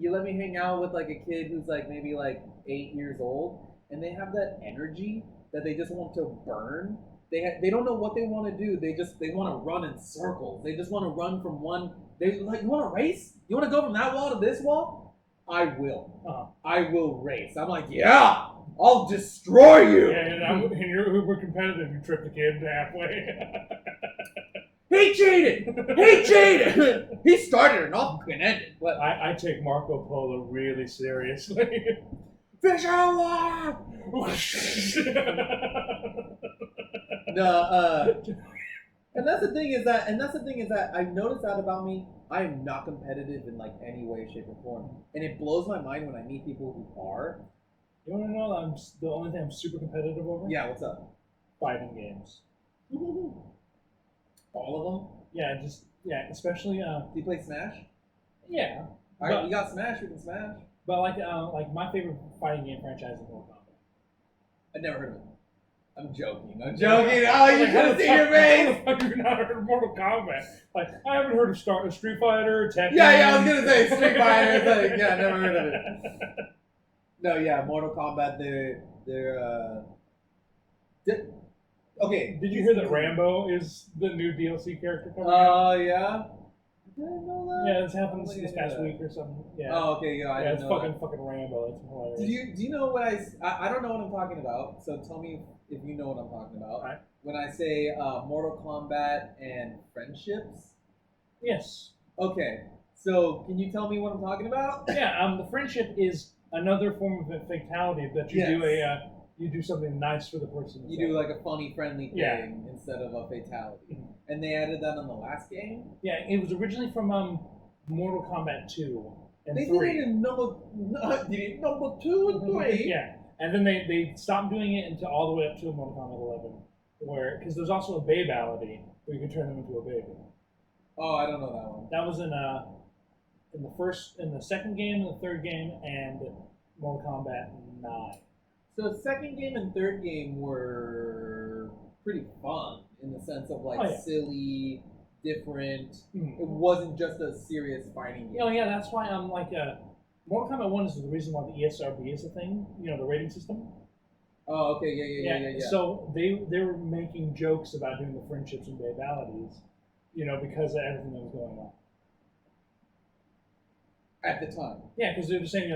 You let me hang out with like a kid who's like maybe like 8 years old, and they have that energy that they just want to burn. They don't know what they want to do. They want to run in circles. They just want to run from one. They like, you want to race? You want to go from that wall to this wall? I will. I will race. I'm like, yeah, I'll destroy you. Yeah, and you're uber competitive. You trip the kid halfway. He cheated. He cheated. He started it, not fucking ended. But I take Marco Polo really seriously. Fish out of water. No, and that's the thing is that I've noticed that about me. I am not competitive in like any way, shape, or form, and it blows my mind when I meet people who are. You want to know the only thing I'm super competitive over? Yeah, what's up? Fighting games. All Yeah, especially. of them. Do you play Smash? Yeah. All right, we got Smash. We can Smash. But like my favorite fighting game franchise is Mortal Kombat. I never heard of it. I'm joking. Oh, you should have seen your face. How the fuck have you not heard of Mortal Kombat? Like, I haven't heard of Street Fighter, Tekken. Yeah, I was gonna say Street Fighter. Like, yeah, never heard of it. No, yeah, Mortal Kombat. They're okay. Did you hear that Rambo is the new DLC character coming out? Oh yeah. I didn't know that. Yeah, it's happened this past week or something. Yeah. Oh, okay, yeah. I Yeah, didn't it's know fucking Rambo. It's hilarious. Do you know what I don't know what I'm talking about. So tell me if you know what I'm talking about. Right. When I say Mortal Kombat and friendships. Yes. Okay. So can you tell me what I'm talking about? Yeah. The friendship is another form of a fatality that you do you do something nice for the person. You do like a funny, friendly thing Yeah. instead of a fatality. And they added that on the last game? Yeah, it was originally from Mortal Kombat 2 and they 3. Did it in number 2 and 3? Yeah, and then they stopped doing it until all the way up to Mortal Kombat 11, because there's also a babality where you can turn them into a baby. Oh, I don't know that one. That was in the second game, the third game, and Mortal Kombat 9. So the second game and third game were pretty fun in the sense of like silly, different. Mm-hmm. It wasn't just a serious fighting game. Oh yeah, that's why I'm like Mortal Kombat 1 is the reason why the ESRB is a thing. You know, the rating system. Oh, okay, yeah. So they were making jokes about doing the friendships and babalities, because of everything that was going on. At the time. Yeah, because they're just saying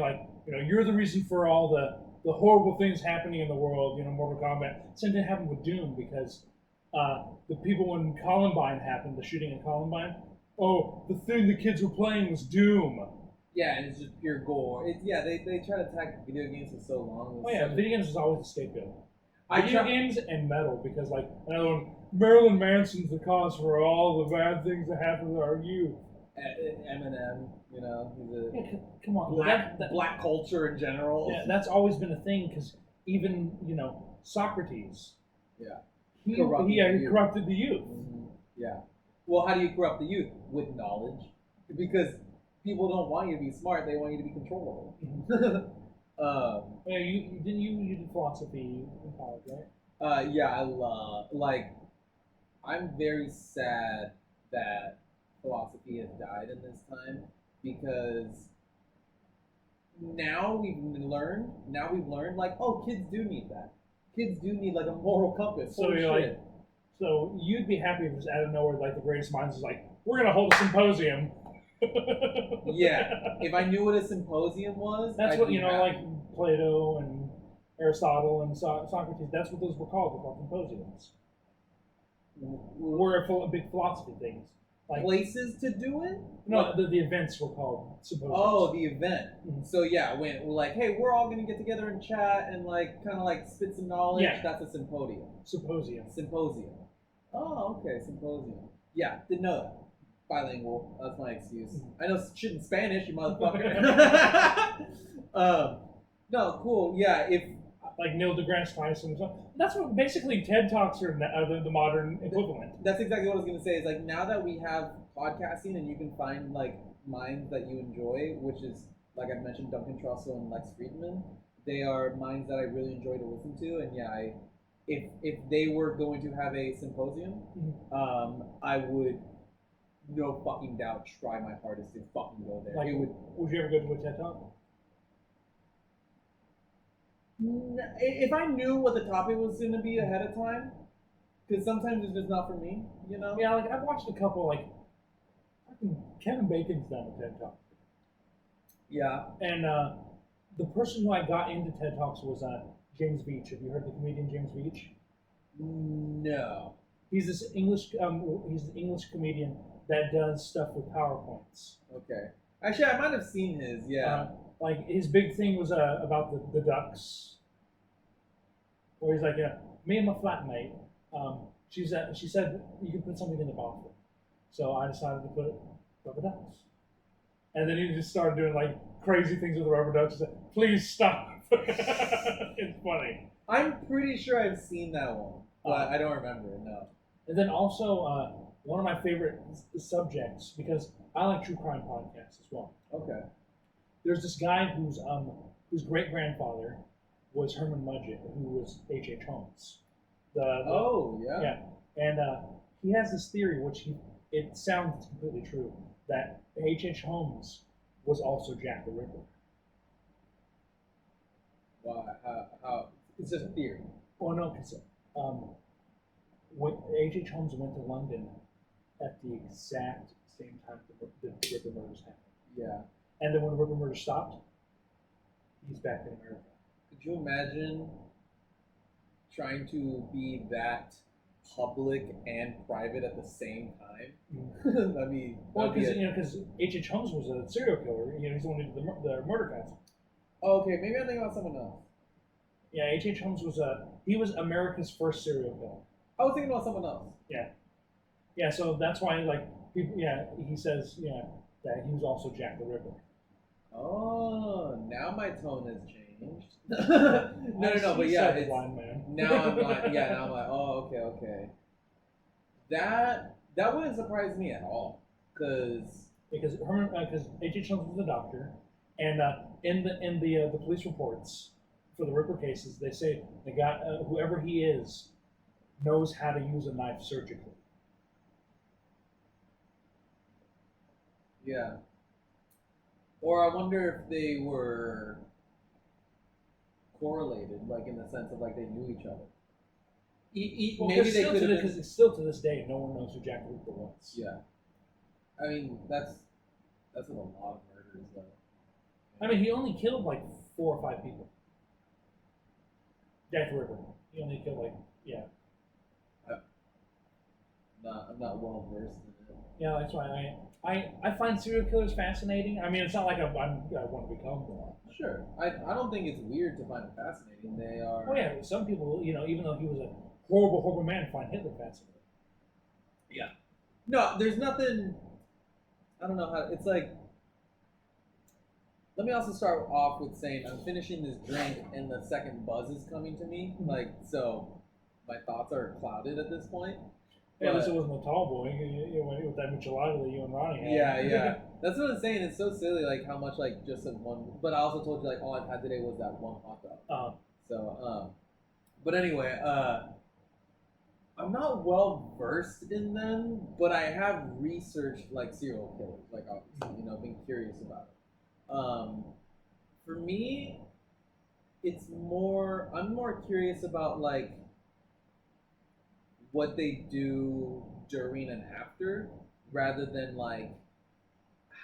you're the reason for all the horrible things happening in the world. Mortal Kombat. Same thing happened with Doom because the people when Columbine happened, the shooting in Columbine. Oh, the thing the kids were playing was Doom. Yeah, and it's just pure gore. They try to attack video games for so long. Video games is always a scapegoat. Video games and metal, because another one, Marilyn Manson's the cause for all the bad things that happen to our youth. Eminem, he's a come on, black culture in general. Yeah, that's always been a thing because even Socrates. Yeah. He corrupted the youth. Mm-hmm. Yeah. Well, how do you corrupt the youth? With knowledge, because people don't want you to be smart; they want you to be controllable. Yeah, you did philosophy in college, right? Yeah, I love I'm very sad that philosophy has died in this time because now we've learned kids do need that. kids do need like a moral compass. So Holy you're shit. like, so you'd be happy if just out of nowhere, like the greatest minds is like, we're gonna hold a symposium. Yeah, if I knew what a symposium was, That's I'd what be you know, happy. like Plato and Aristotle and Socrates. That's what those were called. They're called symposiums. Were big philosophy things. Like Places to do it? no, the events were called symposiums. Oh, the event. Mhm. So yeah, when we're like, hey, we're all gonna get together and chat and like kind of like spit some knowledge. Yeah. That's a symposium. Symposium. Symposium. Oh, okay, symposium. Yeah, didn't know that. Bilingual. That's my excuse. I know shit in Spanish, you motherfucker. No, cool. Yeah, if Like Neil deGrasse Tyson. That's what basically TED Talks are the modern equivalent. that's exactly what I was gonna say. Is like now that we have podcasting and you can find like minds that you enjoy, which is like I mentioned, Duncan Trussell and Lex Friedman. They are minds that I really enjoy to listen to, and yeah, if they were going to have a symposium, I would no fucking doubt try my hardest to fucking go there. Like, It would you ever go to a TED Talk? if I knew what the topic was going to be ahead of time, because sometimes it's just not for me, you know. Yeah, like I've watched a couple. Like Kevin Bacon's done a TED Talk. Yeah. And the person who I got into TED Talks was James Beach. Have you heard the comedian James Beach? No. He's this English. He's an English comedian that does stuff with PowerPoints. Okay. Actually, I might have seen his. Yeah. Like his big thing was about the ducks. Where he's like, me and my flatmate. She said you can put something in the bathroom. So I decided to put rubber ducks. And then he just started doing like crazy things with the rubber ducks. He said, please stop. It's funny. I'm pretty sure I've seen that one, but I don't remember it. No. And then also one of my favorite subjects, because I like true crime podcasts as well. Okay. There's this guy whose great grandfather was Herman Mudgett, who was H.H. Holmes. Yeah. And he has this theory, which it sounds completely true, that H.H. Holmes was also Jack the Ripper. Why? How? It's just a theory. Well, no, because when H.H. Holmes went to London at the exact same time the Ripper murders happened. Yeah. And then when the Ripper murder stopped, he's back in America. Could you imagine trying to be that public and private at the same time? I mean, well, because H.H. Holmes was a serial killer. He's the one who did the murder guys. Oh, okay, maybe I'm thinking about someone else. Yeah, H.H. Holmes was America's first serial killer. I was thinking about someone else. Yeah. So that's why he says that he was also Jack the Ripper. Oh, now my tone has changed. no, but yeah, it's blind man. now I'm like, now I'm like, oh, okay. That wouldn't surprise me at all, because H.H. Holmes was a doctor, and in the police reports for the Ripper cases, they say the guy, whoever he is, knows how to use a knife surgically. Yeah. Or I wonder if they were correlated, like in the sense of like they knew each other. Maybe they could have because it's still to this day no one knows who Jack the Ripper was. Yeah. I mean that's with a lot of murders though. I mean he only killed like 4 or 5 people. Jack the Ripper. He only killed I'm not well versed in it. Yeah, that's why I find serial killers fascinating. I mean, it's not like I want to become one. Sure. I don't think it's weird to find it fascinating. They are. Oh yeah, some people, even though he was a horrible, horrible man, find Hitler fascinating. Yeah. No, there's nothing. I don't know how. It's like. Let me also start off with saying I'm finishing this drink and the second buzz is coming to me. Like, so my thoughts are clouded at this point. Yeah, at least it wasn't a tall boy. You went with that michelada that you and Ronnie had. Yeah. That's what I'm saying. It's so silly, like how much like just in one. But I also told you like all I've had today was that one hot dog. So, but anyway, I'm not well versed in them, but I have researched like serial killers, like obviously, been curious about it. For me, I'm more curious about like what they do during and after, rather than like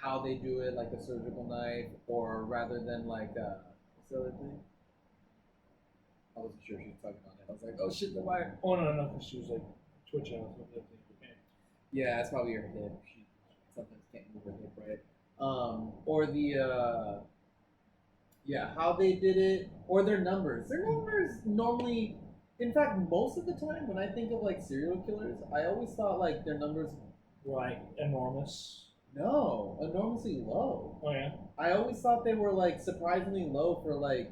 how they do it, like a surgical knife, or rather than like what's the other thing? I wasn't sure she was talking on it. I was like, oh shit, the wire. Oh no, because she was like twitching out something. Yeah, it's probably her hip. She sometimes can't move her hip right. Or the yeah, how they did it, or their numbers. Their numbers normally, in fact, most of the time when I think of like serial killers, I always thought like their numbers Were like enormous. no, enormously low. Oh yeah. I always thought they were like surprisingly low for like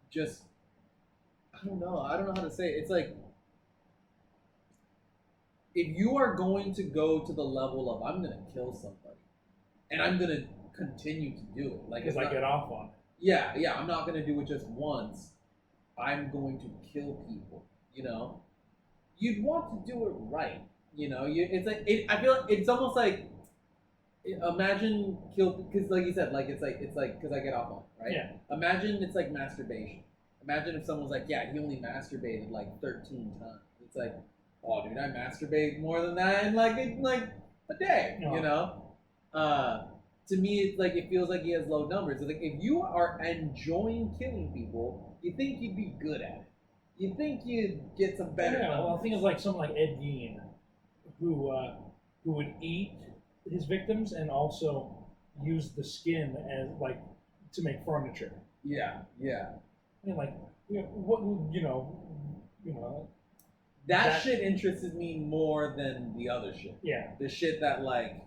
just I don't know. I don't know how to say it. It's like if you are going to go to the level of I'm gonna kill somebody and I'm gonna continue to do it, like Because I get off on it. yeah, I'm not gonna do it just once. I'm going to kill people. You know, you'd want to do it right. You know, it's like I feel like it's almost like imagine kill because like you said, like it's like because I get off on it, right? Yeah. Imagine it's like masturbation. Imagine if someone's like, yeah, he only masturbated like 13 times. It's like, oh, dude, I masturbate more than that in like a day. No. You know, to me, it's like it feels like he has low numbers. It's like if you are enjoying killing people, you think you'd be good at it. You think you'd get some better. Yeah, well, numbers. I think it's like someone like Ed Gein, who would eat his victims and also use the skin as like to make furniture. Yeah. I mean, like what you know. That shit interests me more than the other shit. Yeah. The shit that like,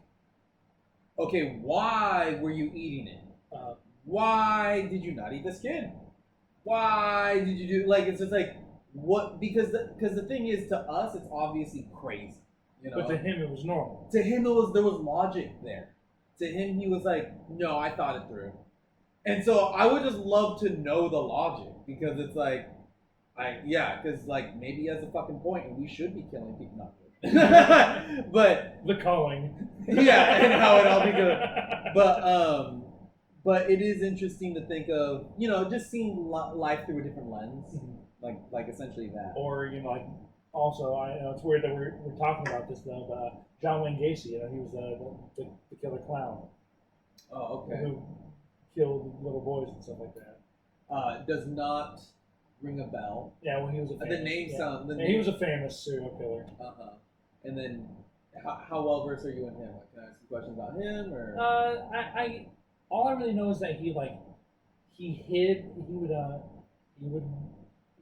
okay, why were you eating it? Why did you not eat the skin? Why did you do like? It's just like what because the thing is to us it's obviously crazy, you know. But to him it was normal. To him there was logic there. To him he was like, no, I thought it through, and so I would just love to know the logic because it's like. Because like maybe he has a fucking point, and we should be killing people. Not but The calling. yeah, and how it all be good. But it is interesting to think of, you know, just seeing life through a different lens, like essentially that. Or like also, I know it's weird that we're talking about this though. But John Wayne Gacy, he was the killer clown. Oh, okay. Who killed little boys and stuff like that. Does not ring a bell. Yeah, well, he was a famous, the name sound. He was a famous serial killer. And then, how well versed are you in him? Like, can I ask you questions about him, or? I all I really know is that he would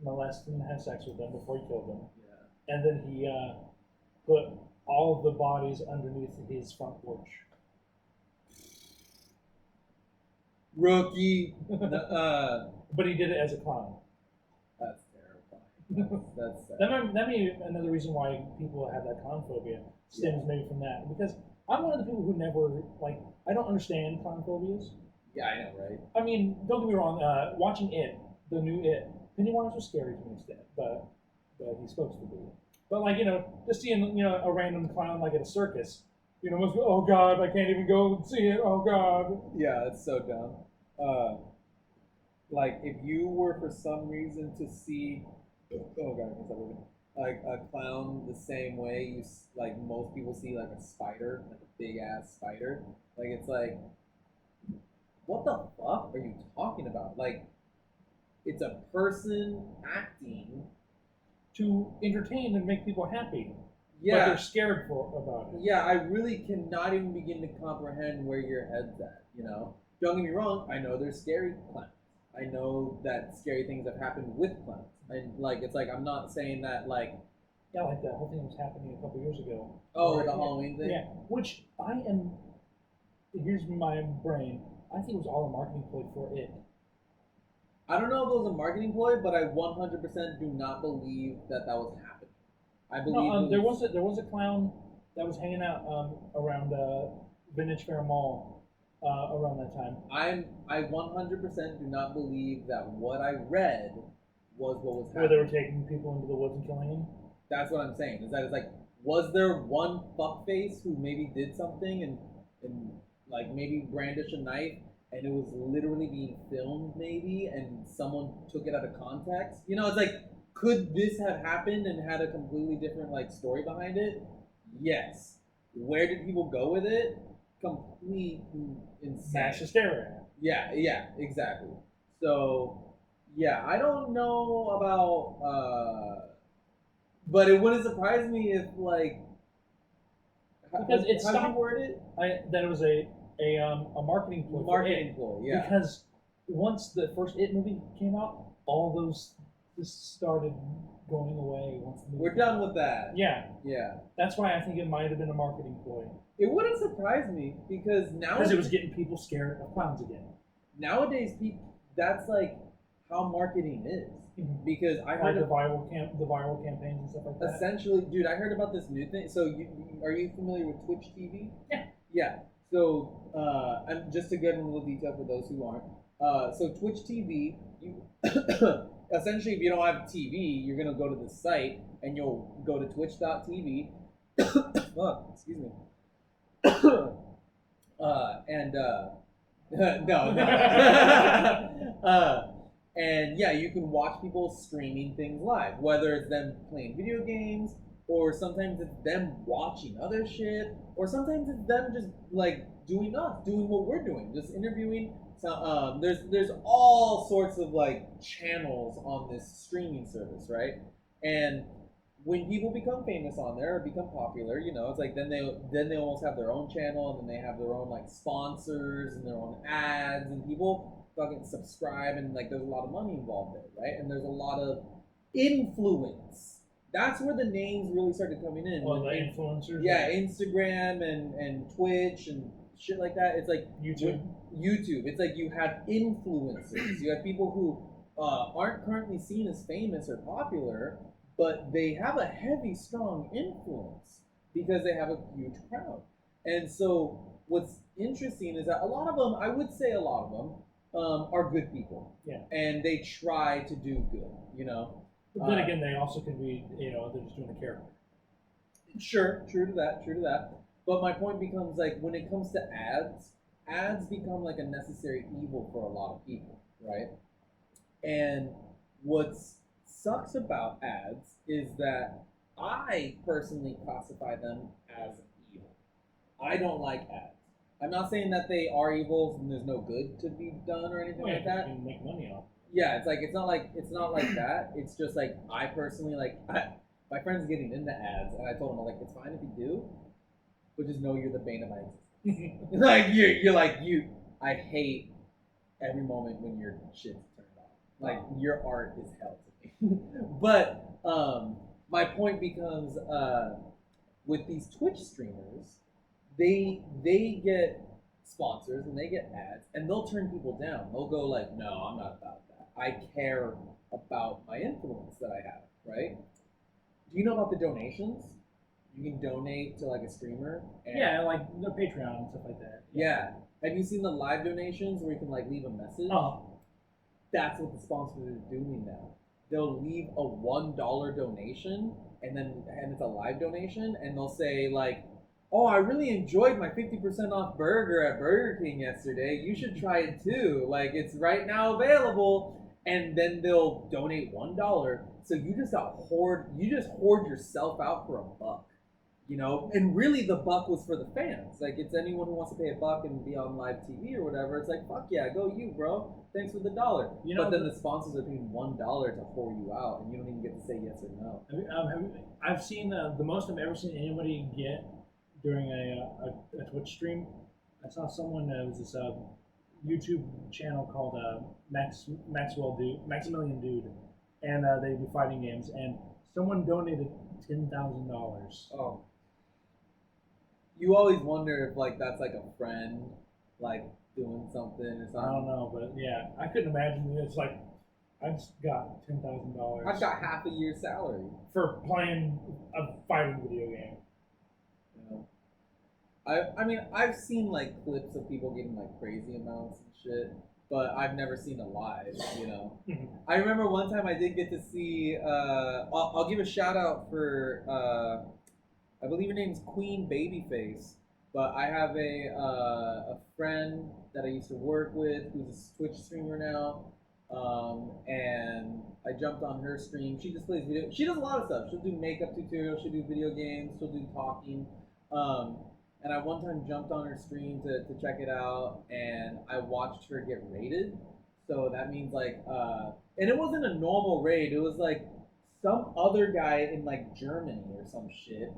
molest and have sex with them before he killed them. Yeah. And then he put all of the bodies underneath his front porch. Rookie. But he did it as a clown. That's terrifying. That's sad. That may be another reason why people have that clown phobia stems maybe from that. Because I'm one of the people who never I don't understand clown phobias. Yeah, I know, right? I mean, don't get me wrong. Watching It, the new It, Pennywise was scary to an extent, but he's supposed to be. But just seeing a random clown like at a circus, must be, oh god, I can't even go and see it. Oh god. Yeah, it's so dumb. If you were for some reason to see, oh god, what's that movie? Like a clown the same way most people see like a spider, like a big ass spider. Like it's like, what the fuck are you talking about? Like, it's a person acting to entertain and make people happy. Yeah. But they're scared about it. Yeah, I really cannot even begin to comprehend where your head's at, Don't get me wrong, I know there's scary clowns. I know that scary things have happened with clowns. And I'm not saying that yeah, like that whole thing was happening a couple years ago. Oh, the Halloween thing? Yeah. Which here's my brain. I think it was all a marketing ploy for it. I don't know if it was a marketing ploy, but I 100% do not believe that was happening. I believe there was a clown that was hanging out around Vintage Fair Mall around that time. I 100% do not believe that what I read was what was happening. Where they were taking people into the woods and killing them? That's what I'm saying. Is that it's was there one fuckface who maybe did something and maybe brandish a knife and it was literally being filmed maybe, and someone took it out of context. You know, it's like, could this have happened and had a completely different like story behind it? Yes. Where did people go with it? Complete insane. Mass hysteria. Yeah, exactly. So, yeah, I don't know about, but it wouldn't surprise me if like, Because it how do you stopped. word it? That it was a marketing ploy. Marketing ploy, yeah. Because once the first It movie came out, all those just started going away. Once the movie We're done with that. Yeah, Yeah. that's why I think it might have been a marketing ploy. It wouldn't surprise me because now Because it was getting people scared of clowns again. nowadays people that's like how marketing is. Mhm. Because I Like heard the viral campaigns and stuff like that. essentially, dude, I heard about this new thing. So, are you familiar with Twitch TV? Yeah. Yeah. So, and just to get in a little detail for those who aren't. So Twitch TV, you essentially, if you don't have TV, you're gonna go to the site and you'll go to twitch.tv. Oh, excuse me. No. And yeah, you can watch people streaming things live, whether it's them playing video games, or sometimes it's them watching other shit, or sometimes it's them just like doing what we're doing, just interviewing. So there's all sorts of like channels on this streaming service, right? And when people become famous on there or become popular, you know, it's like then they almost have their own channel, and then they have their own like sponsors and their own ads, and people fucking subscribe, and like there's a lot of money involved there, right? And there's a lot of influence. That's where the names really started coming in. Well, the influencers. Yeah, Instagram and Twitch and shit like that. It's like YouTube. It's like you have influencers. You have people who aren't currently seen as famous or popular, but they have a heavy, strong influence because they have a huge crowd. And so what's interesting is that a lot of them, I would say a lot of them, are good people. Yeah. And they try to do good, you know. But then again, they also can be, you know, they're just doing a character. Sure, true to that. But my point becomes like when it comes to ads become like a necessary evil for a lot of people, right? And what sucks about ads is that I personally classify them as evil. I don't like ads. I'm not saying that they are evil and there's no good to be done or anything like that. You can make money off. Yeah, it's not like that. It's just like I personally my friend's getting into ads, and I told him I'm like, it's fine if you do, but just know you're the bane of my existence. Like you're like you. I hate every moment when your shit's turned off. Like your art is hell to me. But my point becomes with these Twitch streamers, they get sponsors and they get ads, and they'll turn people down. They'll go like, no, I'm not about that. I care about my influence that I have, right? Do you know about the donations? You can donate to like a streamer. And Yeah, like the Patreon and stuff like that. yeah. Have you seen the live donations where you can like leave a message? Oh. That's what the sponsors are doing now. They'll leave a $1 donation, and it's a live donation, and they'll say like, oh, I really enjoyed my 50% off burger at Burger King yesterday. You should try it too. Like, it's right now available. And then they'll donate $1. So you just hoard yourself out for $1. You know? And really the buck was for the fans. Like, it's anyone who wants to pay $1 and be on live TV or whatever. It's like, fuck yeah, go you, bro. Thanks for the $1. You know, but then the sponsors are paying $1 to whore you out, and you don't even get to say yes or no. I've seen the most I've ever seen anybody get during a Twitch stream. I saw someone that was this YouTube channel called Maximilian Dude, and they do fighting games. And someone donated $10,000. Oh, you always wonder if like that's like a friend like doing something or something. I don't know, but yeah, I couldn't imagine. It's like I just got $10,000. I've got half a year's salary for playing a fighting video game. You know? I mean, I've seen like clips of people getting like crazy amounts and shit, but I've never seen it live, you know. I remember one time I did get to see, I'll give a shout out for, I believe her name's Queen Babyface. But I have a friend that I used to work with who's a Twitch streamer now, and I jumped on her stream. She just plays video. She does a lot of stuff. She'll do makeup tutorials. She'll do video games. She'll do talking. Um, and I one time jumped on her stream to check it out, and I watched her get raided. So that means and it wasn't a normal raid. It was like some other guy in like Germany or some shit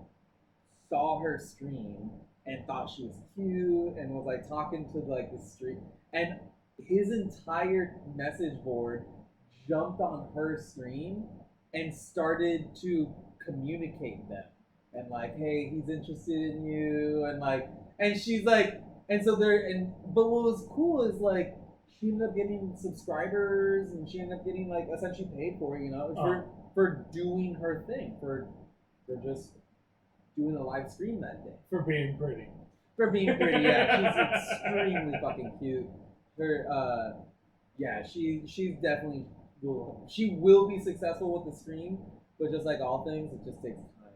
saw her stream and thought she was cute and was like talking to like the street, and his entire message board jumped on her stream and started to communicate them and like, hey, he's interested in you, and like, and she's like, and so there, and but what was cool is like she ended up getting subscribers and she ended up getting like essentially paid for it, for doing her thing, for just doing a live stream that day. For being pretty. For being pretty, yeah. She's extremely fucking cute. Her, yeah, she's definitely she will be successful with the stream, but just like all things, it just takes time.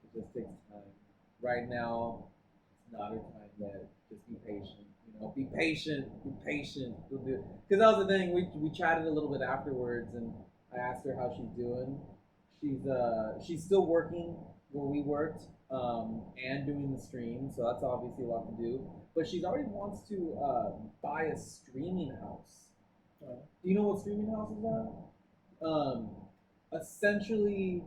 It just takes time. Right now, it's not her time yet. Just be patient. Be patient. Be patient. Because that was the thing. We chatted a little bit afterwards, and I asked her how she's doing. She's still working where we worked, and doing the stream, so that's obviously a lot to do. But she's already wants to buy a streaming house. Do you know what streaming houses are? Essentially,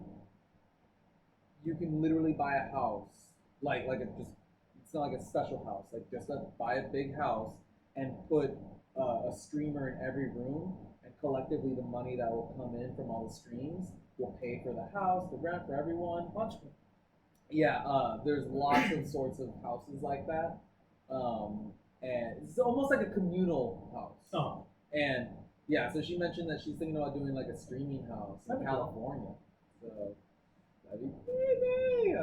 you can literally buy a house, it's not like a special house, like just buy a big house and put a streamer in every room, and collectively the money that will come in from all the streams will pay for the house, the rent for everyone. Yeah, there's lots of sorts of houses like that, and it's almost like a communal house. Oh. And yeah, so she mentioned that she's thinking about doing like a streaming house in California. So that'd be crazy.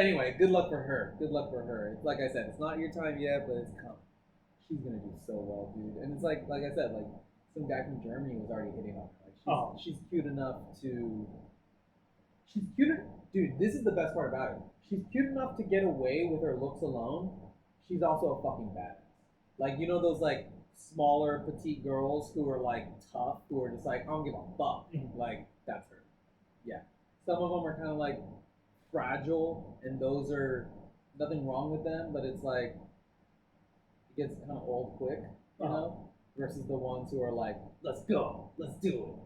Anyway, good luck for her. Good luck for her. Like I said, it's not your time yet, but it's coming. She's gonna do so well, dude. And it's like I said, like some guy from Germany was already hitting on her. Like she's cute enough to. She's cute. Dude, this is the best part about it. She's cute enough to get away with her looks alone. She's also a fucking badass. Like, those like smaller petite girls who are like tough, who are just like, I don't give a fuck. Like, that's her. Yeah. Some of them are kind of like fragile, and those are nothing wrong with them, but it's like it gets kind of old quick, versus the ones who are like, let's go, let's do it.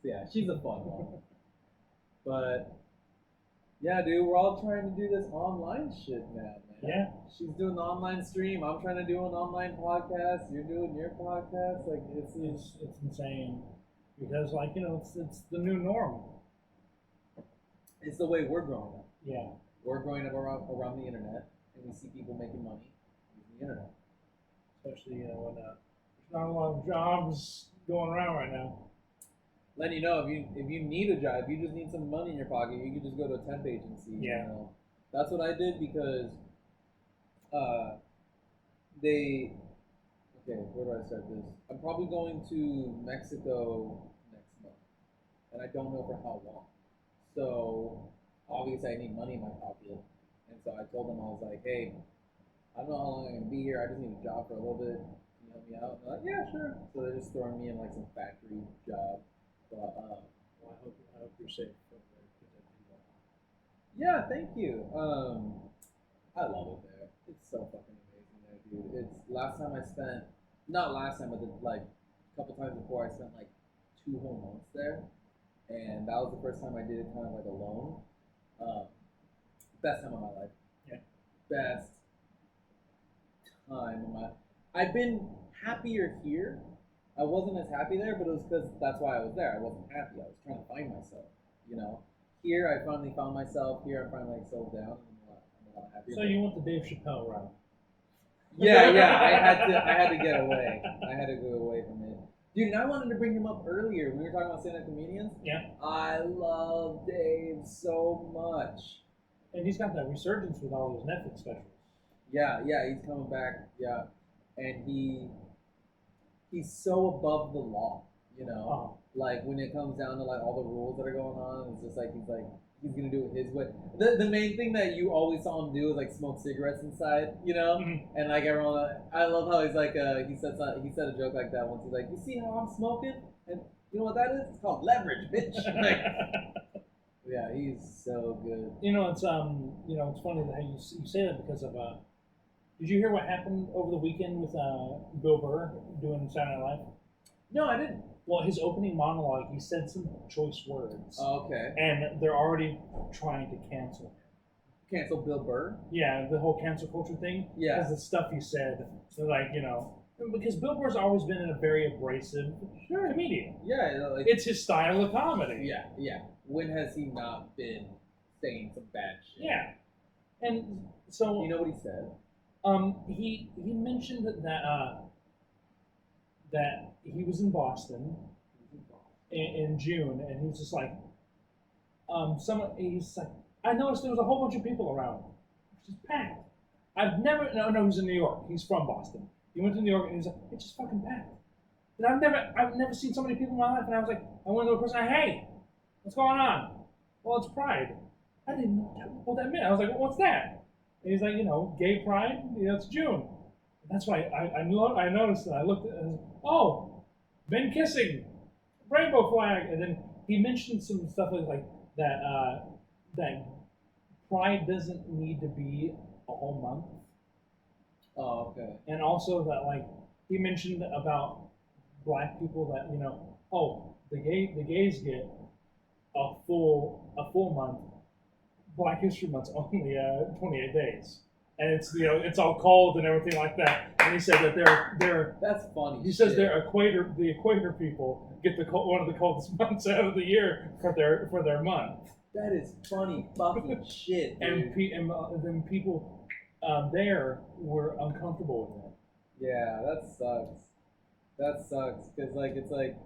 So yeah, she's a fun one. But yeah, dude, we're all trying to do this online shit now, man. Yeah. She's doing the online stream. I'm trying to do an online podcast. You're doing your podcast. Like it's insane because it's the new norm. It's the way we're growing up. Yeah. We're growing up around the internet, and we see people making money using the internet. Especially when there's not a lot of jobs going around right now. Letting you know, if you need a job, if you just need some money in your pocket, you can just go to a temp agency. Yeah. That's what I did because where do I start this? I'm probably going to Mexico next month, and I don't know for how long. So obviously I need money in my pocket, and so I told them, I was like, hey, I don't know how long I'm gonna be here. I just need a job for a little bit. Can you help me out? And they're like, yeah, sure. So they're just throwing me in like some factory job. But I hope you're safe. Yeah, thank you. I love it there. It's so fucking amazing there, dude. It's not last time, but like a couple times before, I spent like 2 whole months there, and that was the first time I did it kind of like alone. Best time of my life. Yeah. Best time of my. I've been happier here. I wasn't as happy there, but it was because that's why I was there. I wasn't happy. I was trying to find myself, Here, I finally found myself. Here, I'm finally like settled down. I'm a lot happier. So you went the Dave Chappelle route? Yeah. I had to get away. I had to go away from it. Dude, and I wanted to bring him up earlier. We were talking about stand-up comedians. Yeah. I love Dave so much. And he's got that resurgence with all those Netflix specials. Yeah, he's coming back. Yeah, and he's so above the law, Like when it comes down to like all the rules that are going on, it's just like he's gonna do it his way. The main thing that you always saw him do is like smoke cigarettes inside, you know. Mm-hmm. And like everyone, I love how he's like he said a joke like that once. He's like, you see how I'm smoking, and you know what that is? It's called leverage, bitch. Like, yeah, he's so good. It's it's funny that you say that because of Did you hear what happened over the weekend with Bill Burr doing Saturday Night Live? No, I didn't. Well, his opening monologue, he said some choice words. Oh, okay. And they're already trying to cancel him. Cancel Bill Burr? Yeah, the whole cancel culture thing. Yeah. Because the stuff he said, they're like, because Bill Burr's always been a very abrasive comedian. Yeah. Like, it's his style of comedy. Yeah, yeah. When has he not been saying some bad shit? Yeah. And so... You know what he said? He mentioned that he was in Boston in June, and he was just like, he's like, I noticed there was a whole bunch of people around, which is packed. No, he's in New York. He's from Boston. He went to New York, and he's like, it's just fucking packed. And I've never seen so many people in my life, and I was like, I went to a person, hey, what's going on? Well, it's Pride. I didn't know what that meant. I was like, well, what's that? And he's like, gay pride, it's June. And that's why I noticed, and I looked at it, and I was like, oh, men kissing, rainbow flag. And then he mentioned some stuff like that, that pride doesn't need to be a whole month. Oh, okay. And also that, like, he mentioned about black people that, the gays get a full month. Black History Month's only 28 days, and it's all cold and everything like that. And he said that they're that's funny. He says the equator people get one of the coldest months out of the year for their month. That is funny fucking shit. And then people there were uncomfortable with it. Yeah, that sucks. That sucks because it's like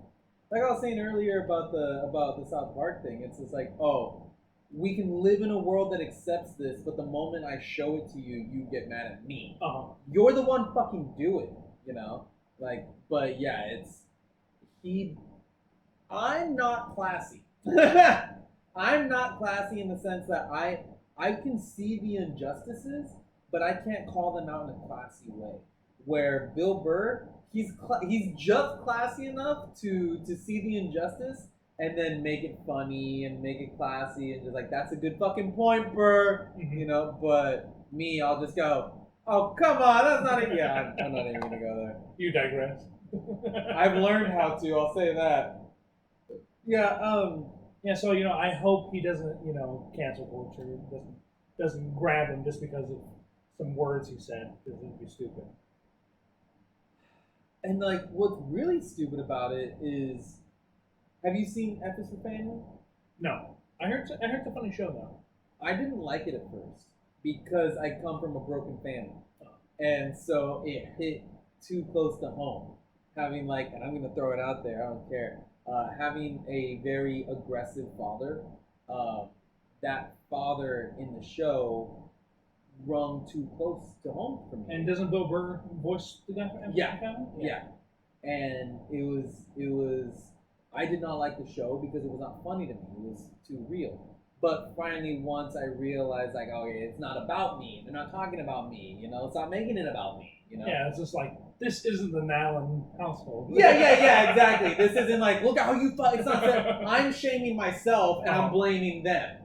I was saying earlier about the South Park thing. It's just like, oh, we can live in a world that accepts this, but the moment I show it to you, you get mad at me. Uh-huh. You're the one fucking do it, But yeah, I'm not classy. I'm not classy in the sense that I can see the injustices, but I can't call them out in a classy way. Where Bill Burr, he's just classy enough to see the injustice and then make it funny and make it classy and just like, that's a good fucking point, Burr. But me, I'll just go, oh, come on, that's not it. Yeah, I'm not even gonna go there. You digress. I've learned how to, I'll say that. Yeah, Yeah, so, I hope he doesn't, cancel culture, doesn't grab him just because of some words he said, because it'd be stupid. And what's really stupid about it is, have you seen Ep.6 for Family? No. I heard it's a funny show though. I didn't like it at first because I come from a broken family. And so it hit too close to home. Having and I'm gonna throw it out there, I don't care. Having a very aggressive father, that father in the show rung too close to home for me. And doesn't Bill Burr voice the guy from Ep.6 Yeah. Family? Yeah. And it was I did not like the show because it was not funny to me. It was too real. But finally, once I realized, okay, it's not about me. They're not talking about me. Stop making it about me. Yeah, it's just like, this isn't the Nallen household. Yeah, exactly. This isn't look at how you thought. It's not that I'm shaming myself and I'm blaming them.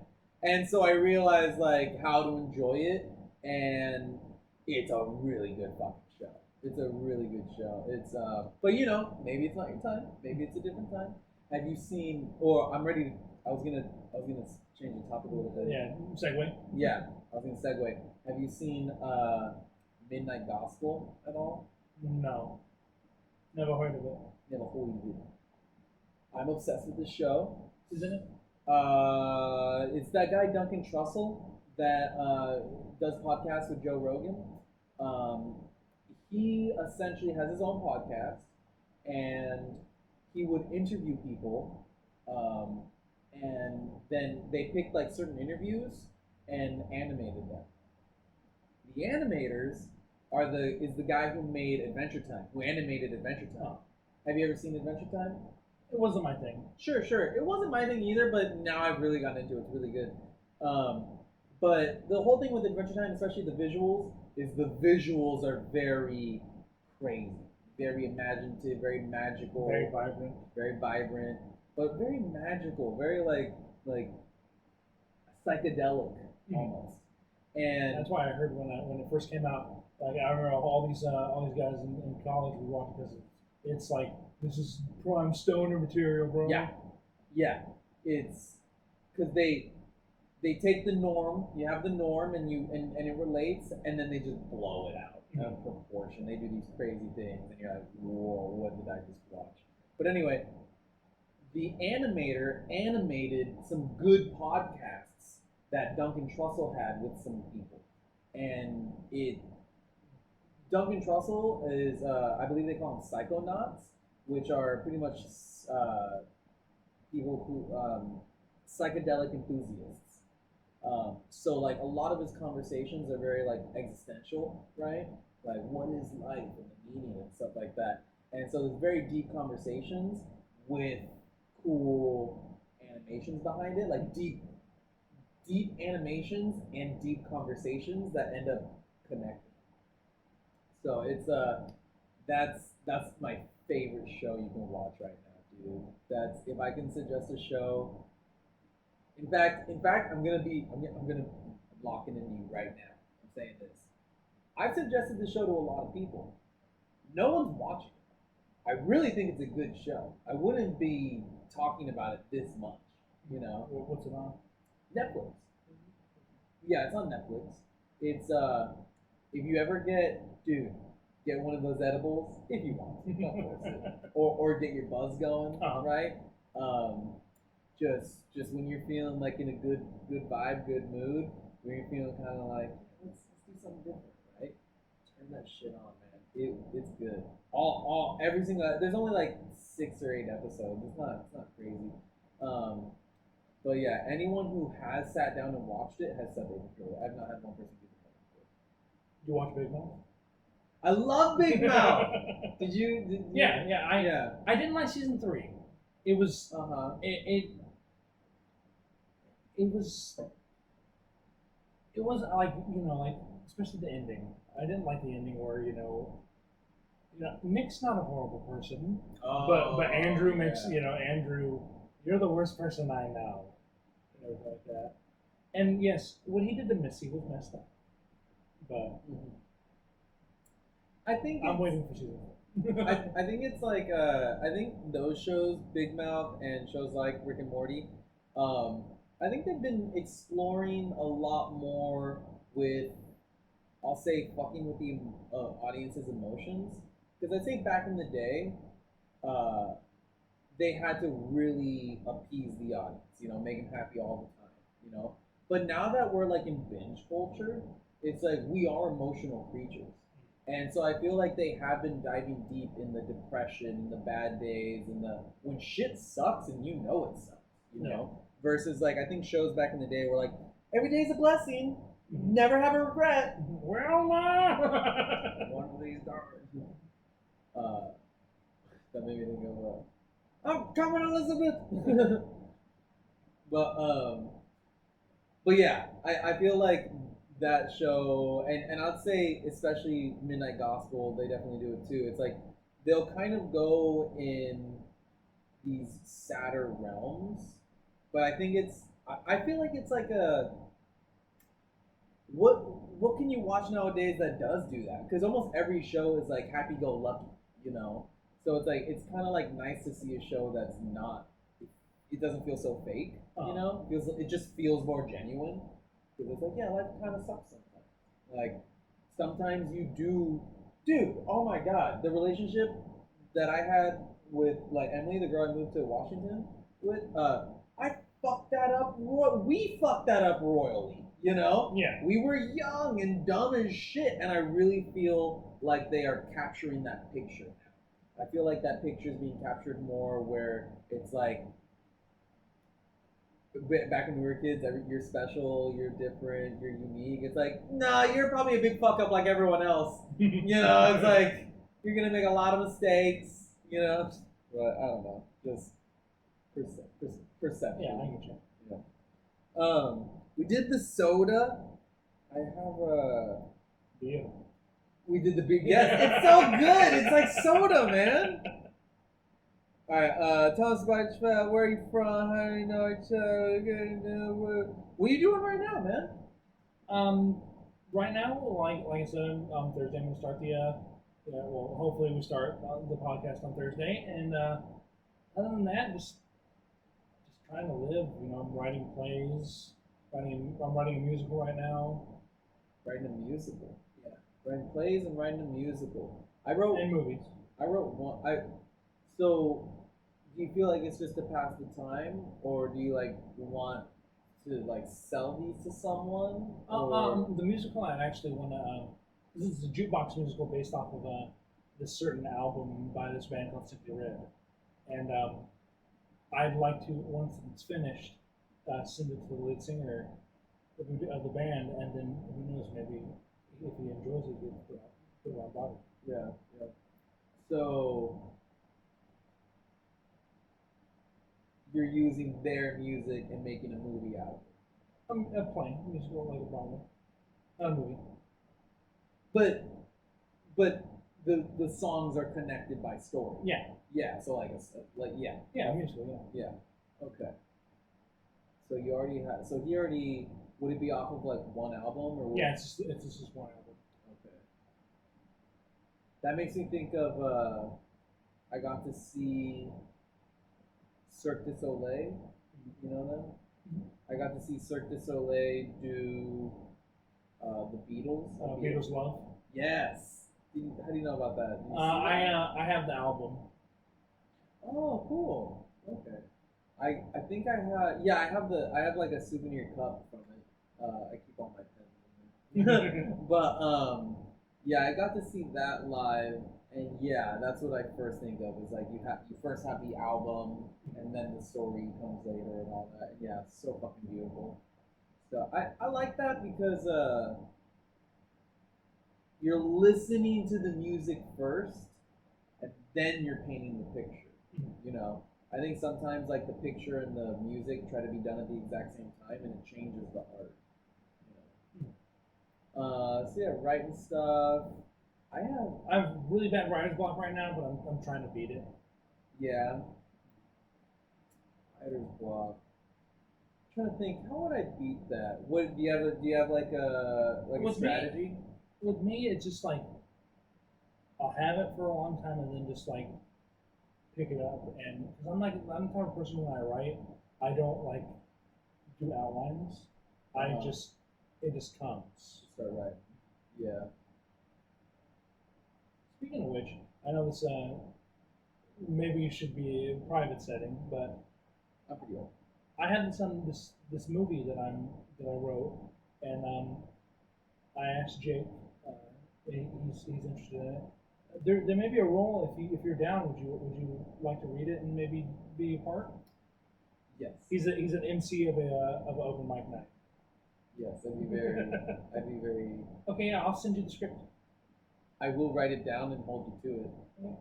And so I realized how to enjoy it, and it's a really good fucking show. It's a really good show. It's but maybe it's not your time. Maybe it's a different time. Have you seen? Or I'm ready to. I was gonna change the topic a little bit. Yeah, segue. Yeah, I was gonna segue. Have you seen Midnight Gospel at all? No, never heard of it. Never heard of it. I'm obsessed with this show. Who's in it? It's that guy Duncan Trussell that does podcasts with Joe Rogan. He essentially has his own podcast, and he would interview people, and then they picked certain interviews and animated them. The animators is the guy who made Adventure Time, who animated Adventure Time. Have you ever seen Adventure Time? It wasn't my thing. Sure. It wasn't my thing either, but now I've really gotten into it. It's really good. But the whole thing with Adventure Time, especially the visuals are very crazy, very imaginative, very magical, very vibrant, but very magical, very like psychedelic almost. And that's why I heard when it first came out. Like I remember all these guys in college we watched because it's like this is prime stoner material, bro. Yeah. It's because they take the norm. You have the norm, and it relates, and then they just blow it out of proportion. They do these crazy things, and you're like, whoa, what did I just watch? But anyway, the animator animated some good podcasts that Duncan Trussell had with some people, and Duncan Trussell is, I believe they call them psychonauts, which are pretty much people who psychedelic enthusiasts. So like a lot of his conversations are very like existential, right? Like what is life and the meaning and stuff like that. And so there's very deep conversations with cool animations behind it, like deep animations and deep conversations that end up connecting. So it's that's my favorite show you can watch right now, dude. That's if I can suggest a show. In fact, I'm gonna lock it into you right now. I'm saying this. I've suggested the show to a lot of people. No one's watching it. I really think it's a good show. I wouldn't be talking about it this much, you know. What's it on? Netflix. Yeah, it's on Netflix. It's if you ever get one of those edibles if you want, of course, or get your buzz going, right? Just when you're feeling like in a good vibe, good mood, when you're feeling kind of like let's do something different, right? Turn that shit on, man. It's good. Every single there's only like 6 or 8 episodes. It's not crazy. But yeah, anyone who has sat down and watched it has said they enjoyed it. I've not had one person do it. You watch Big Mouth? I love Big Mouth. Did you? Yeah. I didn't like season 3. It was it was like like especially the ending. I didn't like the ending where Nick's not a horrible person, but Andrew makes Andrew, you're the worst person I know, and everything like that. And yes, what he did to Missy was messed up, but I think I'm waiting for season 4. I think it's like I think those shows, Big Mouth and shows like Rick and Morty, I think they've been exploring a lot more with, I'll say, fucking with the audience's emotions. Because I'd say back in the day, they had to really appease the audience, make them happy all the time, But now that we're like in binge culture, it's like we are emotional creatures. And so I feel like they have been diving deep in the depression, the bad days, and when shit sucks and it sucks, know? Versus like I think shows back in the day were like, every day's a blessing, never have a regret. Well, one of these dark. That made me think of I'm coming, Elizabeth. But yeah, I feel like that show, and I'd say especially Midnight Gospel, they definitely do it too. It's like they'll kind of go in these sadder realms, but I think I feel like it's like what can you watch nowadays that does do that? Because almost every show is like happy-go-lucky, So it's like it's kind of like nice to see a show that's not. It doesn't feel so fake, It just feels more genuine. Because it's like, yeah, life kind of sucks sometimes. Like sometimes you do, dude. Oh my God, the relationship that I had with like Emily, the girl I moved to Washington with, I fucked that up. We fucked that up royally. Yeah. We were young and dumb as shit, and I really feel like they are capturing that picture now. I feel like that picture is being captured more where it's like, back when we were kids, you're special, you're different, you're unique. It's like, nah, you're probably a big fuck up like everyone else. It's like, you're going to make a lot of mistakes, But I don't know. Just, Perception. Yeah, I get you. We did the soda. I have a. Deal. We did the big. Yes, it's so good. It's like soda, man. All right. Tell us about yourself. Where are you from? How do you know each other? What are you doing right now, man? Right now, like I said, on Thursday I'm gonna start well, hopefully we start the podcast on Thursday, and other than that, just trying to live. I'm writing plays. I'm writing a musical right now. Writing a musical. Yeah. Writing plays and writing a musical. I wrote movies. I wrote one. So, do you feel like it's just to pass the time, or do you want to sell these to someone? The musical I actually want to. This is a jukebox musical based off of this certain album by this band called Simply Red, and I'd like to, once it's finished, send it to the lead singer of the band, and then who knows, maybe if he enjoys it, he'll put it on Broadway. Yeah, yeah. So you're using their music and making a movie out of it. I'm playing a musical like a Broadway, not a movie. But the songs are connected by story. Yeah. Yeah. So yeah. Yeah, musical. Yeah. Okay. So you already have. So he already. Would it be off of one album or? Yeah, it's just one album. Okay. That makes me think of. I got to see Cirque du Soleil. You know them? Mm-hmm. I got to see Cirque du Soleil do the Beatles. Beatles Love. Yes. How do you know about that? I have the album. Oh, cool. Okay. I think I had. Yeah, I have a souvenir cup from it. I keep all my pens in there. But yeah, I got to see that live, and yeah, that's what I first think of is you first have the album, and then the story comes later and all that. And yeah, it's so fucking beautiful. So I like that because you're listening to the music first, and then you're painting the picture. You know, I think sometimes the picture and the music try to be done at the exact same time, and it changes the art. So yeah, writing stuff. I have really bad writer's block right now, but I'm trying to beat it. Yeah. Writer's block. I'm trying to think, how would I beat that? What do you have? Do you have a strategy? With me, it's just I'll have it for a long time and then just pick it up, and because I'm the kind of person when I write, I don't do outlines. It just comes. Start writing. Yeah. Speaking of which, I know this maybe it should be a private setting, but I'm pretty old. I had this movie that I wrote, and I asked Jake. He's interested in it. There may be a role if you're down. Would you like to read it and maybe be a part? Yes. He's an MC of an open mic night. Yes, I'd be very. Okay, yeah, I'll send you the script. I will write it down and hold you to it. Yeah.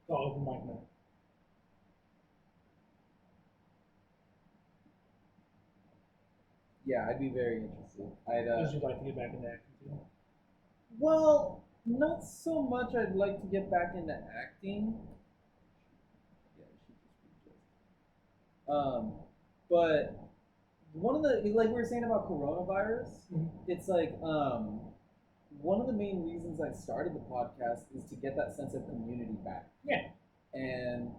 It's all open mic night. Yeah, I'd be very interested. Would you like to get back into acting too? Well, not so much. I'd like to get back into acting. Yeah, she just. But one of the we were saying about coronavirus, it's one of the main reasons I started the podcast is to get that sense of community back. Yeah. And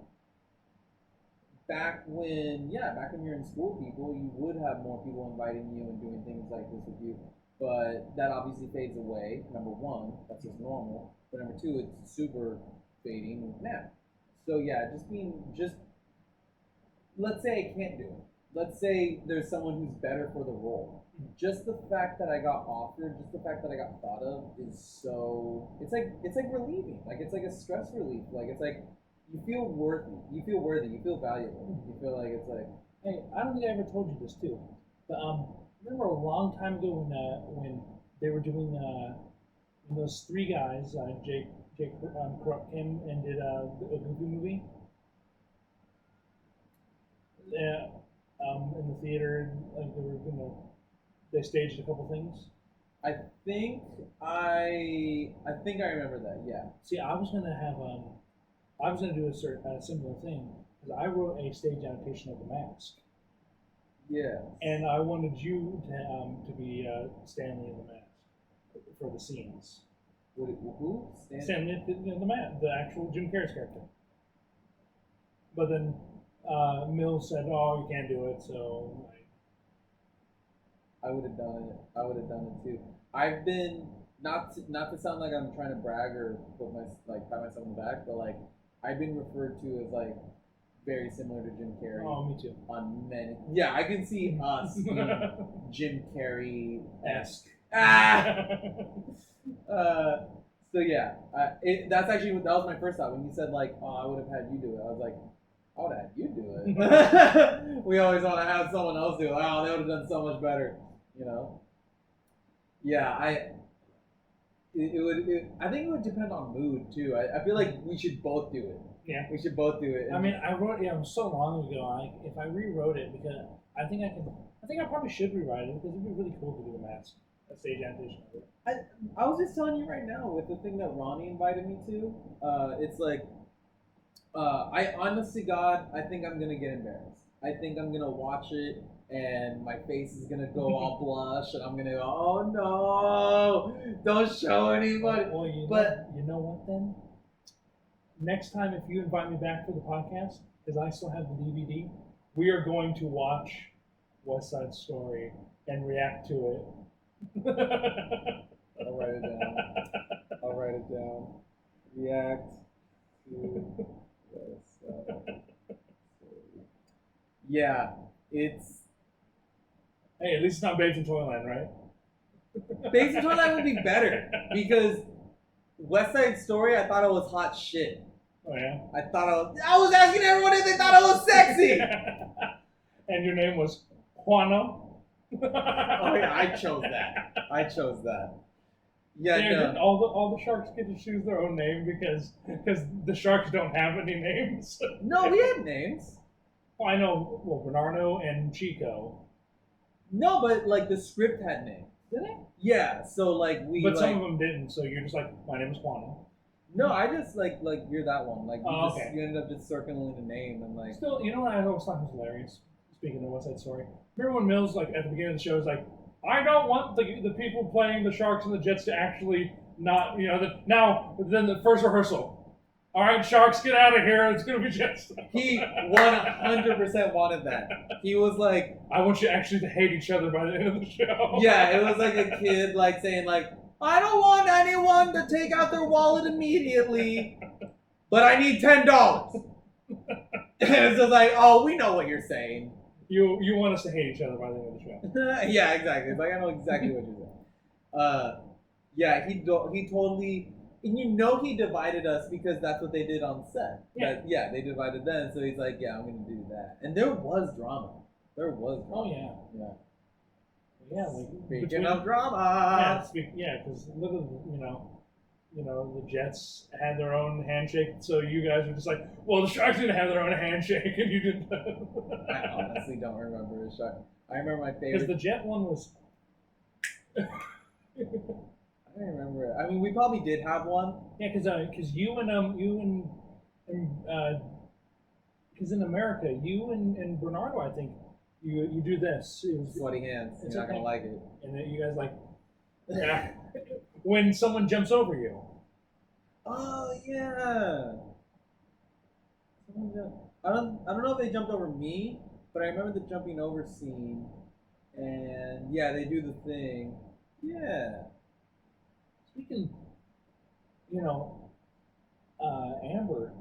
back when you're in school, you would have more people inviting you and doing things like this with you. But that obviously fades away. Number one, that's just normal. But number two, it's super fading now. So yeah, let's say I can't do it. Let's say there's someone who's better for the role. Just the fact that I got offered, just the fact that I got thought of is so. It's like relieving. It's like a stress relief. It's like you feel worthy. You feel worthy. You feel valuable. You feel like it's like. Hey, I don't think I ever told you this too, but remember a long time ago when they were doing when those three guys, Jake Corrupt came and did a Goofy movie. Yeah, in the theater, like they staged a couple things. I think I remember that. Yeah. See, I was gonna do a similar thing because I wrote a stage adaptation of The Mask, Yeah. and I wanted you to be Stanley in The Mask for the scenes. Who? Stanley, the actual Jim Carrey's character. But then Mills said, "Oh, you can't do it." So I would have done it. I would have done it too. I've been not to sound like I'm trying to brag or put my pat myself on the back, but like I've been referred to as like very similar to Jim Carrey. Oh, me too. On many, yeah, I can see us being Jim Carrey esque. Ah. So yeah, that's actually that was my first thought when you said like, oh, I would have had you do it. I was like, I would have had you do it. We always want to have someone else do it. Oh, they would have done so much better, you know. Yeah, I think it would depend on mood too. I feel like we should both do it. Yeah, we should both do it. I mean, I wrote it so long ago. Like, if I rewrote it, because I think I probably should rewrite it because it'd be really cool to do The Mask, a stage adaptation of it. I was just telling you right now with the thing that Ronnie invited me to. It's like, I honestly, God, I think I'm gonna get embarrassed. I think I'm gonna watch it and my face is gonna go all blush and I'm gonna go, oh no, don't show anybody. Well, you know what then? Next time, if you invite me back for the podcast, because I still have the DVD, we are going to watch West Side Story and react to it. I'll write it down. I'll write it down. React to West Side Story. Yeah, it's. Hey, at least it's not Babes in Toyland, right? Babes in Toyland would be better because West Side Story, I thought it was hot shit. Oh yeah. I was asking everyone if they thought I was sexy. And your name was Juano. Oh yeah, I chose that. Yeah, no. All the sharks get to choose their own name because the sharks don't have any names. No, we had names. Well, I know. Well, Bernardo and Chico. No, but like the script had names. Did it? Yeah, so like we. But some of them didn't. So you're just like, my name is Juano. No, I just like you're that one. Like okay. You end up just circling the name and like. Still, you know what I always thought was hilarious. Speaking of West Side Story, remember when Mills like at the beginning of the show was like, I don't want the people playing the Sharks and the Jets to actually not then the first rehearsal. All right, Sharks, get out of here. It's gonna be Jets. He 100% wanted that. He was like, I want you actually to hate each other by the end of the show. Yeah, it was like a kid like saying like, I don't want anyone to take out their wallet immediately, but I need $10. It's just like, oh, we know what you're saying. You want us to hate each other by the end of the show. Yeah, exactly. It's like, I know exactly what you're saying. Yeah, he totally, and he divided us because that's what they did on set. Yeah. They divided them, so he's like, yeah, I'm going to do that. And there was drama. Oh, yeah. Yeah. Yeah, like Speaking of drama. Yeah, because literally, the Jets had their own handshake, so you guys were just like, well, the Sharks didn't have their own handshake, and you didn't. I honestly don't remember a Shark. I remember my favorite. Because the Jet one was. I don't remember it. I mean, we probably did have one. Yeah, because you and because in America, you and Bernardo, I think. You do this. It was sweaty hands. You're not gonna like it. And then you guys like, yeah. When someone jumps over you. Oh yeah. I don't know if they jumped over me, but I remember the jumping over scene, and yeah, they do the thing. Yeah. Speaking, Amber,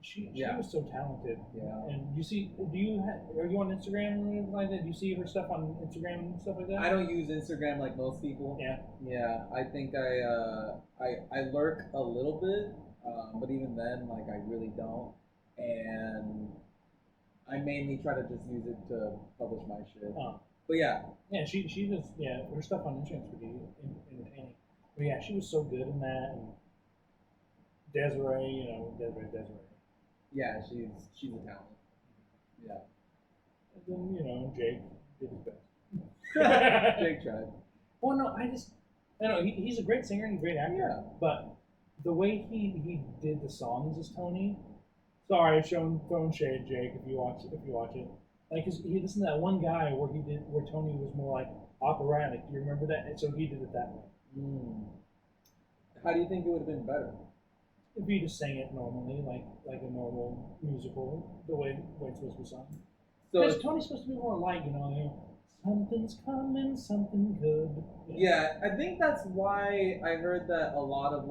she was so talented. Yeah. And are you on Instagram or anything like that? Do you see her stuff on Instagram and stuff like that? I don't use Instagram like most people. Yeah. Yeah. I think I lurk a little bit, but even then, like I really don't. And I mainly try to just use it to publish my shit. But yeah. Yeah, she just her stuff on Instagram is pretty entertaining. But yeah, she was so good in that. And Desiree. Yeah, she's a talent. Yeah. And then, Jake did his best. Jake tried. Well, no, I know he's a great singer and a great actor. Yeah. But the way he did the songs as Tony. Sorry, throwing shade, Jake. If you watch it, like he listened to that one guy where Tony was more like operatic. Do you remember that? And so he did it that way. Mm. How do you think it would have been better? If he just sang it normally, like a normal musical, the way it's supposed to be sung. Because Tony's supposed to be more light, something's coming, something good. Yeah, I think that's why I heard that a lot of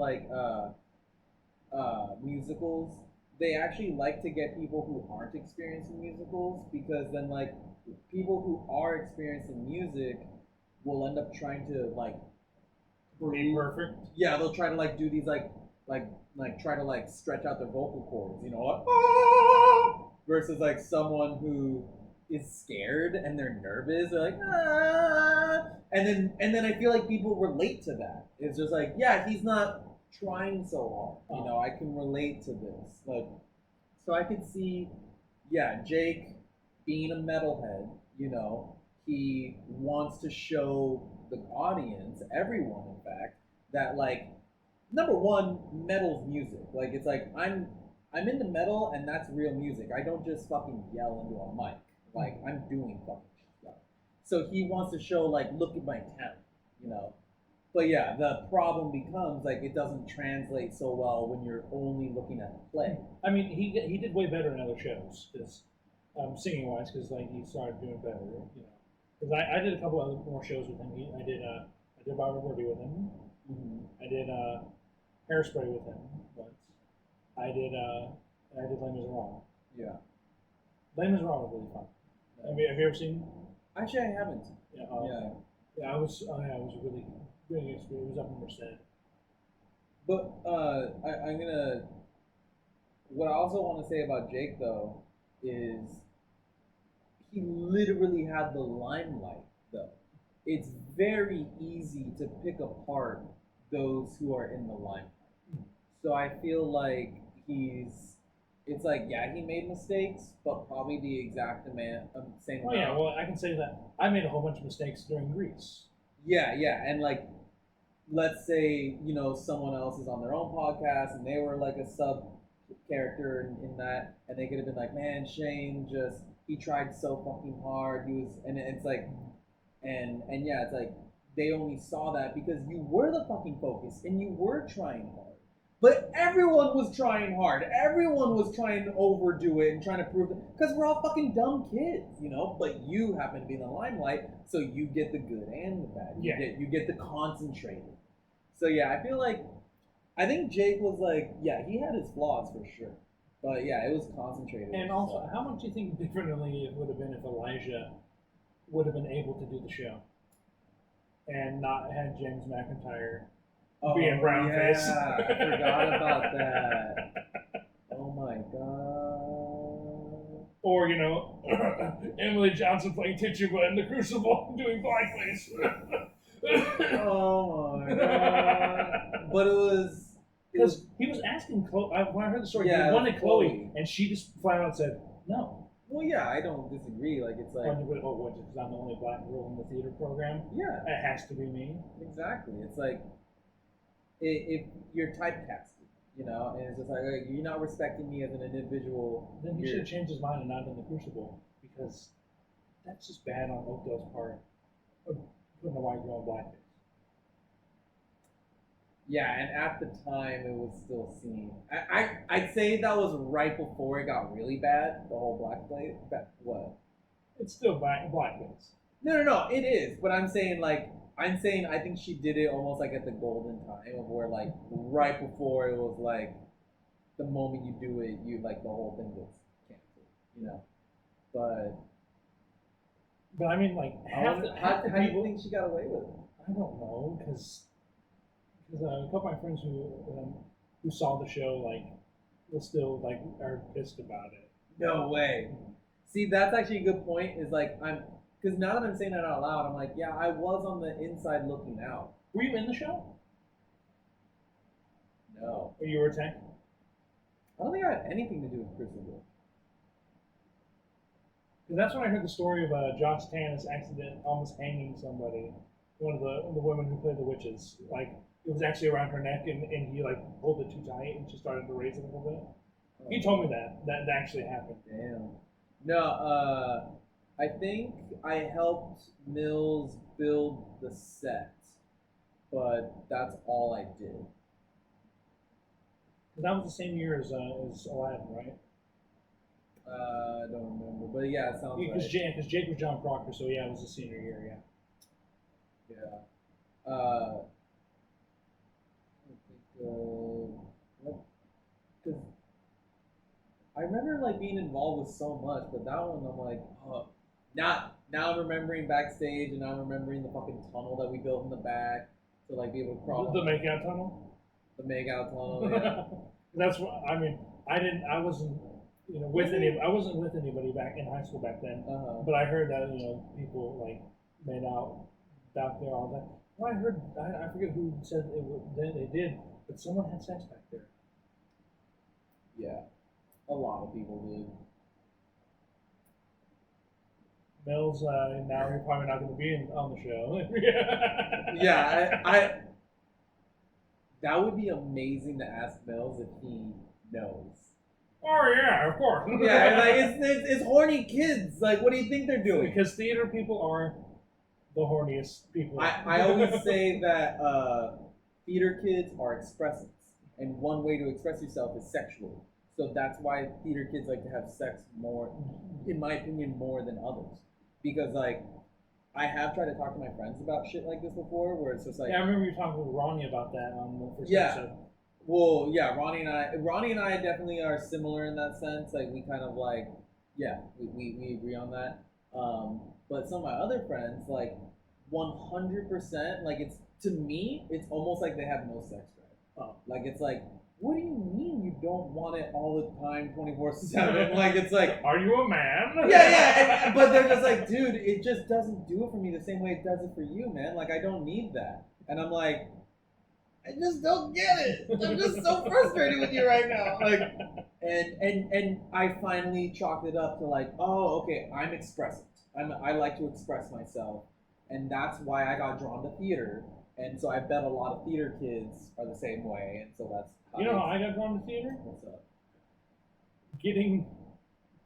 musicals, they actually like to get people who aren't experienced in musicals, because then people who are experienced in music will end up trying to be perfect. Yeah, they'll try to do these try to stretch out their vocal cords, ah! Versus someone who is scared and they're nervous, they're like ah! and then I feel like people relate to that. It's just yeah, he's not trying so hard, I can relate to this, so I could see, yeah, Jake being a metalhead, he wants to show the audience, everyone in fact, that number one, metal's music. It's I'm into metal and that's real music. I don't just fucking yell into a mic. I'm doing fucking stuff. So he wants to show look at my talent, But yeah, the problem becomes it doesn't translate so well when you're only looking at the play. I mean, he did way better in other shows, because singing wise, because he started doing better, Because I did a couple other more shows with him. I did Barbara Birdie with him. Mm-hmm. I did Hairspray with him once. I did Les Miserables. Yeah. Les Miserables was really fun. Have you ever seen? Actually, I haven't. Yeah. Yeah. Yeah, it was really really good. It was up in Merced. But I'm gonna. What I also want to say about Jake though is he literally had the limelight though. It's very easy to pick apart those who are in the limelight. So I feel like it's yeah, he made mistakes, but probably the exact same amount. Oh yeah, well I can say that I made a whole bunch of mistakes during Grease. Yeah, and let's say someone else is on their own podcast and they were a sub character in that, and they could have been man, Shane he tried so fucking hard, he was, and it's and yeah, it's they only saw that because you were the fucking focus and you were trying hard. But everyone was trying hard. Everyone was trying to overdo it and trying to prove it, because we're all fucking dumb kids, But you happen to be in the limelight, so you get the good and the bad. You get the concentrated. So yeah, I think Jake was yeah, he had his flaws for sure, but yeah, it was concentrated. And also, how much do you think differently it would have been if Elijah would have been able to do the show and not had James McIntyre being brown face? I forgot about that. Oh my god. Or Emily Johnson playing Tituba in The Crucible doing blackface. Oh my god. But it was because he was asking Chloe. When I heard the story, yeah, he wanted Chloe, and she just flat out said no. Well, yeah, I don't disagree. It's what? Because I'm the only black girl in the theater program. Yeah, it has to be me. Exactly. It's if you're typecasted, and it's just you're not respecting me as an individual. Then he should have changed his mind and not done The Crucible, because that's just bad on Oakdale's part of putting a white girl in blackface. Yeah, and at the time it was still seen. I'd say that was right before it got really bad. The whole blackface. What? It's still blackface. No, it is. But I'm saying I think she did it almost at the golden time of where right before it was the moment you do it, you the whole thing gets canceled, But I mean how do you think she got away with it? I don't know, because a couple of my friends who saw the show will still are pissed about it. No way. See, that's actually a good point. Is because now that I'm saying that out loud, I'm yeah, I was on the inside looking out. Were you in the show? No. Or you were attacked? I don't think I had anything to do with Crucible. That's when I heard the story of Josh Tannis accident almost hanging somebody. One of the women who played the witches. Like, it was actually around her neck, and he like pulled it too tight, and she started to raise it a little bit. He told me that actually happened. Damn. No, I think I helped Mills build the set, but that's all I did. That was the same year as Aladdin, right? I don't remember, but yeah, it sounds Because right. Jake was John Proctor, so yeah, it was the senior year, yeah. Yeah. I think, because I remember like being involved with so much, but that one I'm like, oh, now I'm remembering backstage, and now I'm remembering the fucking tunnel that we built in the back to like be able to crawl. The makeout tunnel. The makeout tunnel, yeah. That's what I mean. I wasn't I wasn't with anybody back in high school back then. But I heard that people like made out back there all that. Well, I forget who said they did, but someone had sex back there. Yeah, a lot of people did. Mills, now you're probably not going to be on the show. Yeah, I that would be amazing to ask Mills if he knows. Oh yeah, of course. Yeah, like it's horny kids. Like, what do you think they're doing? Because theater people are the horniest people. I always say that theater kids are expressives, and one way to express yourself is sexually. So that's why theater kids like to have sex more, in my opinion, more than others. Because like, I have tried to talk to my friends about shit like this before, where it's just like, yeah, I remember you talking with Ronnie about that on the first episode. Well, yeah, Ronnie and I definitely are similar in that sense. Like, we kind of like, yeah, we agree on that. But some of my other friends, like, 100%, like, it's, to me, it's almost like they have no sex drive. Like, it's like, what do you mean you don't want it all the time, 24/7? Like, it's like, are you a man? Yeah, but they're just like, dude, it just doesn't do it for me the same way it does it for you, man. Like, I don't need that. And I'm like, I just don't get it. I'm just so frustrated with you right now. Like, and I finally chalked it up to like, oh, okay, I'm expressive. I like to express myself, and that's why I got drawn to theater. And so I bet a lot of theater kids are the same way, and so that's how I got drawn to theater. What's up? Getting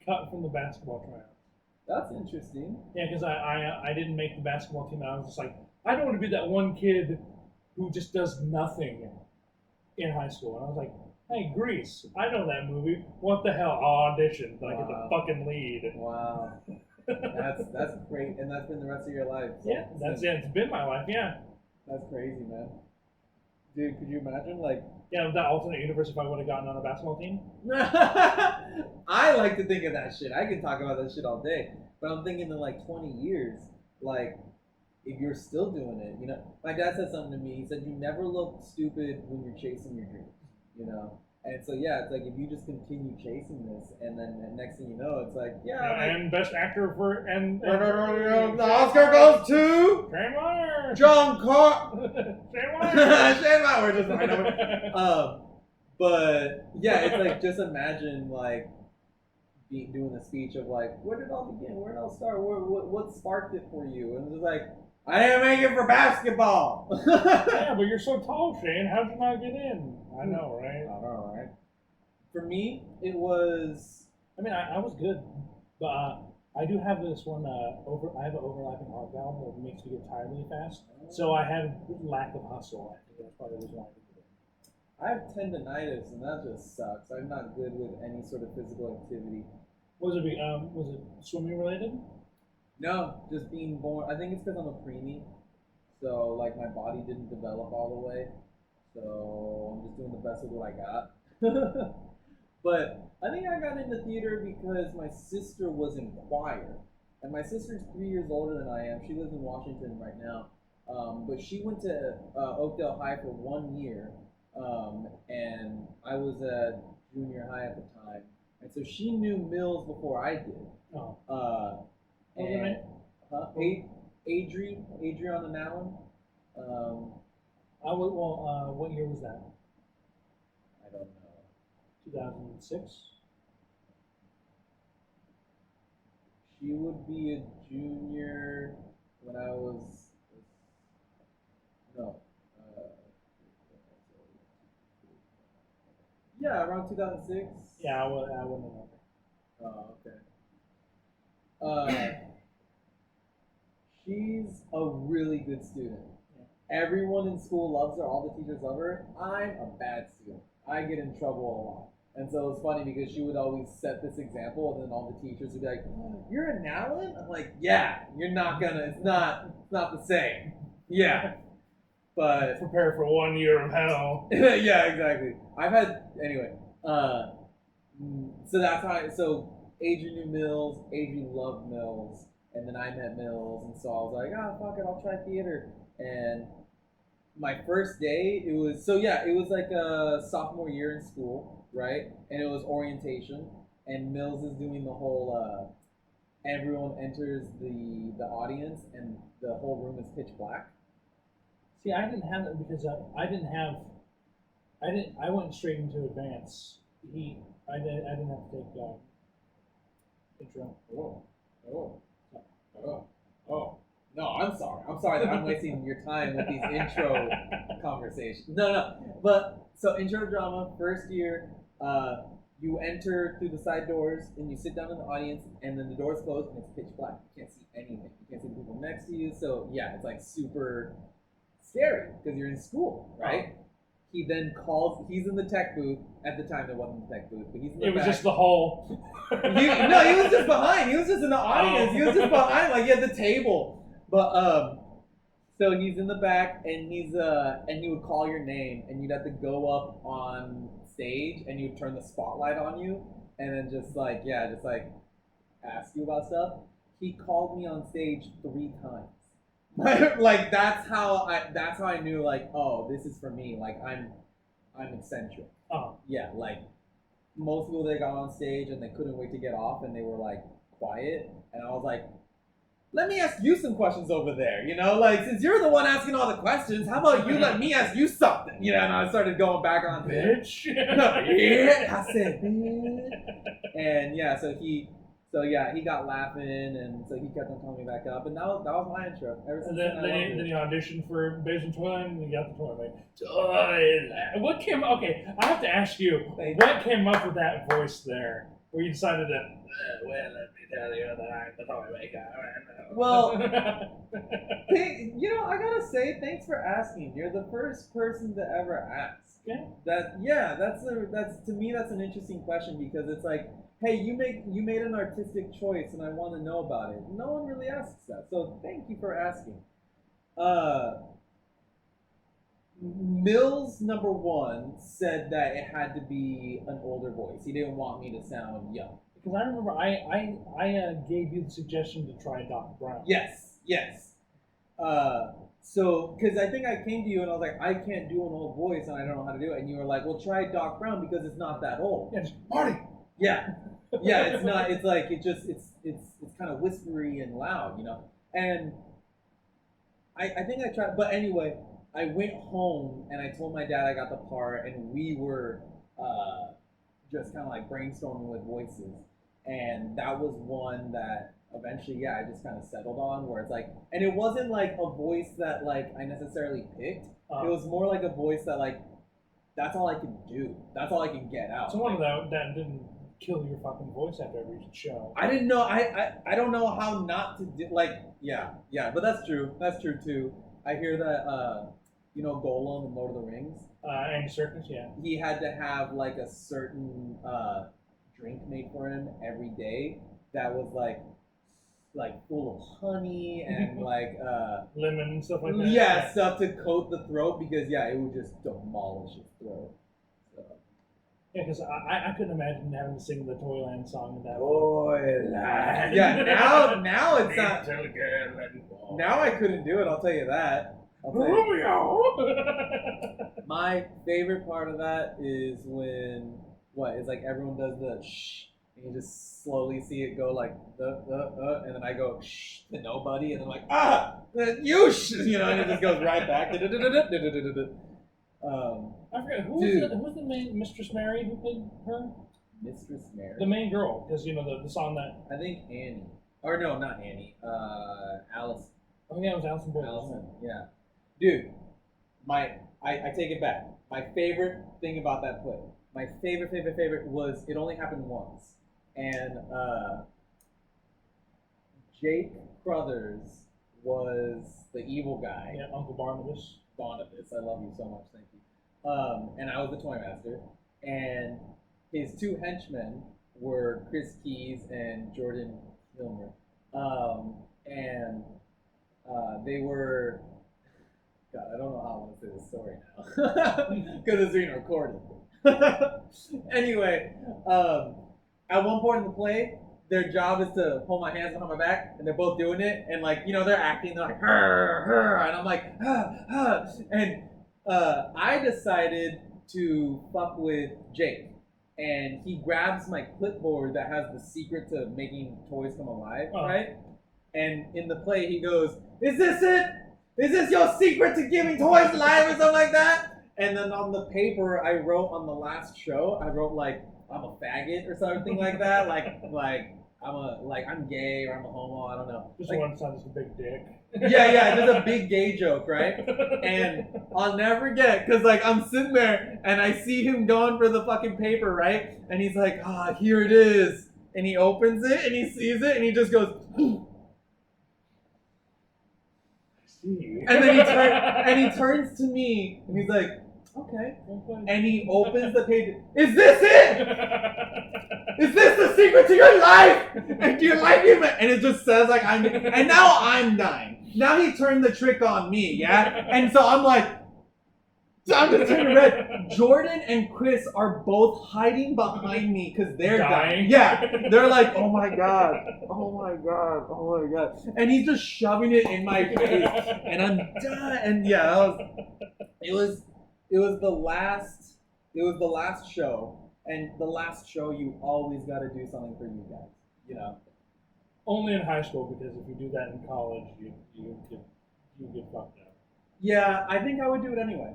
cut from the basketball tryouts. That's interesting. Yeah, because I didn't make the basketball team. I was just like, I don't want to be that one kid who just does nothing in high school. And I was like, hey, Grease, I know that movie. What the hell? I'll audition. But I get the fucking lead. Wow. That's great. And that's been the rest of your life. So yeah, that's it. It's been my life, yeah. That's crazy, man. Dude, could you imagine, like... Yeah, that alternate universe if I would have gotten on a basketball team? I like to think of that shit. I can talk about that shit all day. But I'm thinking in, like, 20 years, like... if you're still doing it, my dad said something to me. He said, you never look stupid when you're chasing your dreams, And so, yeah, it's like, if you just continue chasing this, and then next thing you know, it's like, and best actor the Oscar goes to Shane Meyers. Giancarlo. Shane Meyers. Shane Meyers just right over. But yeah, it's like, just imagine like doing the speech of like, where did it all begin? Where did it all start? What sparked it for you? And it's just like, I didn't make it for basketball. Yeah, but you're so tall, Shane. How'd you not get in? I know, right? I know, right? For me, it was. I mean, I was good, but I do have this one. I have an overlapping heart valve that makes me get tired really fast. So I have lack of hustle. I think that's part of the reason why I did it. I have tendonitis, and that just sucks. I'm not good with any sort of physical activity. Was it swimming related? No, just being born. I think it's because I'm a preemie, so like my body didn't develop all the way. So I'm just doing the best with what I got. But I think I got into theater because my sister was in choir, and my sister's 3 years older than I am. She lives in Washington right now, but she went to Oakdale High for 1 year, and I was at junior high at the time, and so she knew Mills before I did. Oh. What was her name? Adriana Allen. What year was that? I don't know. 2006. She would be a junior when I was no. Uh, yeah, around 2006. Yeah, I wouldn't remember. Oh, okay. Uh, she's a really good student. Everyone in school loves her. All the teachers love her. I'm a bad student. I get in trouble a lot. And so it's funny because she would always set this example, and then all the teachers would be like, oh, "You're an Allen?" I'm like, "Yeah, you're not gonna. It's not the same." Yeah, but Prepare for 1 year of hell. yeah, exactly. I've had anyway. So that's how. So Adrian knew Mills. Adrian loved Mills, and then I met Mills, and so I was like, "Ah, fuck it, I'll try theater." And my first day, it was like a sophomore year in school, right? And it was orientation, and Mills is doing the whole. Everyone enters the audience, and the whole room is pitch black. See, I didn't have that because I went straight into advance. I didn't have to take intro. Oh. No, I'm sorry. I'm sorry that I'm wasting your time with these intro conversations. No. But so intro drama, first year, you enter through the side doors and you sit down in the audience, and then the doors close and it's pitch black. You can't see anything. You can't see the people next to you. So yeah, it's like super scary because you're in school, right? He then calls. He's in the tech booth. At the time, there wasn't a tech booth, but he's in the It was back. just the whole. No, he was just behind. He was just in the audience. He was just behind, like he had the table. But so he's in the back, and and he would call your name, and you'd have to go up on stage, and you'd turn the spotlight on you, and then just like ask you about stuff. He called me on stage 3 times. Like that's how I knew, like, oh, this is for me. Like I'm eccentric. Oh. Yeah, like most people, they got on stage and they couldn't wait to get off, and they were like quiet, and I was like, let me ask you some questions over there, like, since you're the one asking all the questions, how about you let me ask you something, and I started going back on Bitch. Yeah, I said bitch. And yeah, he got laughing, and so he kept on coming back up, and that was my intro. And then you auditioned for Basement Toilet, and you got the toilet. Toilet. What came? Okay, I have to ask you, what came up with that voice there, where you decided to? Well, let me tell you that I'm the toilet maker. Well, I gotta say, thanks for asking. You're the first person to ever ask. Yeah. That's to me, that's an interesting question, because it's like, hey, you made an artistic choice, and I want to know about it. No one really asks that, so thank you for asking. Mills, number one, said that it had to be an older voice. He didn't want me to sound young. Because I remember I gave you the suggestion to try Doc Brown. Yes. So, because I think I came to you and I was like, I can't do an old voice and I don't know how to do it. And you were like, well, try Doc Brown because it's not that old. Yeah, just Marty. Yeah, it's not. It's like it's kind of whispery and loud, And I think I tried, but anyway, I went home and I told my dad I got the part, and we were just kind of like brainstorming with voices, and that was one that eventually, I just kind of settled on, where it's like, and it wasn't like a voice that like I necessarily picked. It was more like a voice that like that's all I can do. That's all I can get out. So one of that didn't kill your fucking voice after every show. I didn't know. I don't know how not to do. Like, yeah. But that's true. That's true too. I hear that. Gollum in Lord of the Rings. Andy Serkis, yeah. He had to have like a certain drink made for him every day that was like full of honey and like lemon and stuff like that. Yeah, stuff to coat the throat, because it would just demolish his throat. So. Yeah, because I couldn't imagine having to sing the Toyland song in that. Toyland. Yeah, now it's not. Now I couldn't do it. I'll tell you that. My favorite part of that is when it's like everyone does the shh, and you just slowly see it go like and then I go shh to nobody, and then like you shh, and it just goes right back. I forget who's the main Mistress Mary who played her. Mistress Mary. The main girl, because the song that I think Annie. Or no, not Annie. Alice. Oh yeah, it was Allison Boyle. Allison. Yeah. Dude, I take it back. My favorite thing about that play, my favorite was it only happened once, and Jake Crothers was the evil guy. Yeah, Uncle Barnabas. Barnabas, I love you so much, thank you. And I was the toy master, and his two henchmen were Chris Keys and Jordan Hilmer, and they were. God, I don't know how I want to say this story now because it's being recorded. Anyway, at one point in the play, their job is to hold my hands behind my back, and they're both doing it, and like they're acting, they're like, and I'm like, and I decided to fuck with Jake, and he grabs my clipboard that has the secret to making toys come alive, right? And in the play, he goes, "Is this it? Is this your secret to giving toys alive," or something like that? And then on the paper, I wrote on the last show, I wrote like, "I'm a faggot" or something like that, I'm gay or I'm a homo, I don't know. Just like, one side is a big dick. Yeah, there's a big gay joke, right? And I'll never forget, because like I'm sitting there and I see him going for the fucking paper, right? And he's like, here it is. And he opens it and he sees it and he just goes, and then he turns to me and he's like, okay. And he opens the page. Is this it? Is this the secret to your life? And do you like him? And it just says like and now I'm dying. Now he turned the trick on me, yeah? And so I'm like, I'm just turning red. Jordan and Chris are both hiding behind me because they're dying. Yeah. They're like, oh my God. And he's just shoving it in my face. And I'm done. And yeah, it was the last show. And the last show, you always got to do something for you guys, Only in high school, because if you do that in college, you get fucked up. Yeah, I think I would do it anyway.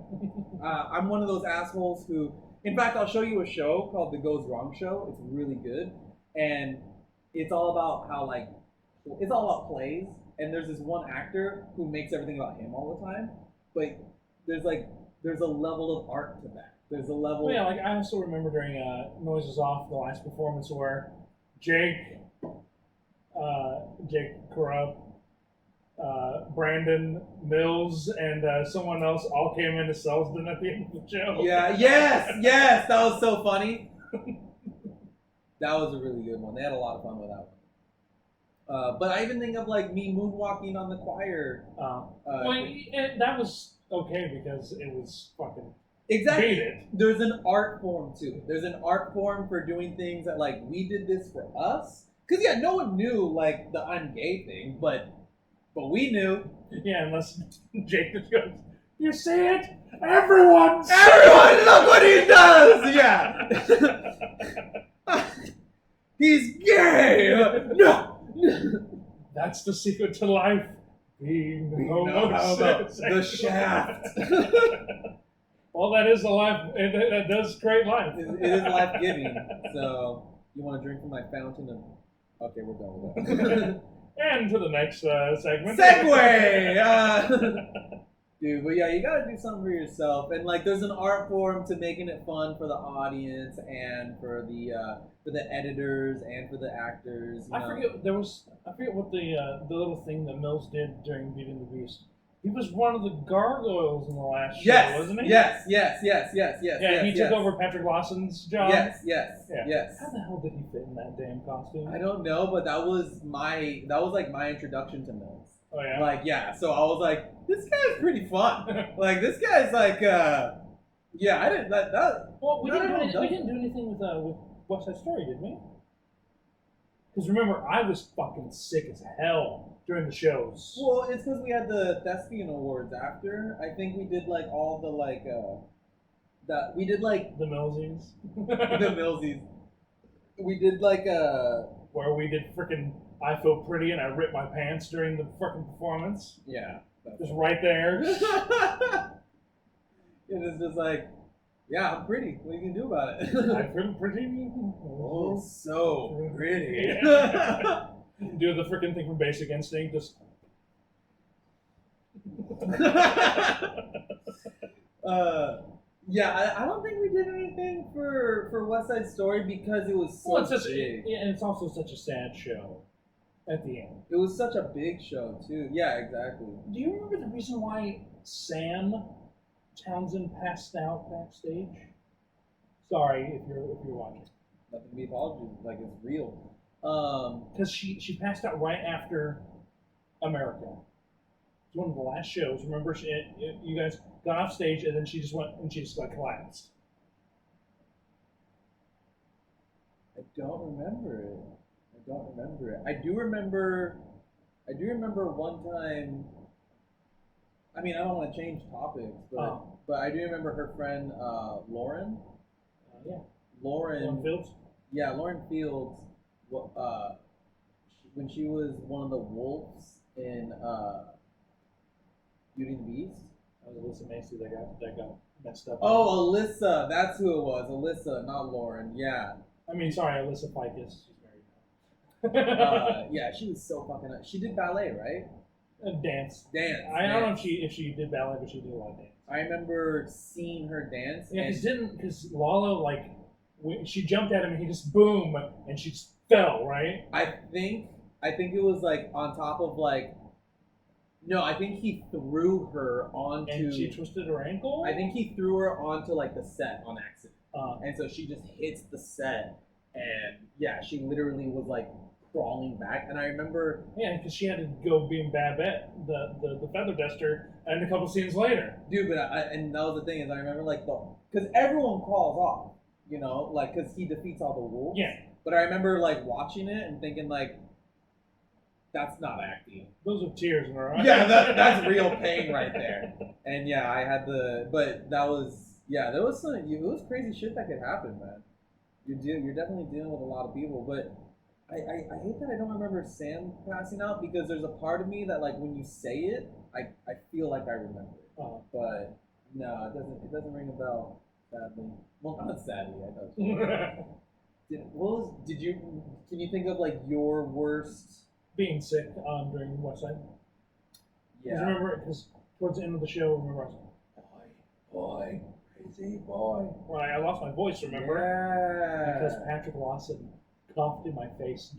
I'm one of those assholes who, in fact, I'll show you a show called The Goes Wrong Show. It's really good, and it's all about it's all about plays. And there's this one actor who makes everything about him all the time, but there's a level of art to that. There's a level. Well, yeah, like I also remember during Noises Off, the last performance where Jake Corrupt, Brandon Mills, and someone else all came into Selsden at the end of the show. Yeah, yes, that was so funny. That was a really good one. They had a lot of fun with that one. But I even think of like me moonwalking on the choir. That was okay because it was fucking. Exactly. Dated. There's an art form to it. There's an art form for doing things that like we did this for us. Cause yeah, no one knew like the I'm gay thing, but we knew. Yeah, unless Jake just goes, "You see it? Everyone, look what he does!" Yeah. He's gay! No! That's the secret to life. Being homosexual. The shaft. Well, that is the life. That does create life. It is life-giving. So, you want to drink from my fountain of... Okay, we're done with that. And to the next segment. Segue! Dude, but yeah, you gotta do something for yourself, and like, there's an art form to making it fun for the audience and for the editors and for the actors. I forget what the little thing that Mills did during Beauty and the Beast. He was one of the gargoyles in the last show, wasn't he? Yes. Yeah, he took over Patrick Lawson's job. Yes. How the hell did he fit in that damn costume? I don't know, but that was like my introduction to Mills. Oh yeah. Like so I was like, this guy's pretty fun. Like this guy's like, I didn't that. Well, we didn't do anything with West Side Story, did we? Because remember, I was fucking sick as hell during the shows. Well, it's because we had the Thespian Awards after. I think we did like all the like we did like the Millsies. The Millsies. We did like where we did freaking I Feel Pretty and I ripped my pants during the freaking performance. Yeah. Just right there. It is just like, yeah, I'm pretty. What are you gonna do about it? I feel pretty. Oh, so pretty. Do the freaking thing from Basic Instinct. Just Yeah, I don't think we did anything for West Side Story because it was so big. And it's also such a sad show at the end. It was such a big show too. Yeah, exactly. Do you remember the reason why Sam Townsend passed out backstage? Sorry if you're watching. Nothing to be apologized. Like it's real. Because she passed out right after America. It was one of the last shows. Remember, you guys got off stage and then she just went and she just like collapsed. I don't remember it. I do remember one time. I mean, I don't want to change topics, but I do remember her friend Lauren. Yeah. Lauren Fields. Yeah, Lauren Fields. When she was one of the wolves in Beauty and the Beast. That was Alyssa Macy that got messed up. Oh, Alyssa. That's who it was. Alyssa, not Lauren. Yeah. I mean, sorry, Alyssa Ficus. She's married now. Yeah, she was so fucking. She did ballet, right? Dance. I don't know if she did ballet, but she did a lot of dance. I remember seeing her dance. Yeah, because Lala, like, when she jumped at him and he just boom and she just fell, right? I think it was like on top of like. No, I think he threw her onto. And she twisted her ankle. I think he threw her onto like the set on accident, and so she just hits the set, and yeah, she literally was like crawling back. And I remember, yeah, because she had to go being Babette, the feather duster, and a couple scenes later. Dude, but and that was the thing is I remember like because everyone crawls off, you know, like because he defeats all the wolves. Yeah. But I remember like watching it and thinking like. That's not acting. Those are tears in her eyes. Yeah, that's real pain right there. And yeah, I had but that was, yeah, there was it was crazy shit that could happen, man. You're definitely dealing with a lot of people, but I hate that I don't remember Sam passing out because there's a part of me that like when you say it, I feel like I remember it. But no, it doesn't ring a bell, sadly. Well, not sadly, I know. Can you think of like your worst? Being sick during West Side. Yeah. Because towards the end of the show, remember I was like, boy, crazy boy. Well, I lost my voice, remember? Yeah. Because Patrick Lawson coughed in my face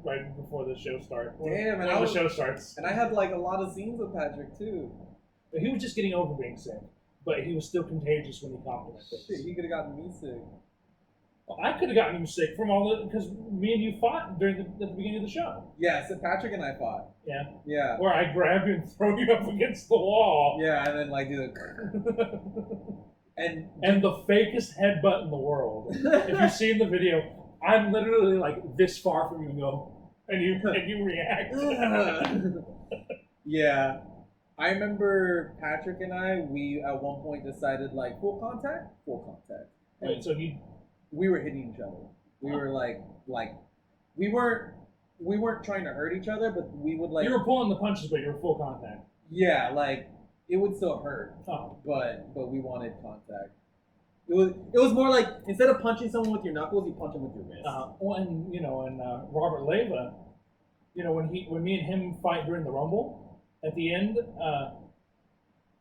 right before the show starts. Damn, when the show starts. And I had like a lot of scenes with Patrick too. But he was just getting over being sick, but he was still contagious when he coughed in my face. Shit, he could have gotten me sick. Well, I could have gotten you sick from because me and you fought at the beginning of the show. Yeah, so Patrick and I fought. Yeah. Yeah. Where I grab you and throw you up against the wall. Yeah, and then like do the and the fakest headbutt in the world. If you've seen the video, I'm literally like this far from you and you react. Yeah. I remember Patrick and we at one point decided like full contact. Wait, so we were hitting each other. We were like we weren't trying to hurt each other, but we would like. You were pulling the punches, but you were full contact. Yeah, like it would still hurt. Oh. But we wanted contact. It was more like instead of punching someone with your knuckles, you punch them with your wrist. Well, and Robert Leyva, when me and him fight during the Rumble at the end,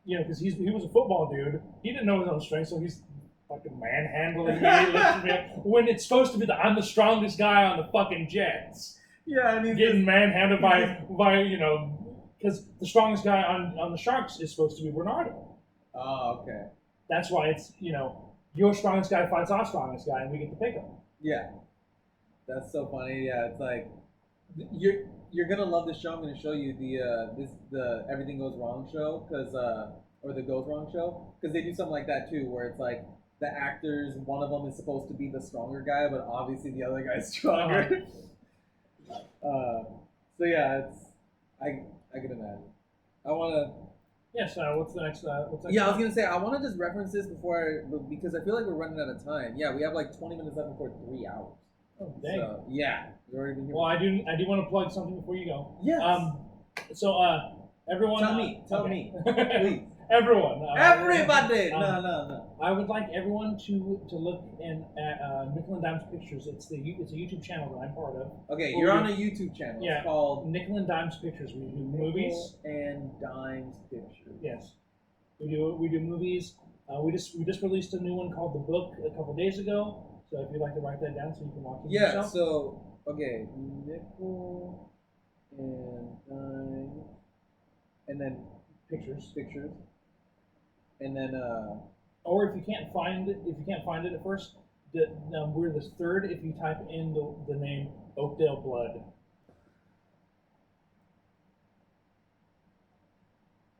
because he was a football dude, he didn't know his own strength, so he's fucking manhandling me, when it's supposed to be I'm the strongest guy on the fucking Jets. Yeah, I mean, getting manhandled by because the strongest guy on the Sharks is supposed to be Bernardo. Oh, okay. That's why it's your strongest guy fights our strongest guy, and we get to pick him. Yeah, that's so funny. Yeah, it's like you're gonna love this show. I'm gonna show you the Everything Goes Wrong show or the Goes Wrong show because they do something like that too, where it's like. The actors, one of them is supposed to be the stronger guy, but obviously the other guy's stronger. So yeah, I can imagine. I want to. Yes. What's the next? Yeah, I was gonna say I want to just reference this because I feel like we're running out of time. Yeah, we have like 20 minutes left before 3 hours. Oh dang. So, yeah, we've already been here. Well, I do want to plug something before you go. Yes. So everyone. Tell me, please. Everyone. Everybody! No. I would like everyone to look at Nickel and Dimes Pictures. It's a YouTube channel that I'm part of. Okay, you're on a YouTube channel. Yeah. It's called Nickel and Dimes Pictures. We do Nickel movies and Dimes Pictures. Yes, we do movies. We just released a new one called The Book a couple days ago. So if you'd like to write that down so you can watch it yourself. So okay, Nickel and Dimes, and then pictures, and then or if you can't find it at first, we're the third if you type in the name Oakdale Blood.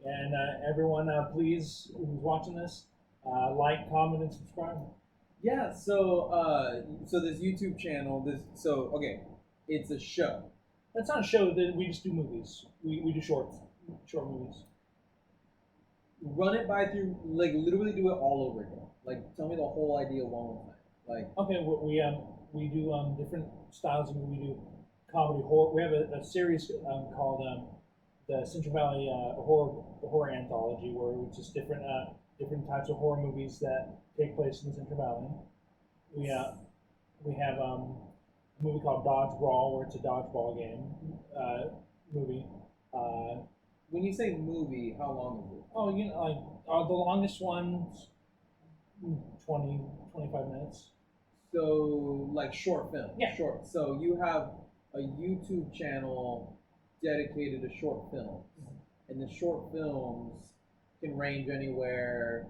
And everyone, please, who's watching this, like, comment, and subscribe. Yeah. So this YouTube channel, it's a show. That's not a show. That we just do movies. We do short movies. Run it by through, like, literally do it all over again. Like, tell me the whole idea one more time. Like, okay, we do different styles of movie. We do comedy, horror. We have a series called the Central Valley horror anthology, where it's just different types of horror movies that take place in the Central Valley. We have a movie called Dodge Brawl, where it's a dodgeball game movie. when you say movie, how long is it? Oh, the longest one's 20, 25 minutes. So, like, short film. Yeah. Short. So you have a YouTube channel dedicated to short films, and the short films can range anywhere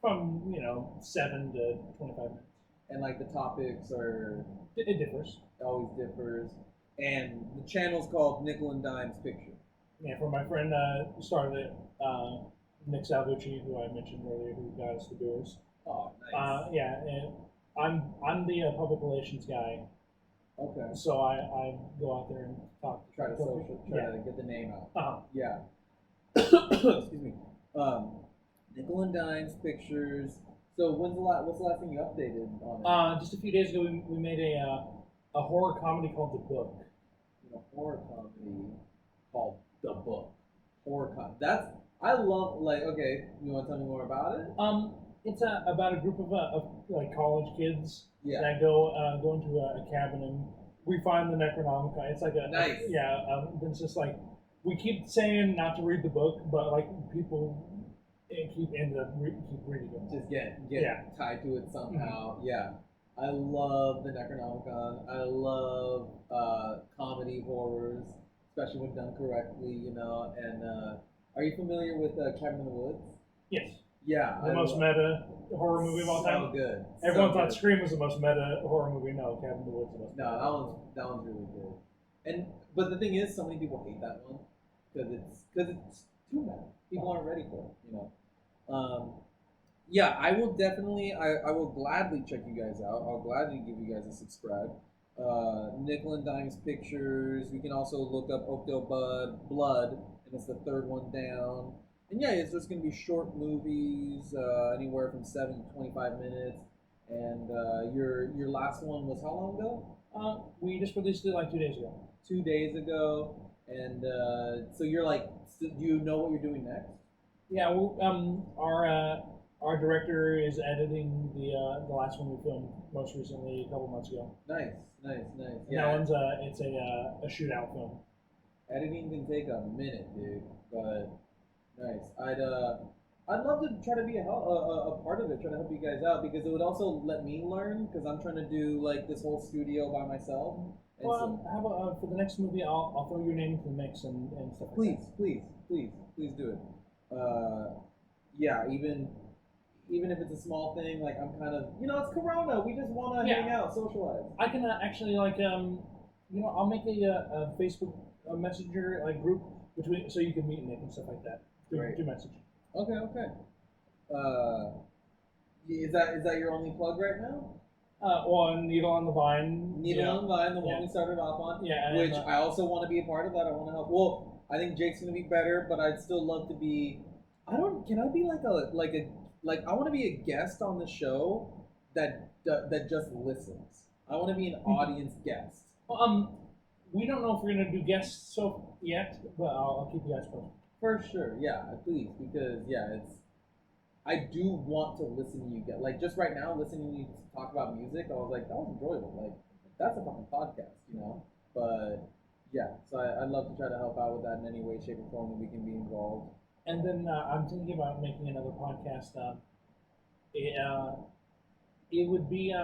From 7 to 25 minutes. and, like, the topics are It differs. always differs. And the channel's called Nickel and Dimes Picture. Yeah, for my friend started it, Nick Salvucci, who I mentioned earlier, who got us the doors. Oh, nice. Yeah, and I'm the public relations guy, Okay. so I go out there and talk. Try to Yeah. get the name out. Uh-huh. Yeah. Excuse me. Nickel and Dimes Pictures. So what's the last thing you updated on it? Just a few days ago, we made a horror comedy called The Book. A horror comedy called The Book. Horror comedy. I love, like, okay, you want to tell me more about it? It's about a group of like college kids Yeah. that go into a cabin, and we find the Necronomicon. It's like Nice. It's just like, we keep saying not to read the book, but like people keep reading it. Just get Yeah. tied to it somehow. Yeah. I love the Necronomicon. I love comedy horrors, especially when done correctly, And are you familiar with Cabin in the Woods? Yes. Yeah. The most meta horror movie of all time. So good. Everyone So thought good. Scream was the most meta horror movie. No, Cabin in the Woods is the most meta. No, that one's really good. But the thing is, so many people hate that one because it's too meta. People aren't ready for it, Yeah, I will definitely. I will gladly check you guys out. I'll gladly give you guys a subscribe. Nickel and Dimes Pictures. You can also look up Oakdale Blood, and it's the third one down. And yeah, it's just gonna be short movies, anywhere from 7 to 25 minutes. And your last one was how long ago? We just released it like 2 days ago. 2 days ago. And so you're like, do you know what you're doing next? Yeah, our director is editing the last one we filmed most recently a couple months ago. Nice. Yeah. That one's it's a shootout film. Editing can take a minute, dude, but nice. I'd love to try to be a part of it, try to help you guys out, because it would also let me learn, because I'm trying to do like this whole studio by myself. And Well, how about for the next movie, I'll throw your name into the mix and stuff. please do it. Yeah, even if it's a small thing, like I'm kind of, it's Corona. We just want to hang out, socialize. I can actually I'll make a Facebook messenger like group between, so you can meet Nick and stuff like that. Great. Do message. Okay. Is that your only plug right now? Needle on the Vine. Needle on the Vine, the one we started off on. Yeah. Which I also want to be a part of that. I want to help. Well, I think Jake's gonna be better, but I'd still love to be. Can I be I want to be a guest on the show that just listens. I want to be an audience guest. We don't know if we're gonna do guests yet, but I'll keep you guys posted. For sure, yeah, please, because I do want to listen to you get like just right now listening to you talk about music. I was like, that was enjoyable. Like that's a fucking podcast, you know. But yeah, so I'd love to try to help out with that in any way, shape, or form that we can be involved. And then I'm thinking about making another podcast. It, uh, it would be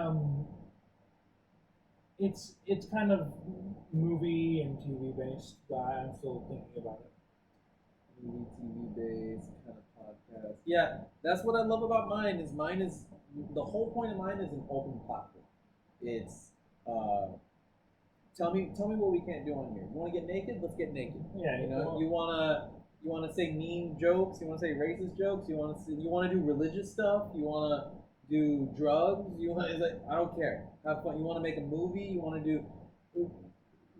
it's kind of movie and TV based, but I'm still thinking about it. Movie, TV based kind of podcast. Yeah, that's what I love about mine is the whole point of mine is an open platform. It's tell me what we can't do on here. You want to get naked? Let's get naked. Yeah, You know, well, you want to say mean jokes. You want to say racist jokes. You want to do religious stuff. You want to do drugs. You want it's like I don't care. Have fun. You want to make a movie. You want to do.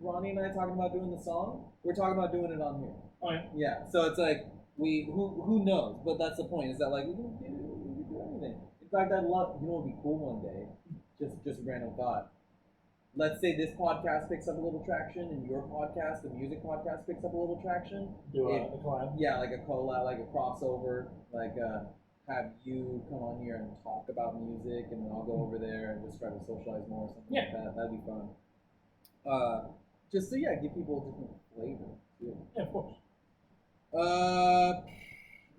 Ronnie and I talking about doing the song. We're talking about doing it on here. oh yeah. Yeah. So it's like who knows? But that's the point. Is that like we can do anything. In fact, I'd love. You know, it'd be cool one day. Just a random thought. Let's say this podcast picks up a little traction, and your podcast, the music podcast, picks up a little traction. Do a collab. Yeah, like a collab, like a crossover, like have you come on here and talk about music, and then I'll go over there and just try to socialize more or something like that. That'd be fun. Just so yeah, give people a different flavor. Too. Yeah, of course.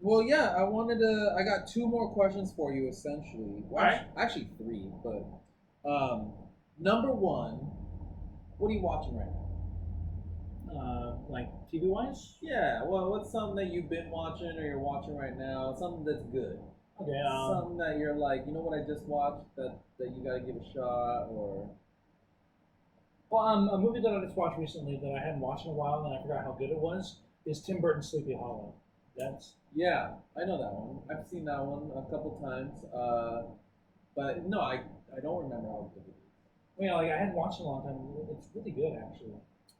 Well, yeah, I got two more questions for you, essentially. Well, All right. Actually, three, but number one, what are you watching right now? Like TV wise. Yeah, well, what's something that you've been watching or you're watching right now? Something that's good. Okay. Something that you're like, you know what I just watched that you gotta give a shot, or Well, a movie that I just watched recently that I hadn't watched in a while and I forgot how good it was is Tim Burton's Sleepy Hollow. That's yeah, I know that one. I've seen that one a couple times. But no, I don't remember how good it is. well, yeah, like I hadn't watched it in a long time. It's really good actually.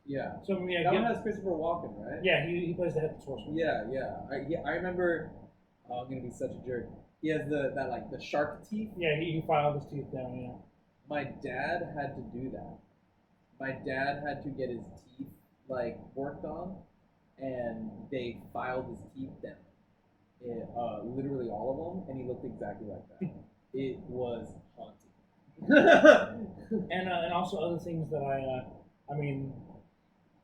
Yeah, So I mean, that one has Christopher Walken, right? yeah, he plays the headless horseman. Yeah. I remember. Oh, I'm gonna be such a jerk. He has the shark teeth. Yeah, he filed his teeth down. Yeah. My dad had to do that. My dad had to get his teeth like worked on, and they filed his teeth down. Literally all of them, and he looked exactly like that. It was haunting. And also other things that I mean,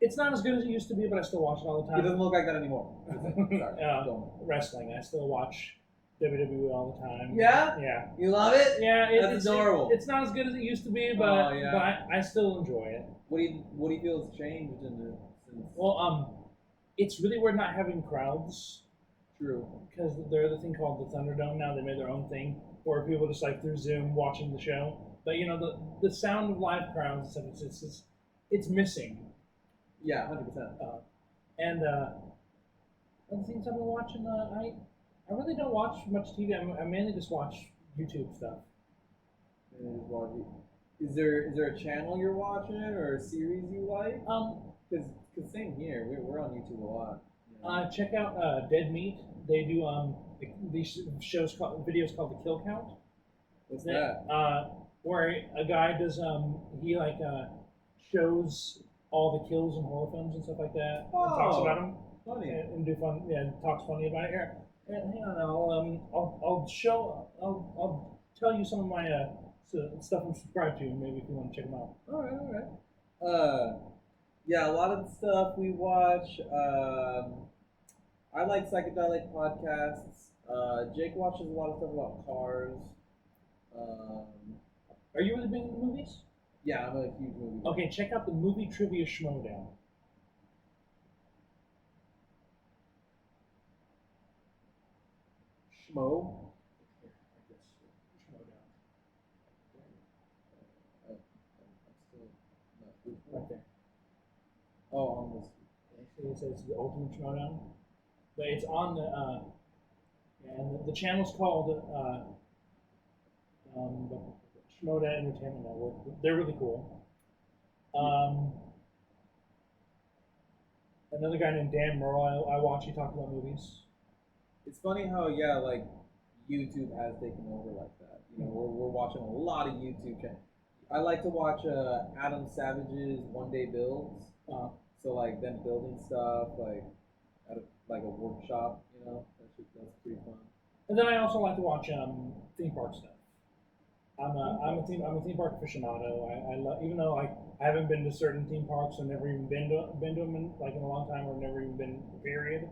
it's not as good as it used to be, but I still watch it all the He time. doesn't look like that anymore. Sorry, Wrestling, I still watch WWE all the time. Yeah? Yeah. You love it? Yeah, That's adorable. It's not as good as it used to be, but yeah. but I still enjoy it. What do you feel has changed in the since? Well, it's really weird not having crowds True. because there's a thing called the Thunderdome now. They made their own thing where people just like through Zoom watching the show. But you know the sound of live crowds and stuff, it's missing. Yeah, 100%. And other things I've been watching, I really don't watch much TV. I mainly just watch YouTube stuff. Is there a channel you're watching or a series you like? Because same here, we're on YouTube a lot. Yeah. Check out Dead Meat. They do these videos called the Kill Count. What's that? Where a guy does he shows all the kills in horror films and stuff like that. And talks about them. Funny. And do fun. Yeah, talks funny about it. Here, hang on. I'll tell you some of my stuff I'm subscribed to. Maybe if you want to check them out. All right. Yeah, a lot of the stuff we watch. I like psychedelic podcasts. Jake watches a lot of stuff about cars. Are you really big into movies? Yeah, I'm a huge movie. Okay, check out the Movie Trivia Schmodown. Schmo. I'm still not. Right there. Oh, on this. It says the Ultimate Schmodown. But it's on the and the channel's called Schmodown Entertainment Network. They're really cool. Another guy named Dan Merle I watch. He talks about movies. It's funny how like YouTube has taken over like that. You know, we're watching a lot of YouTube channels. I like to watch Adam Savage's One Day Builds. So like them building stuff, like like a workshop. That's pretty fun. And then I also like to watch theme park stuff. I'm a theme park aficionado. I love, even though I haven't been to certain theme parks and never even been to them in a long time, or never even been period.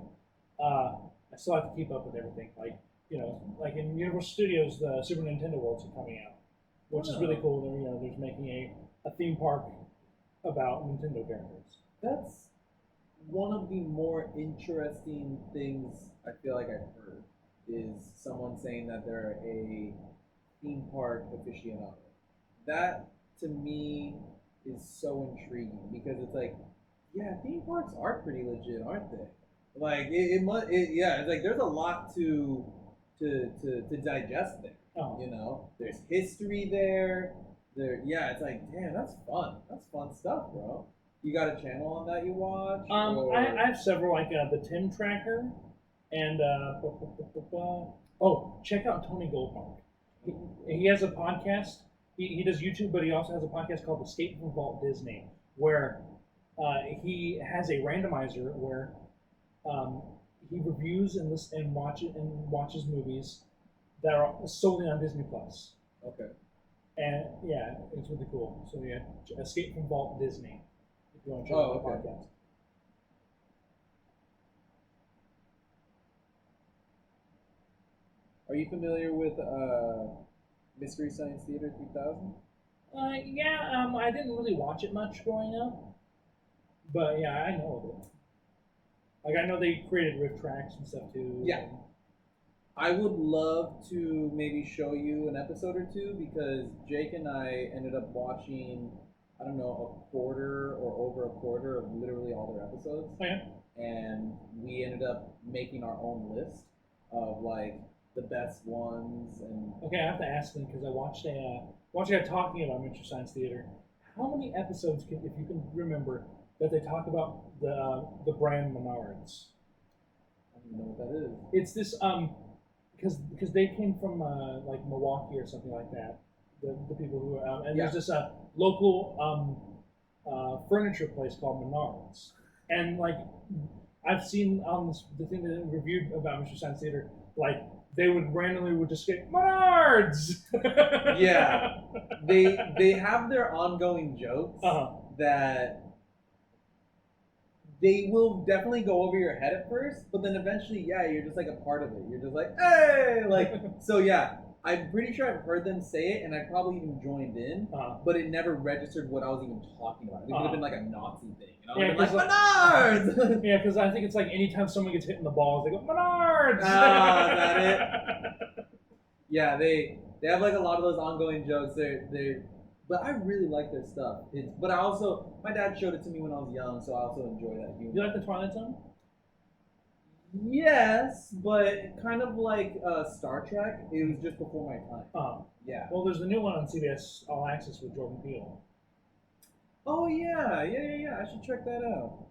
I still have to keep up with everything. Like in Universal Studios, the Super Nintendo Worlds are coming out, which is really cool. They're making a theme park about Nintendo characters. That's one of the more interesting things I feel like I've heard is someone saying that they're a theme park aficionado. That to me is so intriguing because it's like, yeah, theme parks are pretty legit, aren't they? Like yeah, it's like there's a lot to digest there. There's history there. Yeah, it's like, damn, that's fun. That's fun stuff, bro. You got a channel on that you watch? I have several, like the Tim Tracker, and check out Tony Goldmark. He has a podcast. He does YouTube, but he also has a podcast called Escape from Walt Disney, where he has a randomizer where he reviews and watches movies that are solely on Disney Plus. Okay. And yeah, it's really cool. So yeah, Escape from Walt Disney. If you want to check out the podcast. Are you familiar with Mystery Science Theater 3000? Yeah, I didn't really watch it much growing up, but yeah, I know of it. Like I know they created riff tracks and stuff too. Yeah. I would love to maybe show you an episode or two because Jake and I ended up watching, I don't know, a quarter or over a quarter of literally all their episodes. Oh, yeah. And we ended up making our own list of like the best ones. And okay, I have to ask them because I watched a guy talking about Mystery Science Theater. How many episodes if you can remember, that they talk about the brand Menards? I don't know what that is. It's this because they came from like Milwaukee or something like that. The people who and there's this local furniture place called Menards, and like I've seen on the thing that they reviewed about Mystery Science Theater, like they would just say Menards. Yeah, they have their ongoing jokes that they will definitely go over your head at first, but then eventually, yeah, you're just like a part of it. You're just like, hey, like, so yeah, I'm pretty sure I've heard them say it, and I probably even joined in, but it never registered what I was even talking about. It could have been like a Nazi thing, Yeah, like Menards. Yeah, because I think it's like anytime someone gets hit in the balls, they go Menards. Ah, is that it? Yeah, they have like a lot of those ongoing jokes. But I really like their stuff. But my dad showed it to me when I was young, so I also enjoy that humor. You like the Twilight Zone? Yes, but kind of like Star Trek. It was just before my time. Yeah. Well, there's the new one on CBS All Access with Jordan Peele. Oh yeah. I should check that out.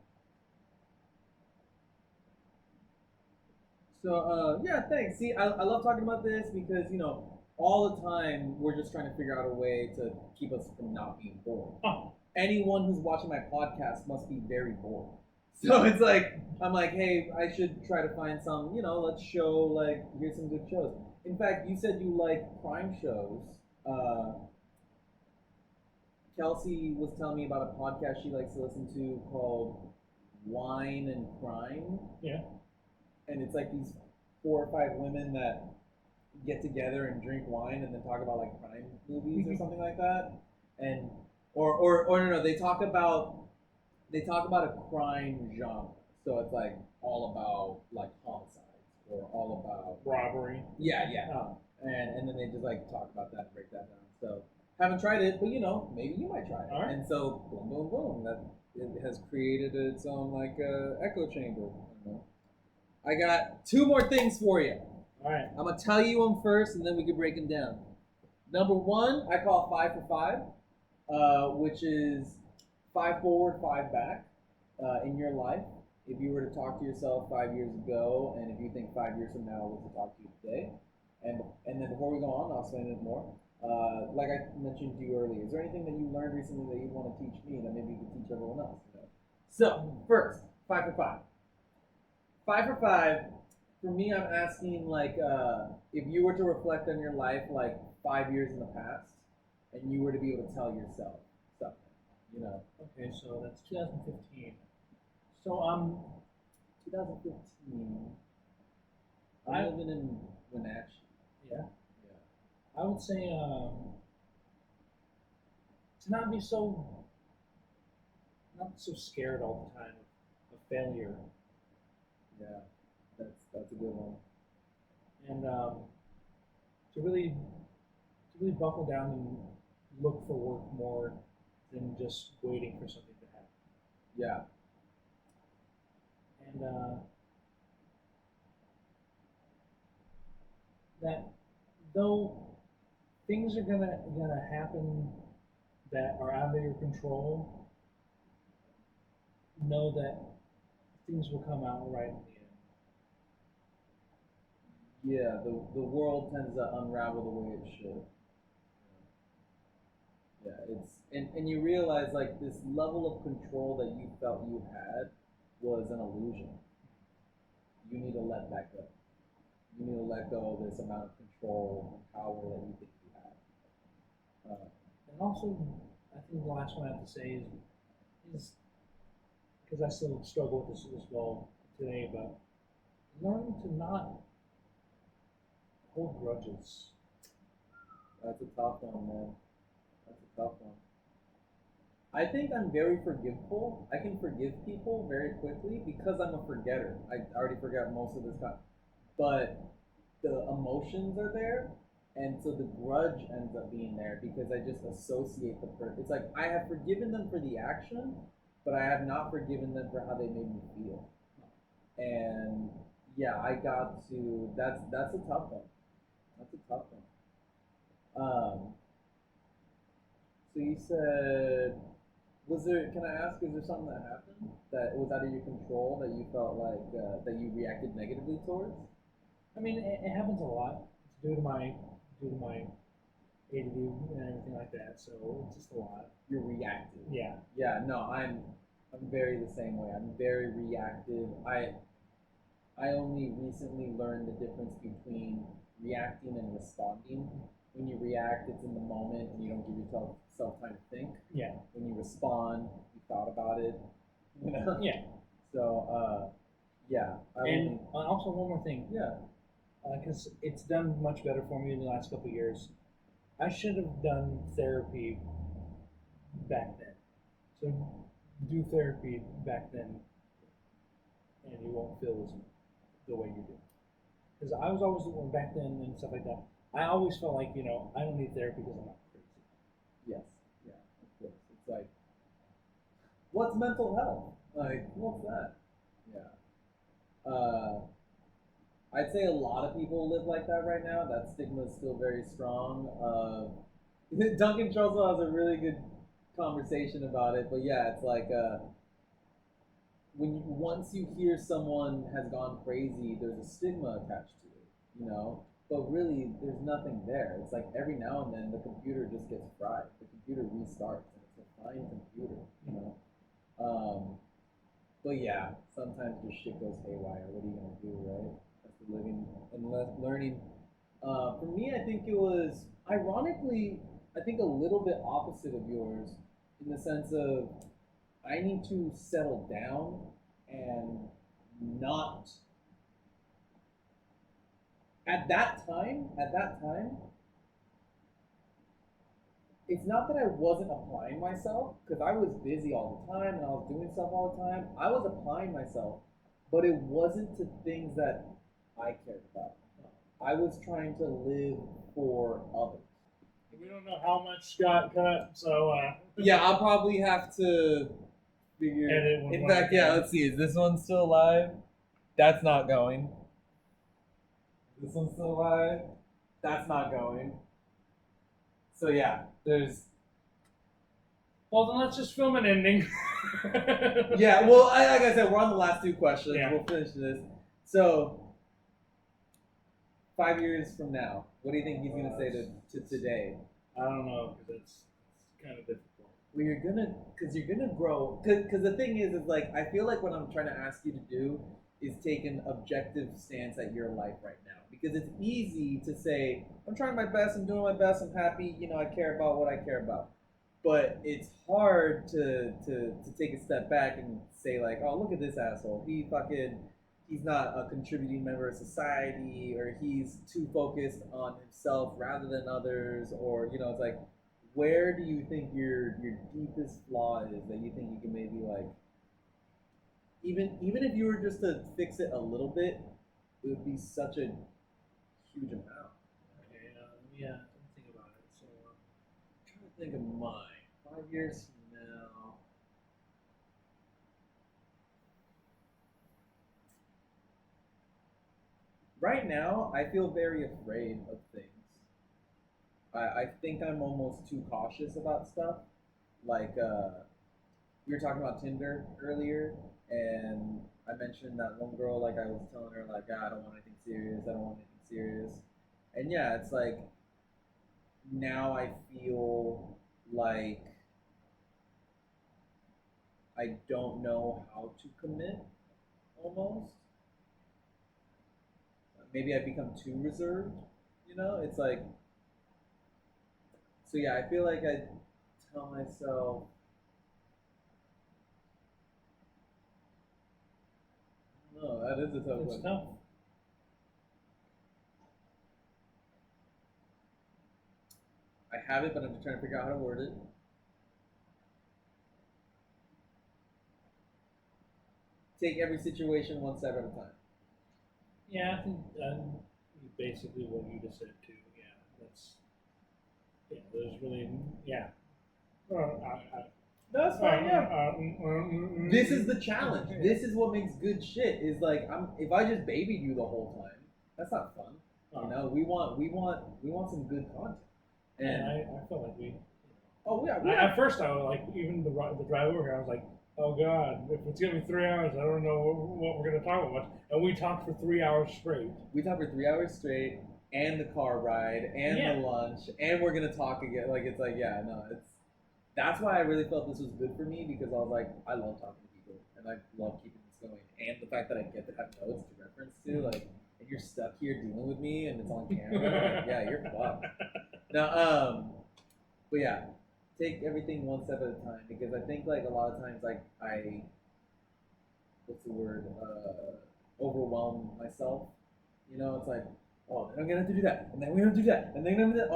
So yeah, thanks. See, I love talking about this because all the time we're just trying to figure out a way to keep us from not being bored. Anyone who's watching my podcast must be very bored. So it's like, I'm like, hey, I should try to find some, let's show, like, here's some good shows. In fact, you said you like crime shows. Kelsey was telling me about a podcast she likes to listen to called Wine and Crime. Yeah. And it's like these 4 or 5 women that get together and drink wine and then talk about like crime movies or something like that. And or no, they talk about a crime genre. So it's like all about like homicides or all about robbery. Yeah. And then they just like talk about that and break that down. So haven't tried it, but maybe you might try it. All right. And so boom, that it has created its own like echo chamber. I got 2 more things for you. All right. I'm gonna tell you them first, and then we can break them down. Number 1, I call 5 for 5, which is 5 forward, 5 back in your life. If you were to talk to yourself 5 years ago, and if you think 5 years from now was to talk to you today, and then before we go on, I'll explain it more. Like I mentioned to you earlier, is there anything that you learned recently that you want to teach me that maybe you could teach everyone else? So first, 5 for 5. 5 for 5. For me, I'm asking like if you were to reflect on your life like 5 years in the past, and you were to be able to tell yourself something, you know. Okay, so that's 2015. So 2015. I'm I- living in Wenatchee. yeah, Yeah. I would say to not be not so scared all the time of failure, Yeah. That's a good one. and to really buckle down and look for work more than just waiting for something to happen. Yeah. And that though things are gonna happen that are out of your control, know that things will come out right in the end. Yeah. The world tends to unravel the way it should. Yeah, and you realize like this level of control that you felt you had was an illusion. You need to let that go. You need to let go of this amount of control and power that you think you have. And also, I think the last one I have to say is because I still struggle with this as well today, but learn to not hold grudges. That's a tough one, man. That's a tough one. I think I'm very forgiveful. I can forgive people very quickly because I'm a forgetter. I already forgot most of this time. But the emotions are there, and so the grudge ends up being there because I just associate the person. It's like I have forgiven them for the action, but I have not forgiven them for how they made me feel. And yeah, I got to. That's a tough one. That's a tough one. So you said, was there? Can I ask? Is there something that happened that was out of your control that you felt like that you reacted negatively towards? I mean, it happens a lot. It's due to my ADD and everything like that. So it's just a lot. You're reactive. Yeah. Yeah. No, I'm very the same way. I'm very reactive. I only recently learned the difference between reacting and responding. When you react, it's in the moment and you don't give yourself time to think. Yeah. When you respond, you thought about it. You know? Yeah. So, yeah. And also one more thing, yeah. because it's done much better for me in the last couple of years. I should have done therapy back then. So do therapy back then, and you won't feel the way you do. Because I was always the one back then and stuff like that. I always felt like I don't need therapy because I'm not crazy. Yes. Yeah. Of course. It's like, what's mental health? Like, what's that? Yeah. I'd say a lot of people live like that right now. That stigma is still very strong. Duncan Trussell has a really good conversation about it, but yeah, it's like once you hear someone has gone crazy, there's a stigma attached to it, you know. But really, there's nothing there. It's like every now and then the computer just gets fried. The computer restarts, and it's a fine computer, you know. But yeah, sometimes just shit goes haywire. What are you gonna do, right? That's the living and learning. For me, I think it was ironically, I think a little bit opposite of yours, in the sense of I need to settle down and not at that time, it's not that I wasn't applying myself because I was busy all the time and I was doing stuff all the time. I was applying myself, but it wasn't to things that I cared about. I was trying to live for others. We don't know how much got cut, so Yeah, I'll probably have to figure. Edit one In more fact, yeah. time. Let's see. Is this one still live? That's not going. This one's still live. That's not going. So yeah, there's. well, then let's just film an ending. Yeah, well, like I said, we're on the last two questions. Yeah. We'll finish this. So, 5 years from now, what do you think he's gonna say to today? I don't know because it's kind of difficult. Well, you're gonna grow. Cause the thing is like I feel like what I'm trying to ask you to do is take an objective stance at your life right now. Because it's easy to say, I'm trying my best, I'm doing my best, I'm happy, I care about what I care about. But it's hard to take a step back and say like, oh, look at this asshole. He's not a contributing member of society, or he's too focused on himself rather than others, or it's like, where do you think your deepest flaw is that you think you can maybe like, even if you were just to fix it a little bit, it would be such a huge amount. Okay, yeah, let me think about it. So, I'm trying to think of mine. 5 years from now. Right now, I feel very afraid of things. I think I'm almost too cautious about stuff. Like, we were talking about Tinder earlier, and I mentioned that one girl, like, I was telling her, like, I don't want anything serious, I don't want anything serious. And yeah, it's like, now I feel like I don't know how to commit, almost. Maybe I've become too reserved, It's like, so yeah, I feel like I tell myself, no, that is a tough it's one. tough. I have it, but I'm just trying to figure out how to word it. Take every situation one step at a time. Yeah, I think basically what you just said too. There's really, yeah. That's fine, yeah. This is the challenge. This is what makes good shit. Is like, if I just babied you the whole time, that's not fun. We want some good content. And I felt like we. Oh yeah. At first, I was like, even the drive over here, I was like, oh god, if it's gonna be 3 hours, I don't know what we're gonna talk about. And we talked for 3 hours straight. We talked for 3 hours straight, and the car ride, and the lunch, and we're gonna talk again. Like, it's like, yeah, no, that's why I really felt this was good for me, because I was like, I love talking to people, and I love keeping this going, and the fact that I get to have notes to reference to, like, and you're stuck here dealing with me, and it's on camera, like, yeah, you're fucked. Now, but yeah, take everything one step at a time, because I think, like, a lot of times, like, what's the word, overwhelm myself. It's like, oh, then I'm gonna have to do that, and then we're gonna do that, and then we're gonna do that.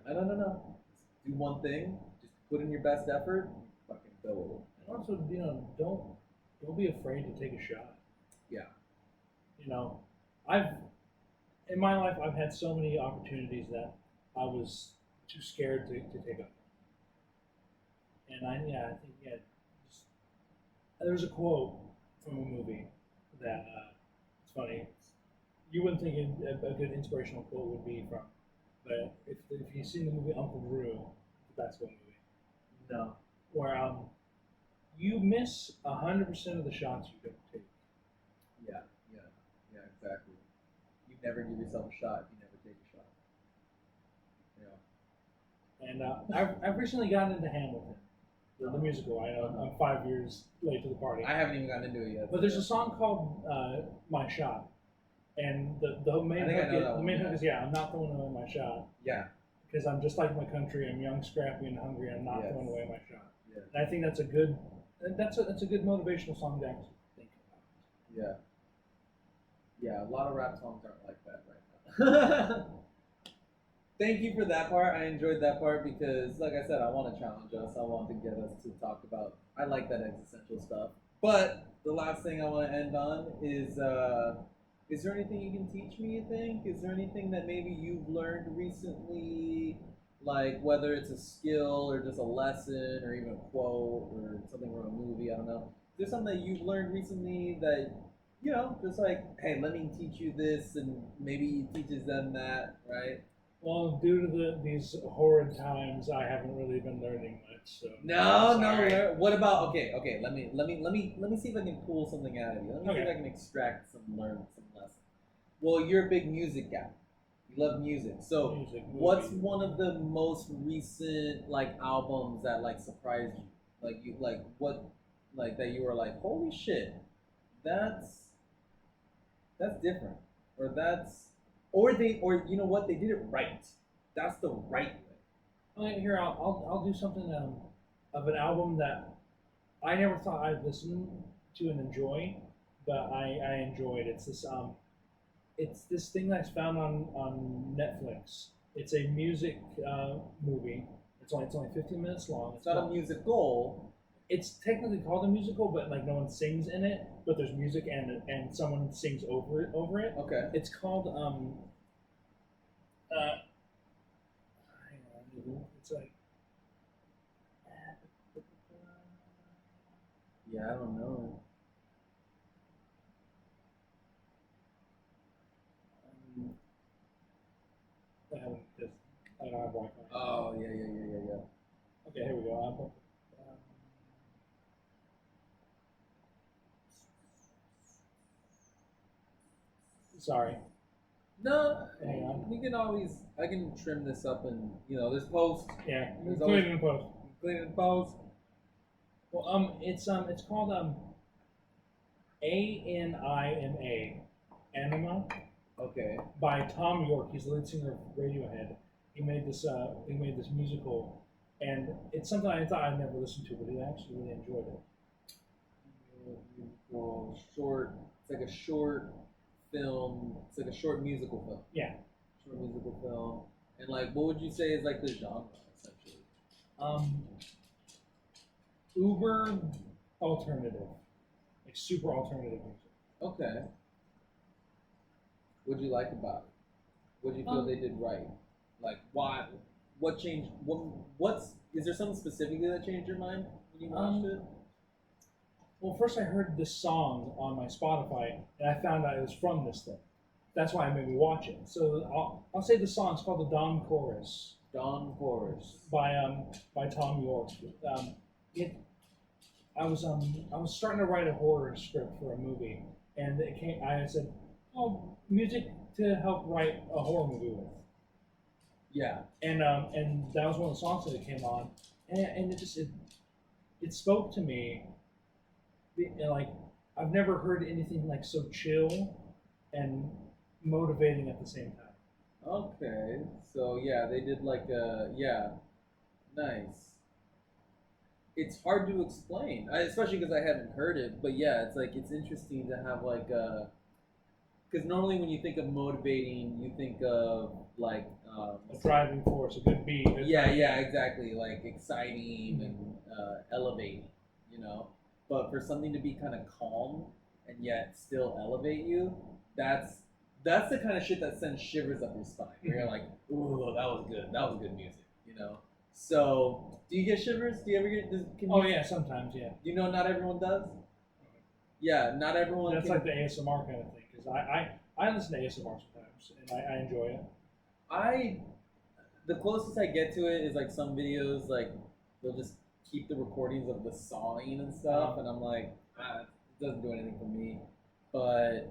No. Do one thing, just put in your best effort, and fucking go with it. And also, don't be afraid to take a shot. Yeah. In my life, I've had so many opportunities that I was too scared to take up. And I think just, there's a quote from a movie that it's funny. You wouldn't think a good inspirational quote would be from, but if you've seen the movie Uncle Drew, the basketball movie, No. where you miss 100% of the shots you don't take. Yeah, exactly. You never give yourself a shot if you never take a shot. Yeah. And I've recently gotten into Hamilton, the musical. I know I'm 5 years late to the party. I haven't even gotten into it yet. But there's a song called "My Shot," and the main hook is I'm not throwing away my shot. Yeah. Because I'm just like my country. I'm young, scrappy, and hungry. I'm not throwing away my shot. Yeah. And I think that's a good motivational song to actually think about. Yeah. Yeah, a lot of rap songs aren't like that right now. Thank you for that part. I enjoyed that part because, like I said, I want to challenge us. I want to get us to talk about. I like that existential stuff. But the last thing I want to end on is there anything you can teach me, you think? Is there anything that maybe you've learned recently, like whether it's a skill or just a lesson or even a quote or something from a movie, I don't know. Is there something that you've learned recently that, just like, hey, let me teach you this, and maybe he teaches them that, right? Well, due to these horrid times, I haven't really been learning much. So no. What about okay? Let me see if I can pull something out of you. Let me see if I can extract some lessons. Well, you're a big music guy. You love music. So, what's one of the most recent albums that surprised you? That you were like, holy shit, that's different, or you know what, they did it right. That's the right way. Here, I'll do something of an album that I never thought I'd listen to and enjoy, but I enjoyed. It's this thing that's found on Netflix. It's a music movie. It's only 15 minutes long. It's not a musical. It's technically called a musical, but like no one sings in it. But there's music and someone sings over it. Okay. It's called hang on, it's like Yeah, I don't know. I don't have Wi-Fi. Oh yeah. Okay, here we go. Sorry. No, Hang on. we can always. I can trim this up, and there's post. Yeah, There's clean always it in post. clean it in post. Well, it's called Anima Okay. by Tom York. He's the lead singer of Radiohead. He made this musical, and it's something I thought I'd never listen to, but I actually really enjoyed it. Well, short. It's like a short film. It's like a short musical film. Yeah. Short musical film. And like, what would you say is like the genre essentially? Uber alternative, like super alternative music. Okay. What do you like about it? What do you feel they did right? Like, why? What changed? Is there something specifically that changed your mind when you watched it? Well, first I heard this song on my Spotify, and I found out it was from this thing. That's why it made me watch it. So I'll say the song. It's called the Dawn Chorus. Dawn Chorus by Tom York. I was starting to write a horror script for a movie, and I said, "Oh, music to help write a horror movie with." Yeah. And that was one of the songs that came on, and it spoke to me. And like I've never heard anything like so chill and motivating at the same time. Okay. So yeah, they did like nice. It's hard to explain, especially because I haven't heard it. But yeah, it's interesting to have like because normally when you think of motivating, you think of like A driving force, a good beat. yeah, exactly, like exciting and elevating, But for something to be kind of calm and yet still elevate you, that's the kind of shit that sends shivers up your spine. Where you're like, ooh, that was good. That was good music, So, do you get shivers? Do you ever get? Yeah, sometimes, yeah. Not everyone does. Yeah, not everyone. That's like the ASMR kind of thing, because I listen to ASMR sometimes, and I enjoy it. The closest I get to it is like some videos, like they'll just keep the recordings of the sawing and stuff, and I'm like, it doesn't do anything for me. But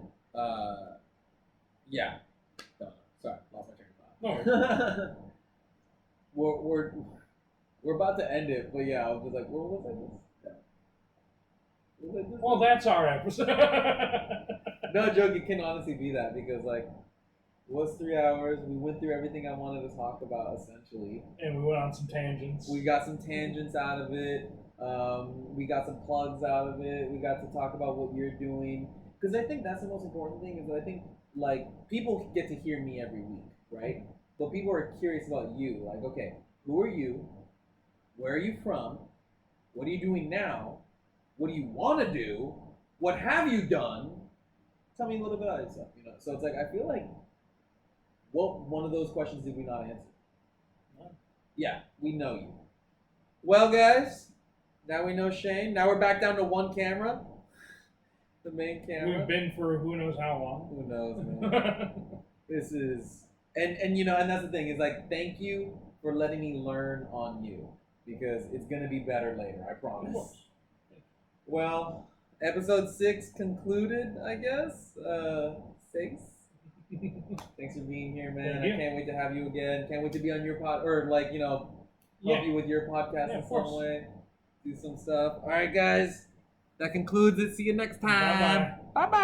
yeah. Sorry, lost my train of thought. No. We're about to end it, but yeah, I was just like, what was I just? Well, that's our episode. No joke, it can honestly be that because like it was 3 hours. We went through everything I wanted to talk about essentially. And we went on some tangents. We got some tangents out of it. We got some plugs out of it. We got to talk about what you're doing. Because I think that's the most important thing is that I think like people get to hear me every week, right? But people are curious about you. Like, okay, who are you? Where are you from? What are you doing now? What do you want to do? What have you done? Tell me a little bit about yourself, So it's like I feel like what one of those questions did we not answer? Yeah, we know you. Well, guys, now we know Shane. Now we're back down to one camera. The main camera. We've been for who knows how long. Who knows, man. This is and and that's the thing is like thank you for letting me learn on you because it's gonna be better later, I promise. Well, episode 6 concluded, I guess. 6. Thanks for being here, man. I can't wait to have you again. Can't wait to be on your pod or like help you with your podcast in some way. Do some stuff. All right, guys. That concludes it. See you next time. Bye-bye. Bye bye.